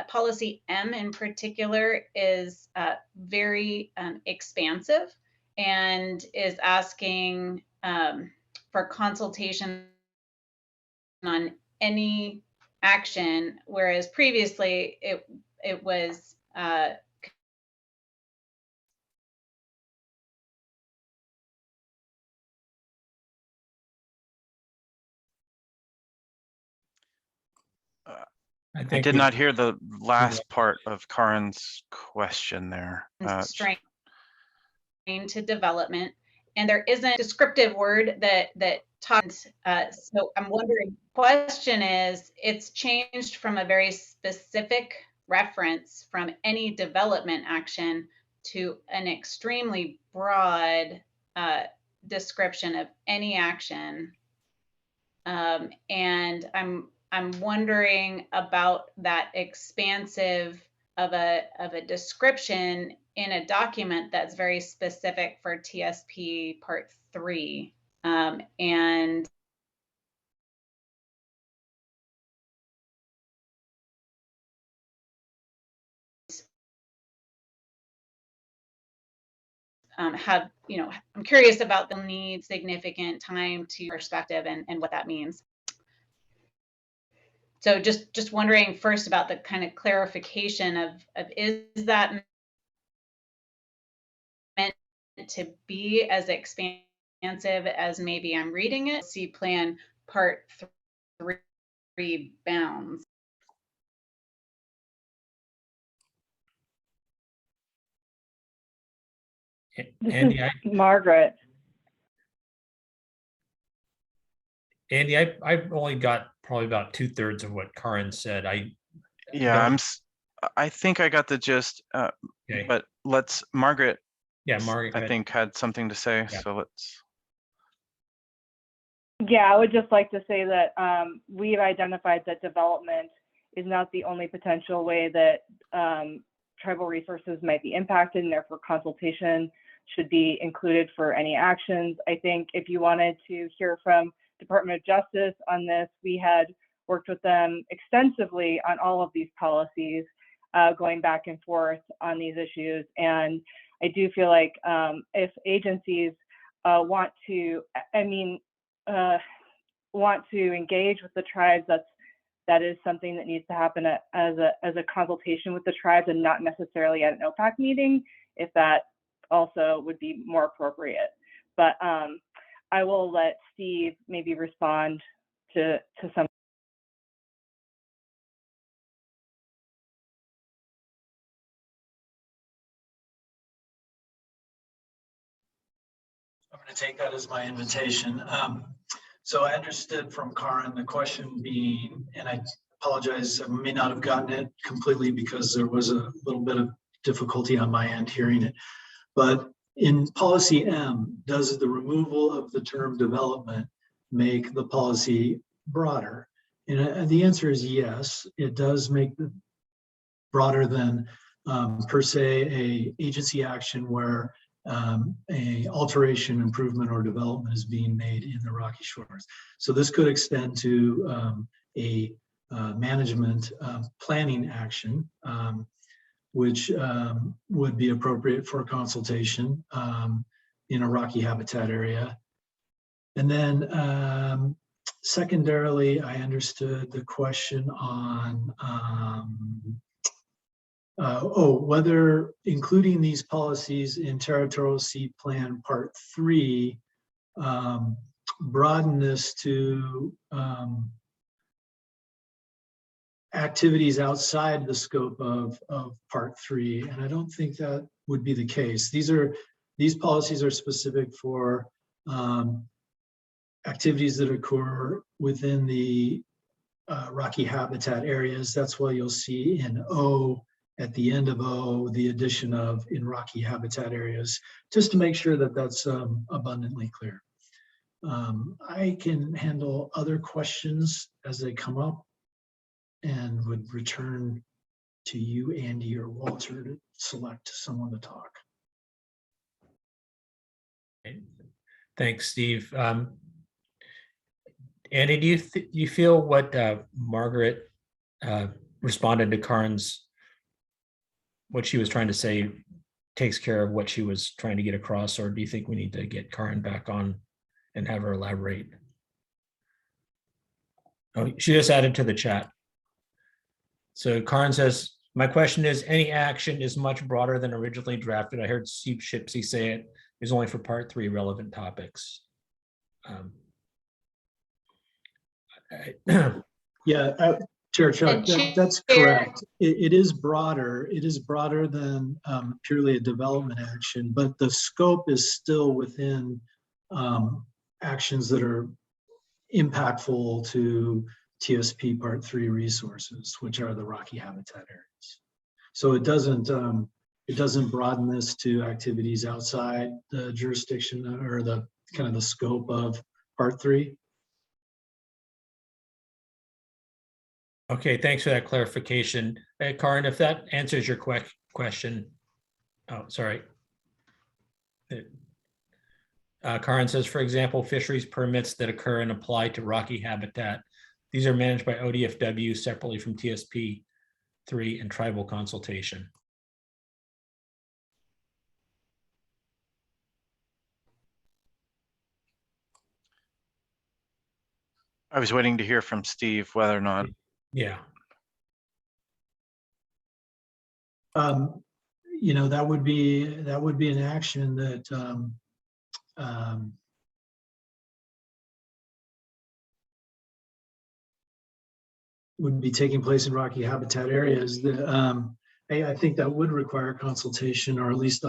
N: policy M in particular is very expansive and is asking for consultation on any action, whereas previously it was
A: I did not hear the last part of Karen's question there.
N: Constraint to development, and there isn't a descriptive word that talks. So I'm wondering, question is, it's changed from a very specific reference from any development action to an extremely broad description of any action. And I'm wondering about that expansive of a description in a document that's very specific for TSP Part 3. And have, I'm curious about the need significant time to perspective and what that means. So just wondering first about the kind of clarification of is that meant to be as expansive as maybe I'm reading it? See Plan Part 3 bounds.
O: This is Margaret.
B: Andy, I've only got probably about 2/3 of what Karin said.
A: Yeah, I think I got the gist.
B: Okay.
A: But Margaret.
B: Yeah, Margaret.
A: I think had something to say.
B: Yeah.
A: So let's.
O: Yeah, I would just like to say that we've identified that development is not the only potential way that tribal resources might be impacted, and therefore consultation should be included for any actions. I think if you wanted to hear from Department of Justice on this, we had worked with them extensively on all of these policies, going back and forth on these issues. And I do feel like if agencies want to engage with the tribes, that is something that needs to happen as a consultation with the tribes and not necessarily at an OPAC meeting, if that also would be more appropriate. But I will let Steve maybe respond to some.
U: I'm going to take that as my invitation. So I understood from Karin the question being, and I apologize, I may not have gotten it completely because there was a little bit of difficulty on my end hearing it. But in policy M, does the removal of the term development make the policy broader? And the answer is yes, it does make it broader than per se a agency action where a alteration, improvement, or development is being made in the Rocky Shores. So this could extend to a management planning action, which would be appropriate for consultation in a Rocky habitat area. And then secondarily, I understood the question on whether including these policies in Territorial Sea Plan Part 3 broaden this to activities outside the scope of Part 3, and I don't think that would be the case. These policies are specific for activities that occur within the Rocky habitat areas. That's why you'll see in O, at the end of O, the addition of in Rocky habitat areas, just to make sure that that's abundantly clear. I can handle other questions as they come up and would return to you, Andy or Walter, to select someone to talk.
B: Thanks, Steve. Andy, do you feel what Margaret responded to Karin's, what she was trying to say, takes care of what she was trying to get across, or do you think we need to get Karin back on and have her elaborate? Oh, she just added to the chat. So Karin says, my question is, any action is much broader than originally drafted. I heard Steve Shipsey say it is only for Part 3 relevant topics.
U: Yeah, Chair Chuck, that's correct. It is broader. It is broader than purely a development action, but the scope is still within actions that are impactful to TSP Part 3 resources, which are the Rocky habitat areas. So it doesn't broaden this to activities outside the jurisdiction or the kind of the scope of Part 3.
B: Okay, thanks for that clarification. Karin, if that answers your question, Oh, sorry. Karin says, for example, fisheries permits that occur and apply to rocky habitat. These are managed by ODFW separately from TSP 3 and tribal consultation.
A: I was waiting to hear from Steve whether or not.
B: Yeah.
U: You know, that would be an action that would be taking place in rocky habitat areas. I think that would require consultation, or at least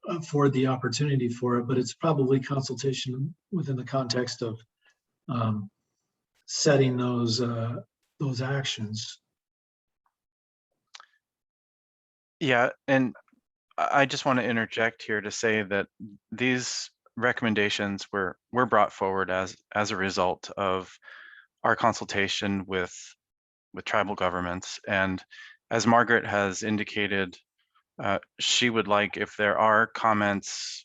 U: afford the opportunity for it, but it's probably consultation within the context of setting those actions.
A: Yeah, and I just want to interject here to say that these recommendations were brought forward as a result of our consultation with tribal governments. And as Margaret has indicated, she would like, if there are comments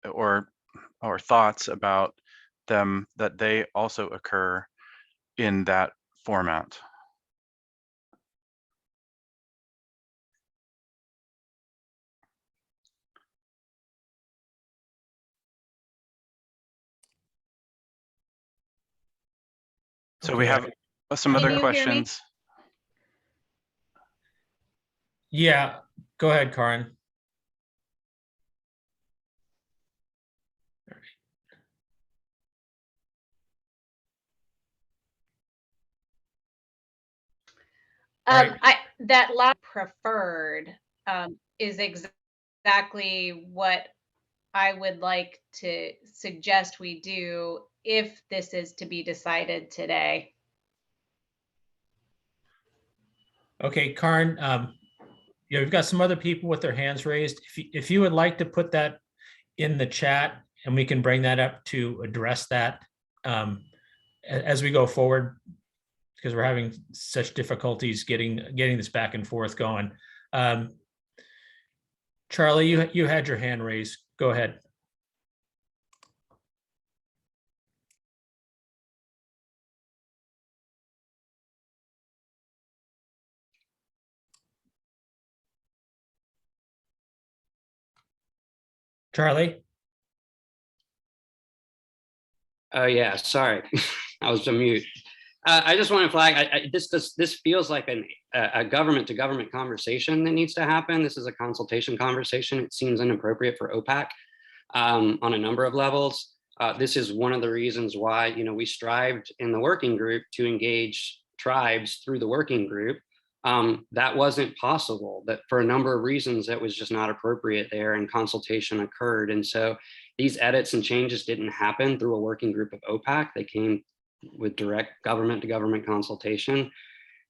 A: or thoughts about them, that they also occur in that format. So we have some other questions.
B: Yeah, go ahead, Karin.
N: That last preferred is exactly what I would like to suggest we do if this is to be decided today.
B: Okay, Karin, yeah, we've got some other people with their hands raised. If you would like to put that in the chat, and we can bring that up to address that as we go forward, because we're having such difficulties getting this back and forth going. Charlie, you had your hand raised. Go ahead. Charlie?
G: Oh yeah, sorry, I was on mute. I just want to flag, this feels like a government to government conversation that needs to happen. This is a consultation conversation. It seems inappropriate for OPAC on a number of levels. This is one of the reasons why, you know, we strived in the working group to engage tribes through the working group. That wasn't possible, that for a number of reasons, that was just not appropriate there, and consultation occurred. And so these edits and changes didn't happen through a working group of OPAC. They came with direct government to government consultation.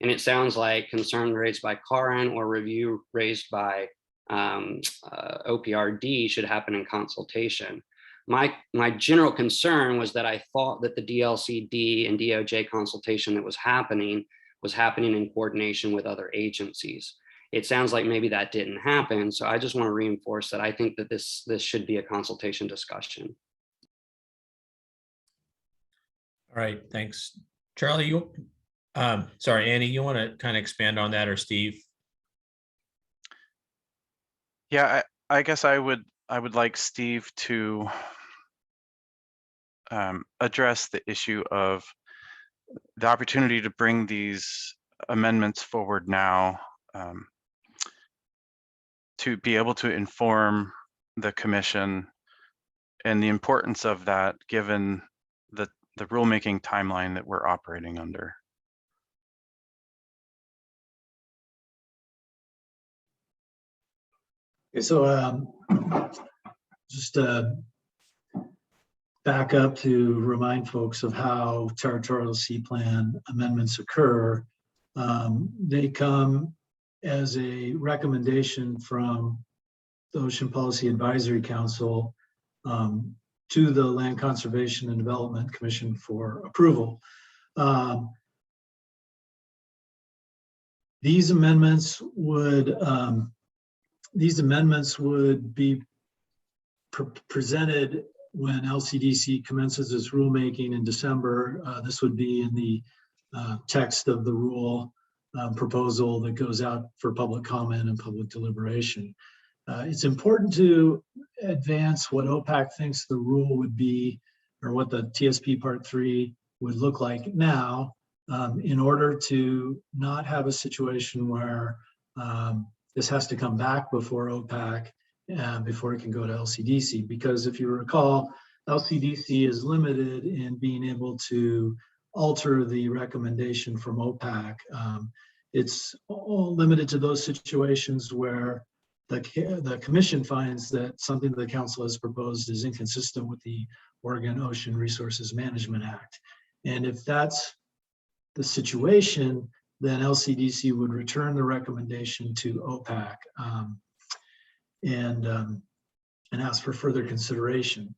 G: And it sounds like concern raised by Karin or review raised by OPRD should happen in consultation. My general concern was that I thought that the DLCD and DOJ consultation that was happening in coordination with other agencies. It sounds like maybe that didn't happen. So I just want to reinforce that I think that this should be a consultation discussion.
B: All right, thanks. Charlie, sorry, Annie, you want to kind of expand on that, or Steve?
A: Yeah, I guess I would like Steve to address the issue of the opportunity to bring these amendments forward now, to be able to inform the commission and the importance of that, given the rulemaking timeline that we're operating under.
U: Okay, so just back up to remind folks of how Territorial Sea Plan amendments occur. They come as a recommendation from the Ocean Policy Advisory Council to the Land Conservation and Development Commission for approval. These amendments would these amendments would be presented when LCDC commences its rulemaking in December. This would be in the text of the rule proposal that goes out for public comment and public deliberation. It's important to advance what OPAC thinks the rule would be, or what the TSP Part 3 would look like now, in order to not have a situation where this has to come back before OPAC before it can go to LCDC. Because if you recall, LCDC is limited in being able to alter the recommendation from OPAC. It's all limited to those situations where the commission finds that something the council has proposed is inconsistent with the Oregon Ocean Resources Management Act. And if that's the situation, then LCDC would return the recommendation to OPAC and ask for further consideration.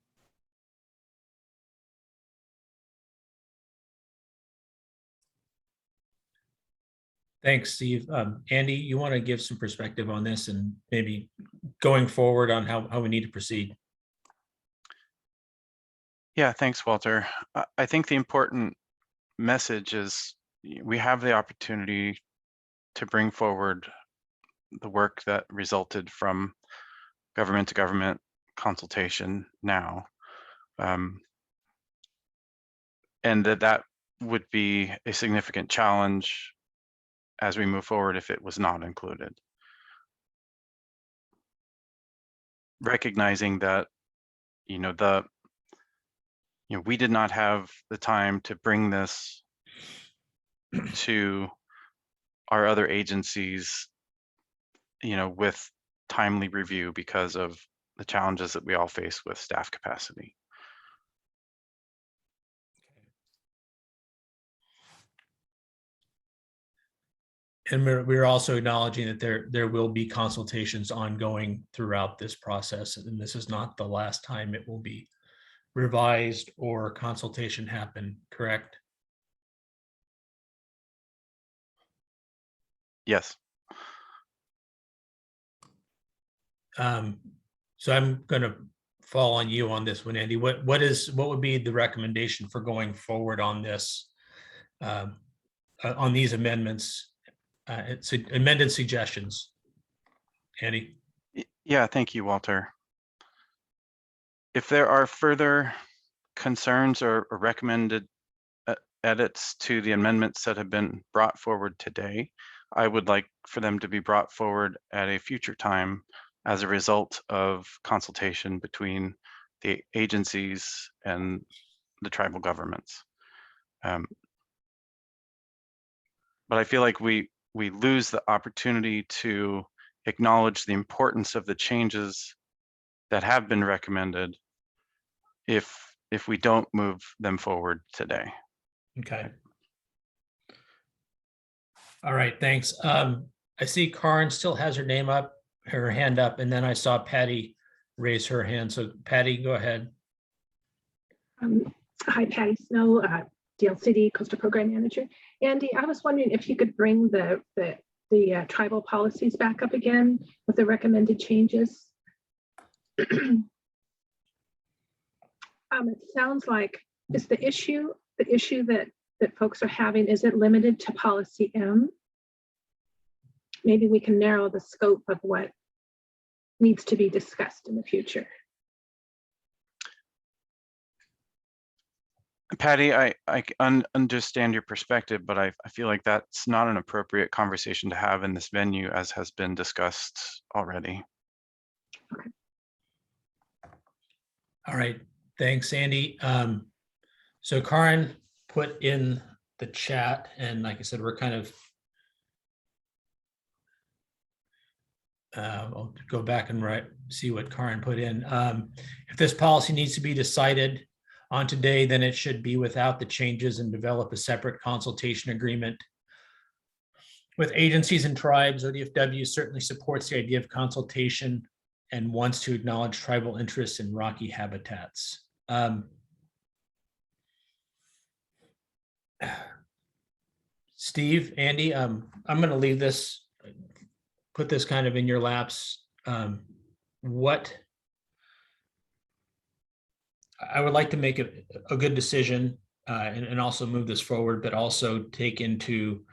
B: Thanks, Steve. Andy, you want to give some perspective on this and maybe going forward on how we need to proceed?
A: Yeah, thanks, Walter. I think the important message is we have the opportunity to bring forward the work that resulted from government to government consultation now. And that would be a significant challenge as we move forward if it was not included. Recognizing that, we did not have the time to bring this to our other agencies, with timely review because of the challenges that we all face with staff capacity.
B: And we're also acknowledging that there will be consultations ongoing throughout this process, and this is not the last time it will be revised or consultation happen, correct?
A: Yes.
B: So I'm going to fall on you on this one, Andy. What would be the recommendation for going forward on this, on these amendments? It's amended suggestions. Andy?
A: Yeah, thank you, Walter. If there are further concerns or recommended edits to the amendments that have been brought forward today, I would like for them to be brought forward at a future time as a result of consultation between the agencies and the tribal governments. But I feel like we lose the opportunity to acknowledge the importance of the changes that have been recommended if we don't move them forward today.
B: Okay. All right, thanks. I see Karen still has her hand up, and then I saw Patty raise her hand. So Patty, go ahead.
R: Hi, Patty Snow, DLCD Coastal Program Manager. Andy, I was wondering if you could bring the tribal policies back up again with the recommended changes. It sounds like is the issue that folks are having, is it limited to policy M? Maybe we can narrow the scope of what needs to be discussed in the future.
A: Patty, I understand your perspective, but I feel like that's not an appropriate conversation to have in this venue, as has been discussed already.
R: Okay.
B: All right, thanks, Andy. So Karen put in the chat, and like I said, we're kind of, I'll go back and see what Karen put in. If this policy needs to be decided on today, then it should be without the changes and develop a separate consultation agreement with agencies and tribes. ODFW certainly supports the idea of consultation and wants to acknowledge tribal interests in rocky habitats. Steve, Andy, I'm going to leave this, put this kind of in your laps. what I would like to make a good decision and also move this forward, but also take into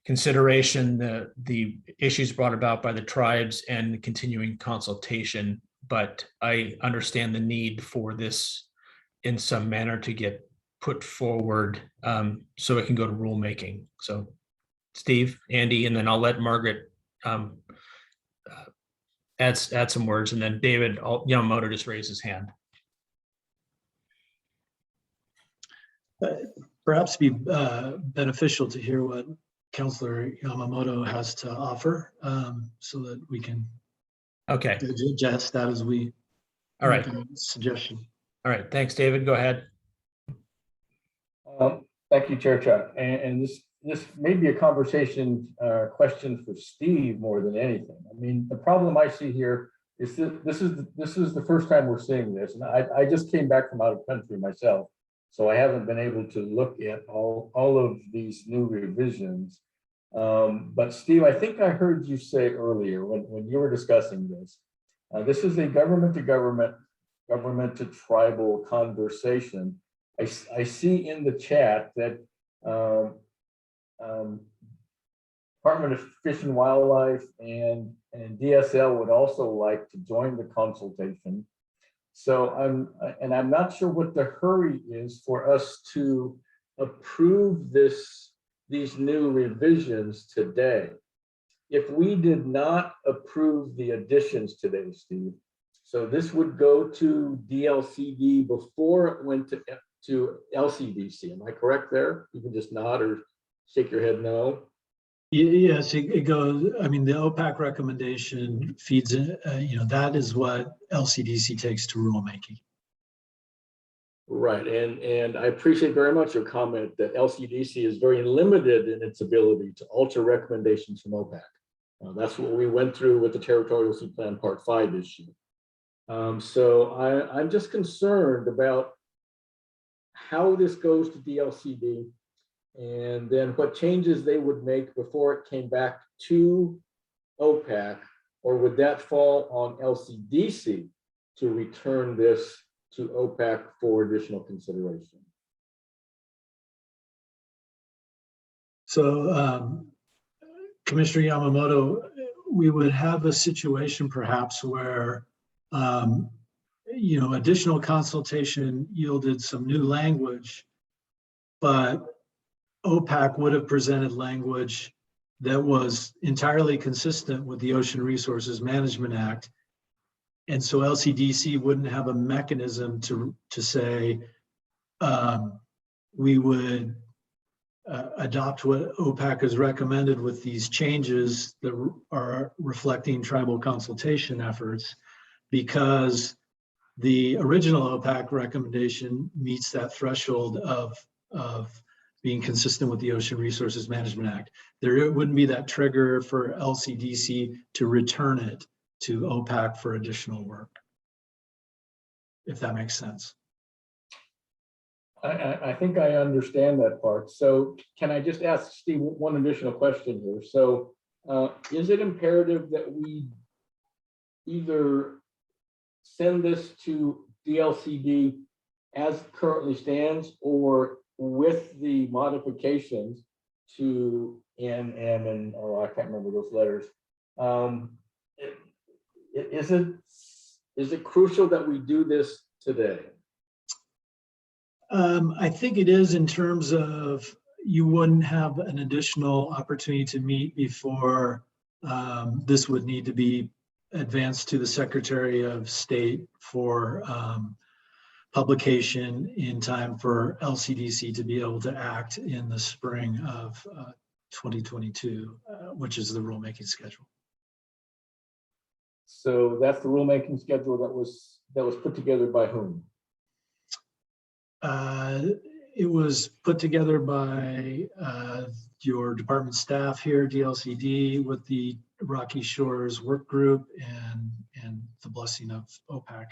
B: consideration the issues brought about by the tribes and the continuing consultation. But I understand the need for this in some manner to get put forward so it can go to rulemaking. So Steve, Andy, and then I'll let Margaret add some words, and then David Yamamoto just raised his hand.
U: Perhaps be beneficial to hear what Councillor Yamamoto has to offer, so that we can digest that as we
B: make
U: a suggestion.
B: All right, thanks, David. Go ahead.
I: Thank you, Chair Chuck. And this may be a conversation question for Steve more than anything. I mean, the problem I see here is that this is the first time we're seeing this, and I just came back from out of country myself, so I haven't been able to look at all of these new revisions. But Steve, I think I heard you say earlier when you were discussing this, this is a government to government to tribal conversation. I see in the chat that Department of Fish and Wildlife and DSL would also like to join the consultation. So I'm not sure what the hurry is for us to approve these new revisions today. If we did not approve the additions today, Steve, so this would go to DLCD before it went to LCDC. Am I correct there? You can just nod or shake your head no.
U: Yes, it goes. I mean, the OPAC recommendation feeds in, that is what LCDC takes to rulemaking.
I: Right, and I appreciate very much your comment that LCDC is very limited in its ability to alter recommendations from OPAC. That's what we went through with the Territorial Sea Plan Part 5 issue. So I'm just concerned about how this goes to DLCD and then what changes they would make before it came back to OPAC, or would that fall on LCDC to return this to OPAC for additional consideration?
U: So Commissioner Yamamoto, we would have a situation perhaps where additional consultation yielded some new language, but OPAC would have presented language that was entirely consistent with the Ocean Resources Management Act. And so LCDC wouldn't have a mechanism to say, we would adopt what OPAC has recommended with these changes that are reflecting tribal consultation efforts, because the original OPAC recommendation meets that threshold of being consistent with the Ocean Resources Management Act. There wouldn't be that trigger for LCDC to return it to OPAC for additional work, if that makes sense.
I: I think I understand that part. So can I just ask Steve one additional question here? So is it imperative that we either send this to DLCD as currently stands, or with the modifications to NM and, or I can't remember those letters, is it crucial that we do this today?
U: I think it is, in terms of you wouldn't have an additional opportunity to meet before this would need to be advanced to the Secretary of State for publication in time for LCDC to be able to act in the spring of 2022, which is the rulemaking schedule.
I: So that's the rulemaking schedule that was put together by whom?
U: It was put together by your department staff here, DLCD, with the Rocky Shores Work Group and the blessing of OPAC.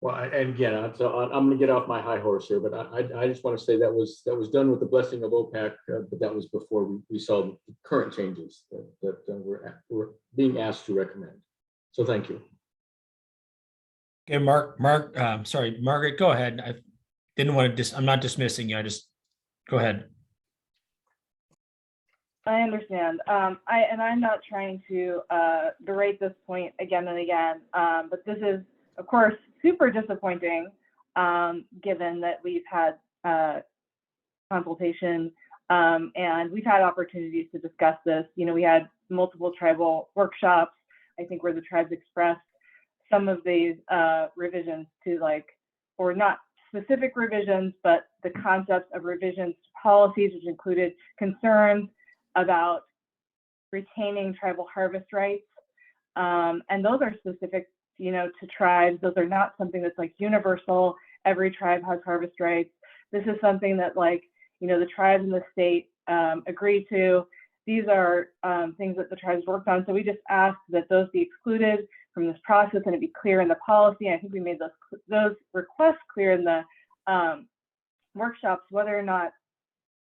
I: Well, and again, I'm going to get off my high horse here, but I just want to say that was done with the blessing of OPEC, but that was before we saw the current changes that we're being asked to recommend. So thank you.
B: Okay, sorry, Margaret, go ahead. I didn't want to I'm not dismissing you. I just, go ahead.
O: I understand. I'm not trying to berate this point again and again, but this is, of course, super disappointing, given that we've had consultation and we've had opportunities to discuss this. You know, we had multiple tribal workshops, I think, where the tribes expressed some of these revisions to, like, or not specific revisions, but the concepts of revisions to policies, which included concerns about retaining tribal harvest rights. And those are specific, you know, to tribes. Those are not something that's like universal. Every tribe has harvest rights. This is something that, like, you know, the tribes in the state agree to. These are things that the tribes worked on. So we just asked that those be excluded from this process and it be clear in the policy. I think we made those requests clear in the workshops, whether or not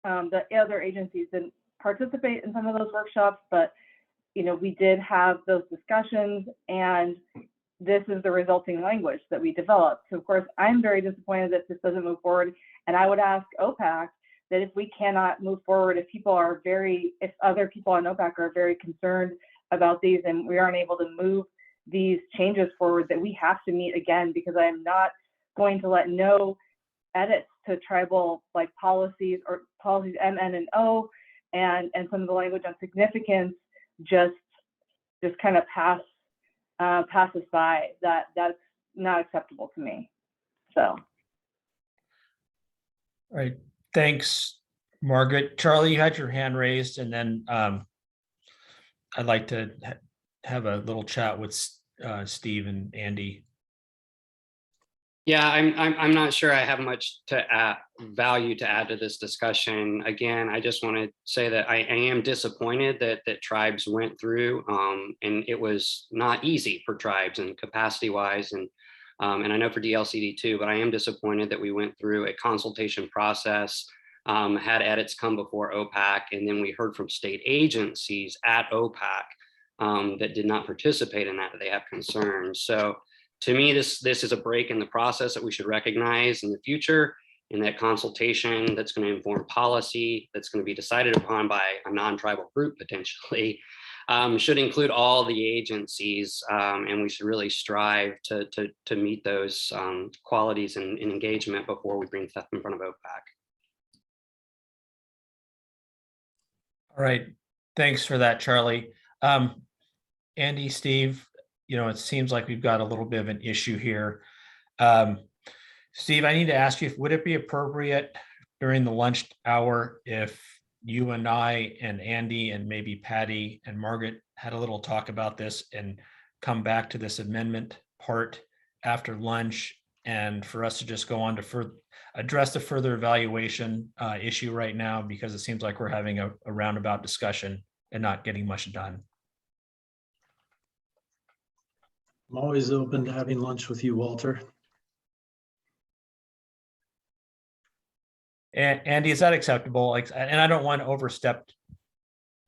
O: the other agencies didn't participate in some of those workshops, but, you know, we did have those discussions, and this is the resulting language that we developed. So of course, I'm very disappointed that this doesn't move forward. And I would ask OPAC that if we cannot move forward, if other people on OPAC are very concerned about these and we aren't able to move these changes forward, that we have to meet again, because I'm not going to let no edits to tribal, like, policies or policies M, N, and O, and some of the language on significance just kind of pass us by. That's not acceptable to me. So.
B: All right, thanks, Margaret. Charlie, you had your hand raised, and then I'd like to have a little chat with Steve and Andy.
G: Yeah, I'm not sure I have much value to add to this discussion. Again, I just want to say that I am disappointed that tribes went through, and it was not easy for tribes and capacity wise, and I know for DLCD too, but I am disappointed that we went through a consultation process, had edits come before OPAC, and then we heard from state agencies at OPAC that did not participate in that they have concerns. So to me, this is a break in the process that we should recognize in the future, and that consultation that's going to inform policy that's going to be decided upon by a non-tribal group potentially should include all the agencies, and we should really strive to meet those qualities and engagement before we bring stuff in front of OPAC.
B: All right, thanks for that, Charlie. Andy, Steve, you know, it seems like we've got a little bit of an issue here. Steve, I need to ask you, would it be appropriate during the lunch hour if you and I and Andy and maybe Patty and Margaret had a little talk about this and come back to this amendment part after lunch, and for us to just go on to address the further evaluation issue right now, because it seems like we're having a roundabout discussion and not getting much done.
U: I'm always open to having lunch with you, Walter.
B: And Andy, is that acceptable? Like, and I don't want to overstep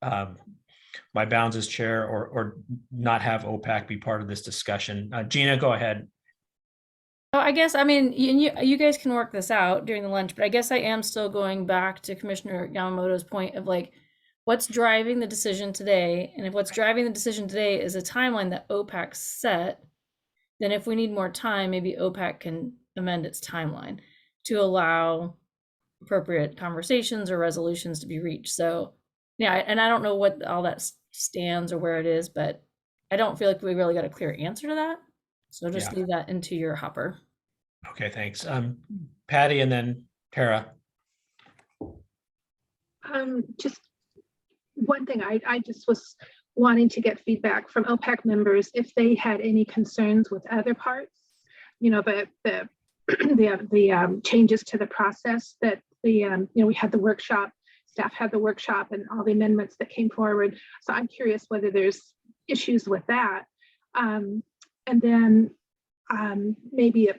B: my bounds as chair or not have OPAC be part of this discussion. Gina, go ahead.
H: Oh, I guess, I mean, you guys can work this out during the lunch, but I guess I am still going back to Commissioner Yamamoto's point of, like, what's driving the decision today? And if what's driving the decision today is a timeline that OPAC set, then if we need more time, maybe OPAC can amend its timeline to allow appropriate conversations or resolutions to be reached. So yeah, and I don't know what all that stands or where it is, but I don't feel like we really got a clear answer to that. So just leave that into your hopper.
B: Okay, thanks. Patty and then Tara.
R: Just one thing, I just was wanting to get feedback from OPAC members if they had any concerns with other parts, you know, the changes to the process that you know, we had the workshop, staff had the workshop and all the amendments that came forward. So I'm curious whether there's issues with that. And then maybe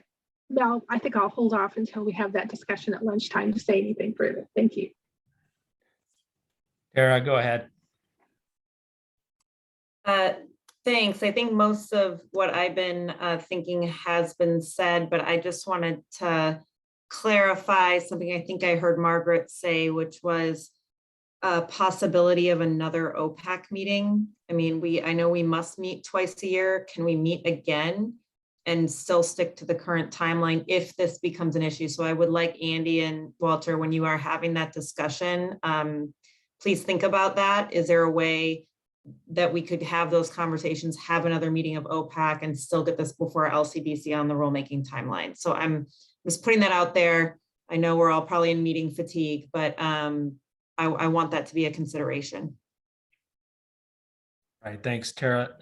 R: Well, I think I'll hold off until we have that discussion at lunchtime to say anything further. Thank you.
B: Tara, go ahead.
K: Thanks. I think most of what I've been thinking has been said, but I just wanted to clarify something I think I heard Margaret say, which was a possibility of another OPAC meeting. I mean, I know we must meet twice a year. Can we meet again and still stick to the current timeline if this becomes an issue? So I would like Andy and Walter, when you are having that discussion, please think about that. Is there a way that we could have those conversations, have another meeting of OPAC and still get this before LCDC on the rulemaking timeline? So I'm just putting that out there. I know we're all probably in meeting fatigue, but I want that to be a consideration.
B: All right, thanks, Tara.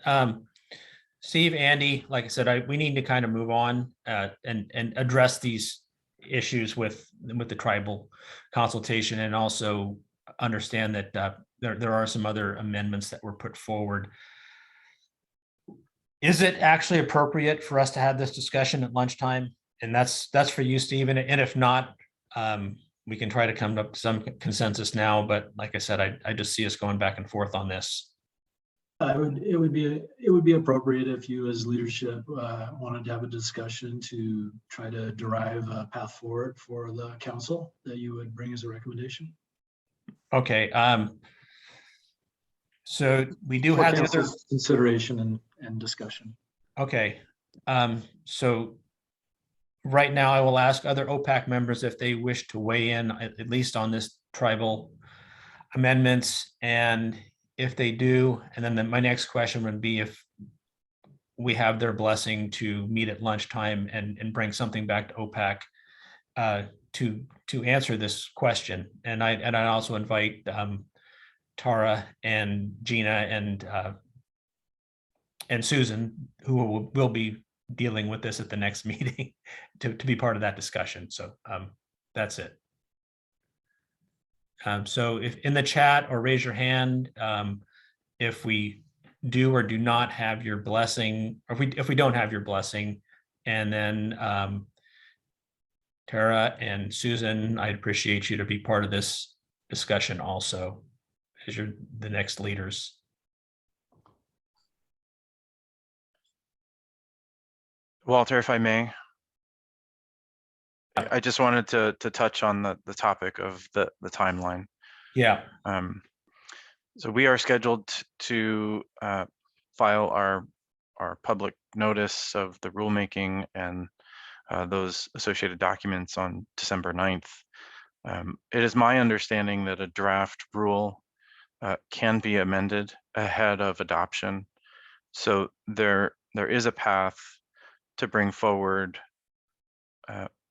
B: Steve, Andy, like I said, we need to kind of move on and address these issues with the tribal consultation, and also understand that there are some other amendments that were put forward. Is it actually appropriate for us to have this discussion at lunchtime? And that's for you, Steve. And if not, we can try to come up to some consensus now. But like I said, I just see us going back and forth on this.
U: It would be appropriate if you as leadership wanted to have a discussion to try to derive a path forward for the council that you would bring as a recommendation.
B: Okay. So we do have the other
U: consideration and discussion.
B: Okay. So right now I will ask other OPAC members if they wish to weigh in at least on this tribal amendments, and if they do, and then my next question would be if we have their blessing to meet at lunchtime and bring something back to OPAC to answer this question. And I also invite Tara and Gina and Susan, who will be dealing with this at the next meeting, to be part of that discussion. So that's it. So if in the chat or raise your hand if we do or do not have your blessing, or if we don't have your blessing, and then Tara and Susan, I'd appreciate you to be part of this discussion also, as you're the next leaders.
A: Walter, if I may, I just wanted to touch on the topic of the timeline.
B: Yeah.
A: So we are scheduled to file our public notice of the rulemaking and those associated documents on December 9th. It is my understanding that a draft rule can be amended ahead of adoption. So there is a path to bring forward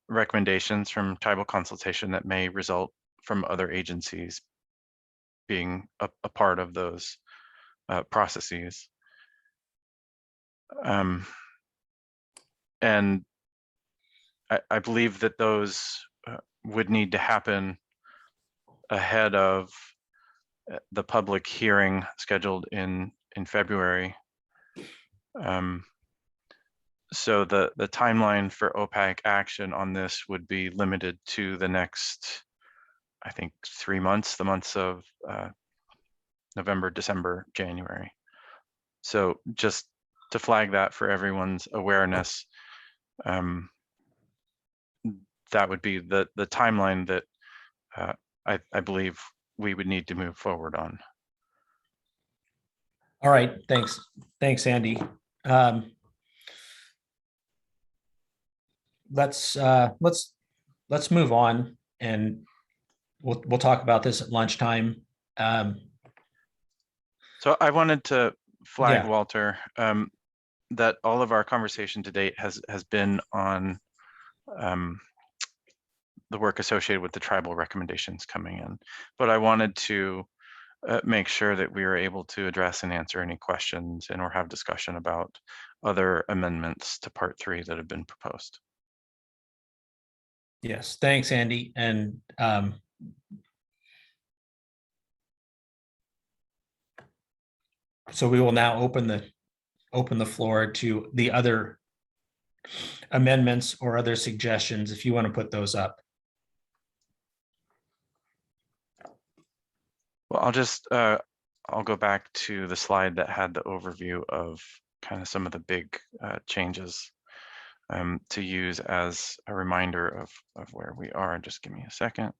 A: recommendations from tribal consultation that may result from other agencies being a part of those processes. And I believe that those would need to happen ahead of the public hearing scheduled in February. So the timeline for OPAC action on this would be limited to the next, I think, 3 months, the months of November, December, January. So just to flag that for everyone's awareness, that would be the timeline that I believe we would need to move forward on.
B: All right, thanks. Thanks, Andy. Let's move on, and we'll talk about this at lunchtime.
A: So I wanted to flag,
B: Yeah.
A: Walter, that all of our conversation to date has been on the work associated with the tribal recommendations coming in. But I wanted to make sure that we were able to address and answer any questions and or have discussion about other amendments to Part 3 that have been proposed.
B: Yes, thanks, Andy. And so we will now open the floor to the other amendments or other suggestions if you want to put those up.
A: Well, I'll go back to the slide that had the overview of kind of some of the big changes to use as a reminder of where we are. Just give me a second.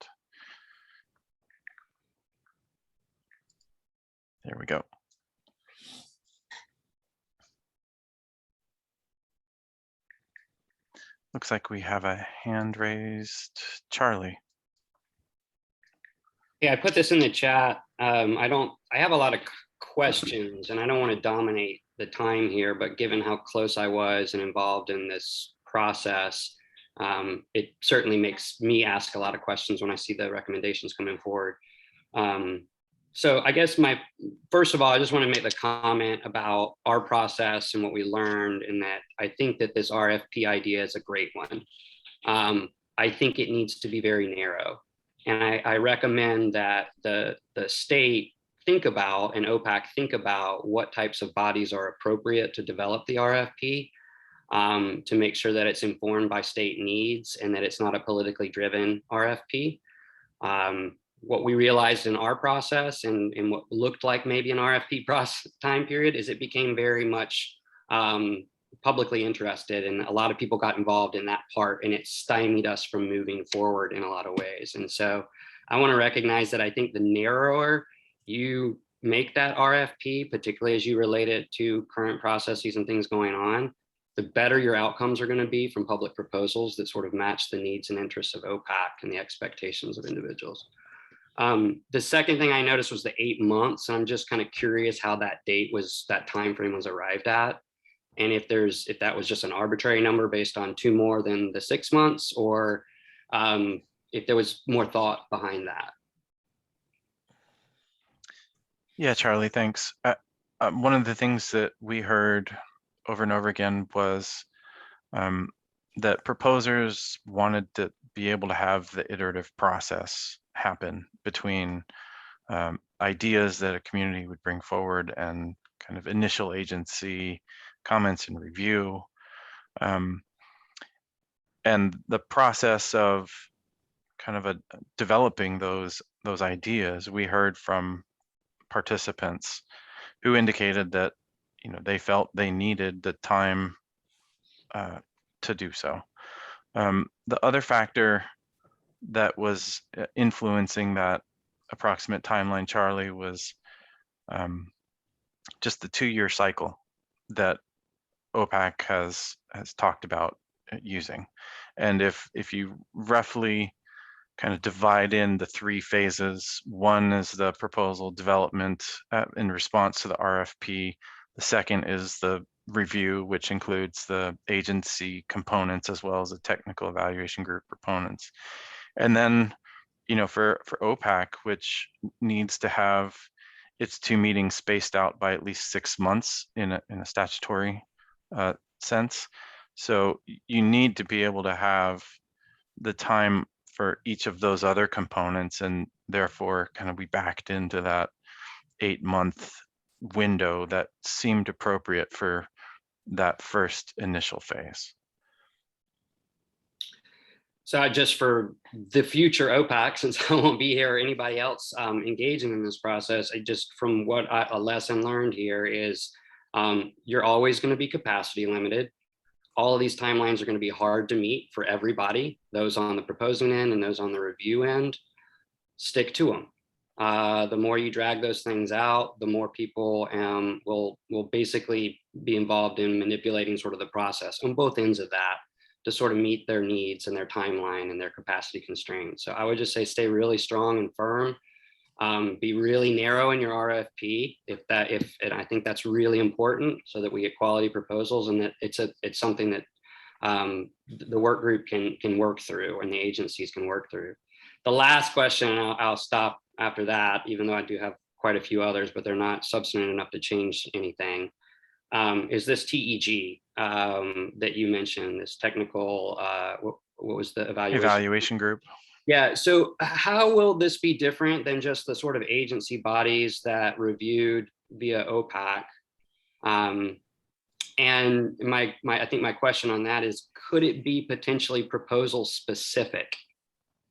A: There we go. Looks like we have a hand raised. Charlie.
G: Yeah, I put this in the chat. I have a lot of questions and I don't want to dominate the time here, but given how close I was and involved in this process, it certainly makes me ask a lot of questions when I see the recommendations coming forward. So I guess first of all, I just want to make the comment about our process and what we learned, and that I think that this RFP idea is a great one. I think it needs to be very narrow. And I recommend that the state think about, and OPAC think about, what types of bodies are appropriate to develop the RFP, to make sure that it's informed by state needs and that it's not a politically driven RFP. What we realized in our process and what looked like maybe an RFP process time period is it became very much publicly interested, and a lot of people got involved in that part, and it stymied us from moving forward in a lot of ways. And so I want to recognize that I think the narrower you make that RFP, particularly as you relate it to current processes and things going on, the better your outcomes are going to be from public proposals that sort of match the needs and interests of OPAC and the expectations of individuals. The second thing I noticed was the 8 months. And I'm just kind of curious how that time frame was arrived at. And if that was just an arbitrary number based on 2 more than the 6 months, or if there was more thought behind that.
A: Yeah, Charlie, thanks. One of the things that we heard over and over again was that proposers wanted to be able to have the iterative process happen between ideas that a community would bring forward and kind of initial agency comments and review. And the process of kind of developing those ideas, we heard from participants who indicated that, you know, they felt they needed the time to do so. The other factor that was influencing that approximate timeline, Charlie, was just the 2-year cycle that OPAC has talked about using. And if you roughly kind of divide in the 3 phases, one is the proposal development in response to the RFP. The second is the review, which includes the agency components as well as the technical evaluation group proponents. And then, you know, for OPAC, which needs to have its 2 meetings spaced out by at least 6 months in a statutory sense. So you need to be able to have the time for each of those other components, and therefore kind of we backed into that 8-month window that seemed appropriate for that first initial phase.
G: So just for the future OPAC, since I won't be here or anybody else engaging in this process, from what a lesson learned here is you're always going to be capacity limited. All of these timelines are going to be hard to meet for everybody, those on the proposing end and those on the review end. Stick to them. The more you drag those things out, the more people will basically be involved in manipulating sort of the process on both ends of that to sort of meet their needs and their timeline and their capacity constraints. So I would just say stay really strong and firm. Be really narrow in your RFP and I think that's really important so that we get quality proposals, and that it's something that the work group can work through and the agencies can work through. The last question, and I'll stop after that, even though I do have quite a few others, but they're not substantive enough to change anything, is this TEG that you mentioned, this technical, what was the
A: evaluation group?
G: Yeah, so how will this be different than just the sort of agency bodies that reviewed via OPAC? And I think my question on that is, could it be potentially proposal specific?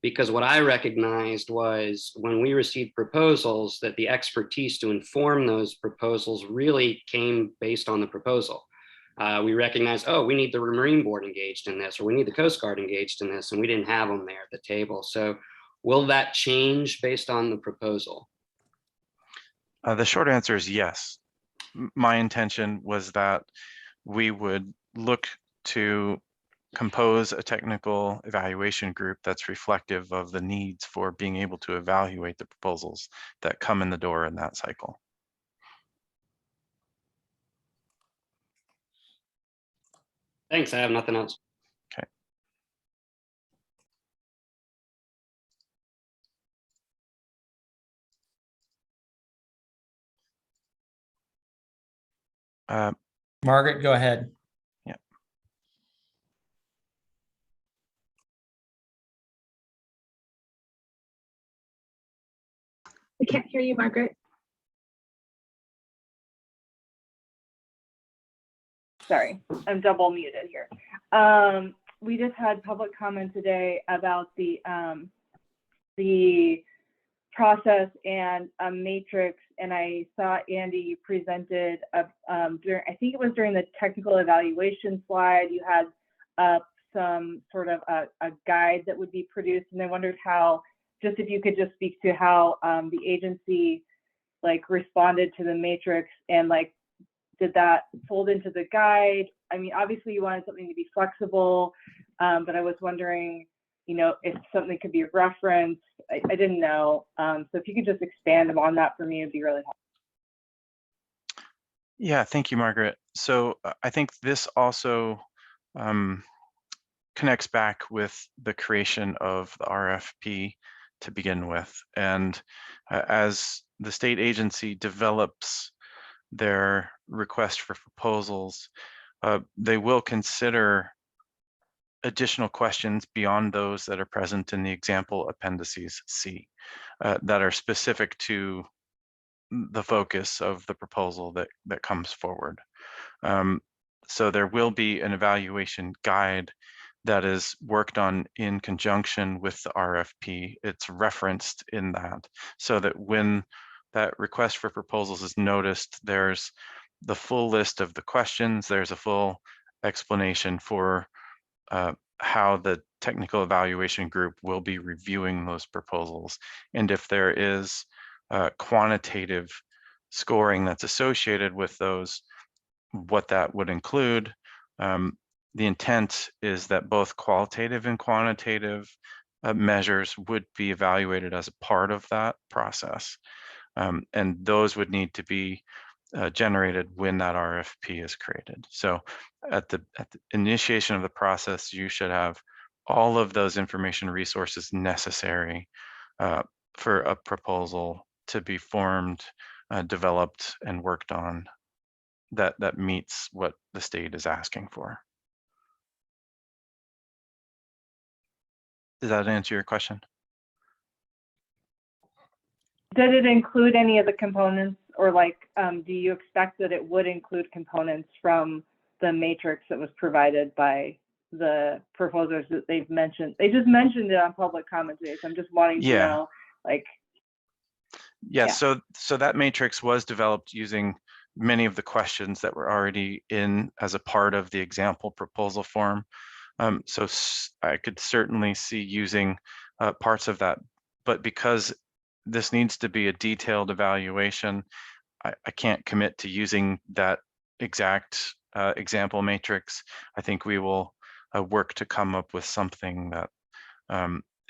G: Because what I recognized was when we received proposals that the expertise to inform those proposals really came based on the proposal. We recognized, oh, we need the Marine Board engaged in this, or we need the Coast Guard engaged in this, and we didn't have them there at the table. So will that change based on the proposal?
A: The short answer is yes. My intention was that we would look to compose a technical evaluation group that's reflective of the needs for being able to evaluate the proposals that come in the door in that cycle.
G: Thanks, I have nothing else.
A: Okay.
B: Margaret, go ahead.
A: Yeah.
R: I can't hear you, Margaret.
O: Sorry, I'm double muted here. We just had public comment today about the process and a matrix, and I saw Andy, you presented during, I think it was during the technical evaluation slide, you had some sort of a guide that would be produced, and I wondered how, just if you could just speak to how the agency like responded to the matrix, and like, did that fold into the guide? I mean, obviously you wanted something to be flexible, but I was wondering, you know, if something could be referenced. I didn't know. So if you could just expand on that for me, it'd be really helpful.
A: Yeah, thank you, Margaret. So I think this also connects back with the creation of the RFP to begin with. And as the state agency develops their request for proposals, they will consider additional questions beyond those that are present in the example appendices C that are specific to the focus of the proposal that comes forward. So there will be an evaluation guide that is worked on in conjunction with the RFP. It's referenced in that, so that when that request for proposals is noticed, there's the full list of the questions, there's a full explanation for how the technical evaluation group will be reviewing those proposals. And if there is quantitative scoring that's associated with those, what that would include. The intent is that both qualitative and quantitative measures would be evaluated as a part of that process. And those would need to be generated when that RFP is created. So at the initiation of the process, you should have all of those information resources necessary for a proposal to be formed, developed, and worked on that meets what the state is asking for. Does that answer your question?
O: Did it include any of the components, or like, do you expect that it would include components from the matrix that was provided by the proposers that they've mentioned? They just mentioned it on public comment today, so I'm just wanting to know, like.
A: Yeah, so that matrix was developed using many of the questions that were already in as a part of the example proposal form. So I could certainly see using parts of that, but because this needs to be a detailed evaluation, I can't commit to using that exact example matrix. I think we will work to come up with something that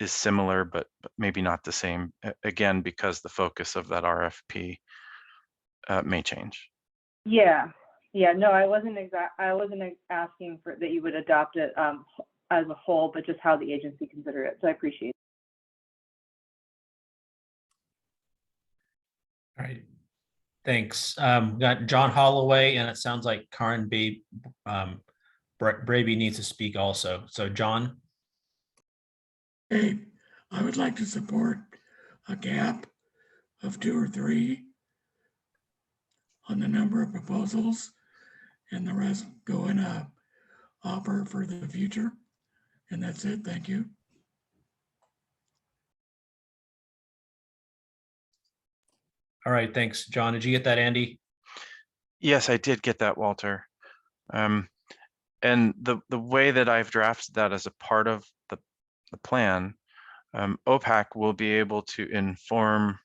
A: is similar, but maybe not the same, again, because the focus of that RFP may change.
O: Yeah, no, I wasn't asking for that you would adopt it as a whole, but just how the agency considered it. So I appreciate it.
B: All right, thanks. Got John Holloway, and it sounds like Karen Braby needs to speak also. So John.
E: Hey, I would like to support a gap of 2 or 3 on the number of proposals and the rest go in a hopper for the future. And that's it. Thank you.
B: All right, thanks, John. Did you get that, Andy?
A: Yes, I did get that, Walter. And the way that I've drafted that as a part of the plan, OPAC will be able to inform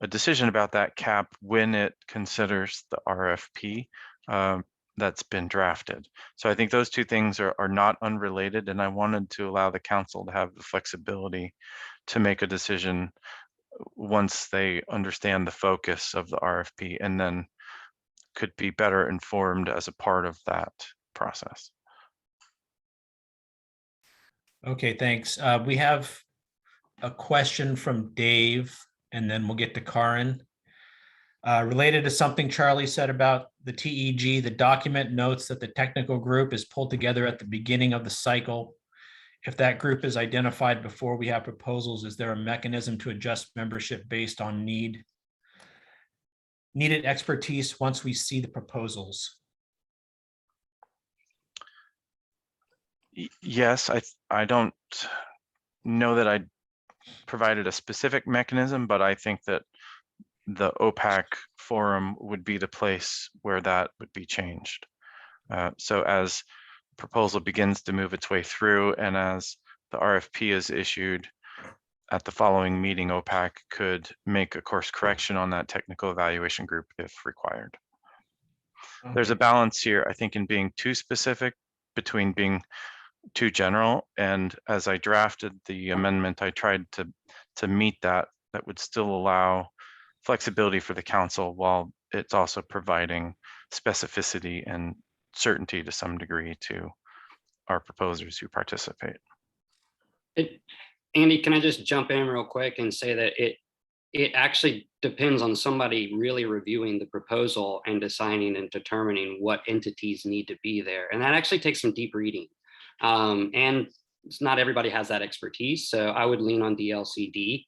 A: a decision about that cap when it considers the RFP that's been drafted. So I think those two things are not unrelated, and I wanted to allow the council to have the flexibility to make a decision once they understand the focus of the RFP, and then could be better informed as a part of that process.
B: Okay, thanks. We have a question from Dave, and then we'll get to Karin. Related to something Charlie said about the TEG, the document notes that the technical group is pulled together at the beginning of the cycle. If that group is identified before we have proposals, is there a mechanism to adjust membership based on needed expertise once we see the proposals?
A: Yes, I don't know that I provided a specific mechanism, but I think that the OPAC forum would be the place where that would be changed. So as proposal begins to move its way through, and as the RFP is issued at the following meeting, OPAC could make a course correction on that technical evaluation group if required. Okay. There's a balance here, I think, in being too specific between being too general. And as I drafted the amendment, I tried to meet that would still allow flexibility for the council while it's also providing specificity and certainty to some degree to our proposers who participate.
G: Andy, can I just jump in real quick and say that it actually depends on somebody really reviewing the proposal and deciding and determining what entities need to be there. And that actually takes some deep reading. And not everybody has that expertise. So I would lean on DLCD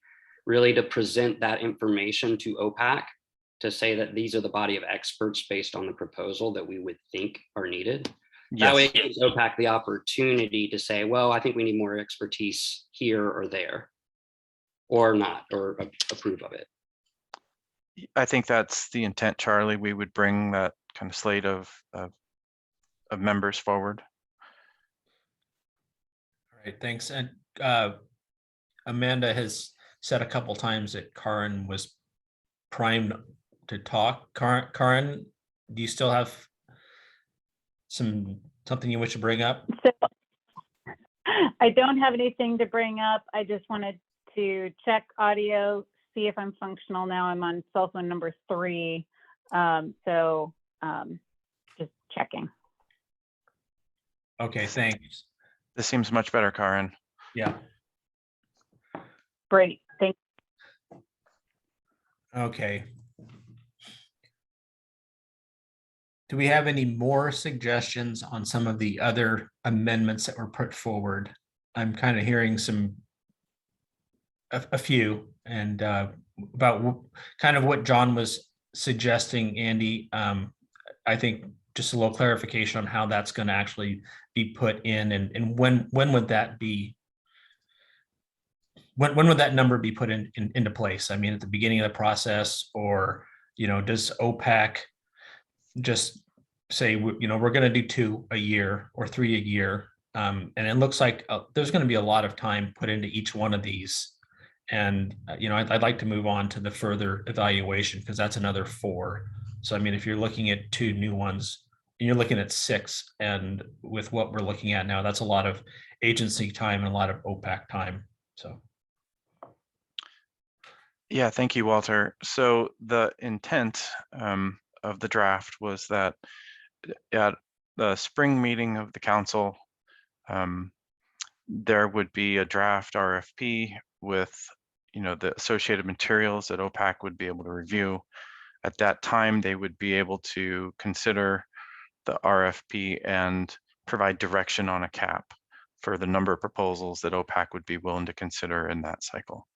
G: really to present that information to OPAC to say that these are the body of experts based on the proposal that we would think are needed. Yes. That way it gives OPAC the opportunity to say, well, I think we need more expertise here or there, or not, or approve of it.
A: I think that's the intent, Charlie. We would bring that kind of slate of members forward.
B: All right, thanks. And Amanda has said a couple times that Karin was primed to talk. Karin, do you still have something you wish to bring up?
O: So, I don't have anything to bring up. I just wanted to check audio, see if I'm functional now. I'm on cell phone number 3. So just checking.
B: Okay, thanks.
A: This seems much better, Karin.
B: Yeah.
O: Great, thanks.
B: Okay. Do we have any more suggestions on some of the other amendments that were put forward? I'm kind of hearing a few, and about kind of what John was suggesting, Andy. I think just a little clarification on how that's going to actually be put in, and when would that be? When would that number be put into place? I mean, at the beginning of the process, or does OPAC just say, we're going to do 2 a year or 3 a year? And it looks like there's going to be a lot of time put into each one of these. And, I'd like to move on to the further evaluation, because that's another 4. So, I mean, if you're looking at 2 new ones, and you're looking at 6, and with what we're looking at now, that's a lot of agency time and a lot of OPAC time. So.
A: Yeah, thank you, Walter. So the intent of the draft was that at the spring meeting of the council, there would be a draft RFP with, the associated materials that OPAC would be able to review. At that time, they would be able to consider the RFP and provide direction on a cap for the number of proposals that OPAC would be willing to consider in that cycle.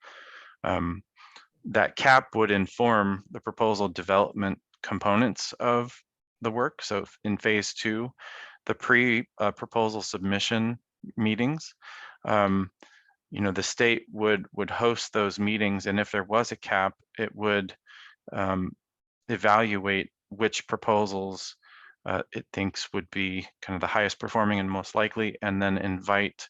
A: That cap would inform the proposal development components of the work. So in phase 2, the pre-proposal submission meetings, the state would host those meetings, and if there was a cap, it would evaluate which proposals it thinks would be kind of the highest performing and most likely, and then invite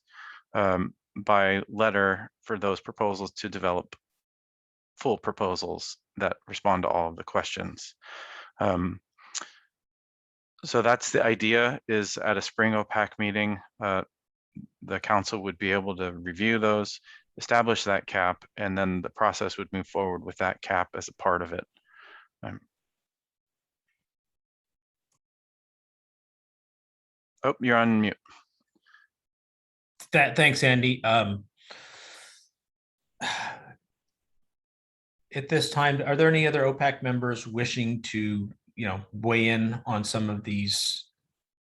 A: by letter for those proposals to develop full proposals that respond to all of the questions. So that's the idea, is at a spring OPAC meeting, the council would be able to review those, establish that cap, and then the process would move forward with that cap as a part of it. Oh, you're on mute.
B: Thanks, Andy. At this time, are there any other OPAC members wishing to, weigh in on some of these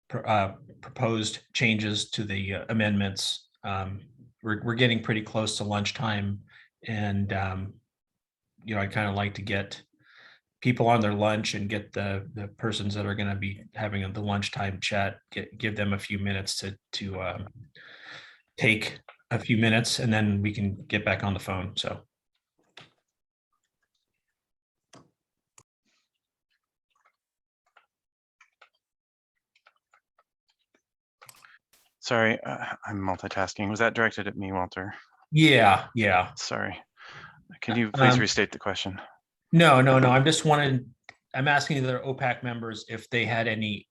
B: proposed changes to the amendments? We're getting pretty close to lunchtime, and I'd kind of like to get people on their lunch and get the persons that are going to be having the lunchtime chat, give them a few minutes to take a few minutes, and then we can get back on the phone. So.
A: Sorry, I'm multitasking. Was that directed at me, Walter?
B: Yeah.
A: Sorry. Can you please restate the question?
B: No. I'm asking the other OPAC members if they had any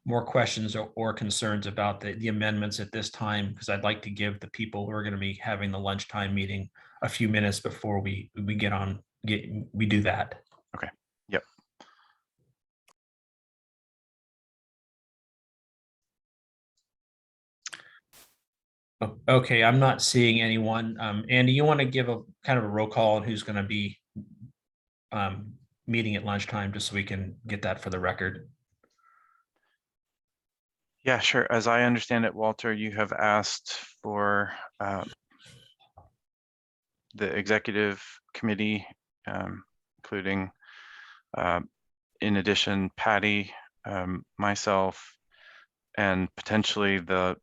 B: more questions or concerns about the amendments at this time, because I'd like to give the people who are going to be having the lunchtime meeting a few minutes before we do that.
A: Okay. Yep.
B: Okay, I'm not seeing anyone. Andy, you want to give a kind of a roll call on who's going to be meeting at lunchtime, just so we can get that for the record?
A: Yeah, sure. As I understand it, Walter, you have asked for the executive committee, including, in addition, Patty, myself, and potentially the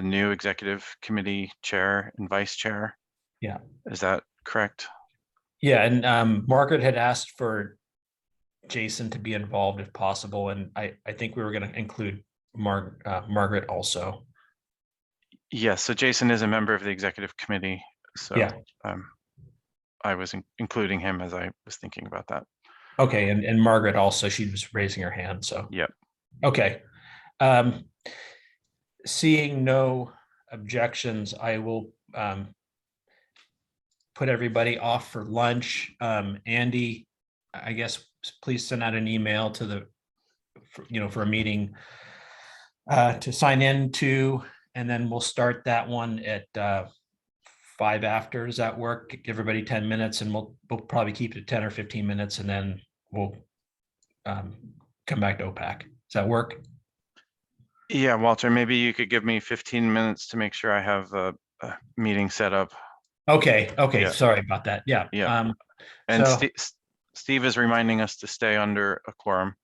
A: new executive committee chair and vice chair.
B: Yeah.
A: Is that correct?
B: Yeah, and Margaret had asked for Jason to be involved if possible, and I think we were going to include Margaret also.
A: Yes, so Jason is a member of the executive committee, so
B: yeah.
A: I was including him as I was thinking about that.
B: Okay, and Margaret also, she was raising her hand, so.
A: Yep.
B: Okay. Seeing no objections, I will put everybody off for lunch. Andy, I guess please send out an email to for a meeting to sign in to, and then we'll start that one at 5 after. Does that work? Give everybody 10 minutes, and we'll probably keep it 10 or 15 minutes, and then we'll come back to OPAC. Does that work?
A: Yeah, Walter, maybe you could give me 15 minutes to make sure I have a meeting set up.
B: Okay.
A: Yeah.
B: Sorry about that. Yeah.
A: Yeah. And so, Steve is reminding us to stay under a quorum.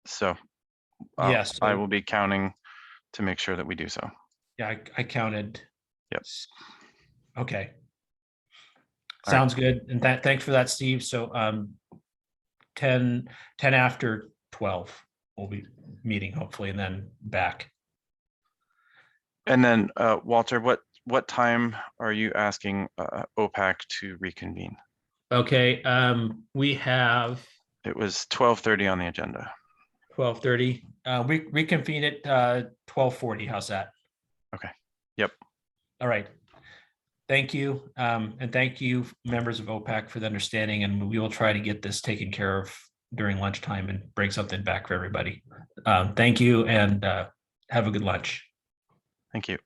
A: So
B: yes,
A: I will be counting to make sure that we do so.
B: Yeah, I counted.
A: Yep.
B: Okay. Sounds good. And thanks for that, Steve. So 10 after 12, we'll be meeting hopefully, and then back.
A: And then Walter, what time are you asking OPAC to reconvene?
B: Okay, we have.
A: It was 12:30 on the agenda.
B: 12:30. We reconvene at 12:40. How's that?
A: Okay. Yep.
B: All right. Thank you. And thank you, members of OPAC, for the understanding, and we will try to get this taken care of during lunchtime and bring something back for everybody. Thank you, and have a good lunch.
A: Thank you.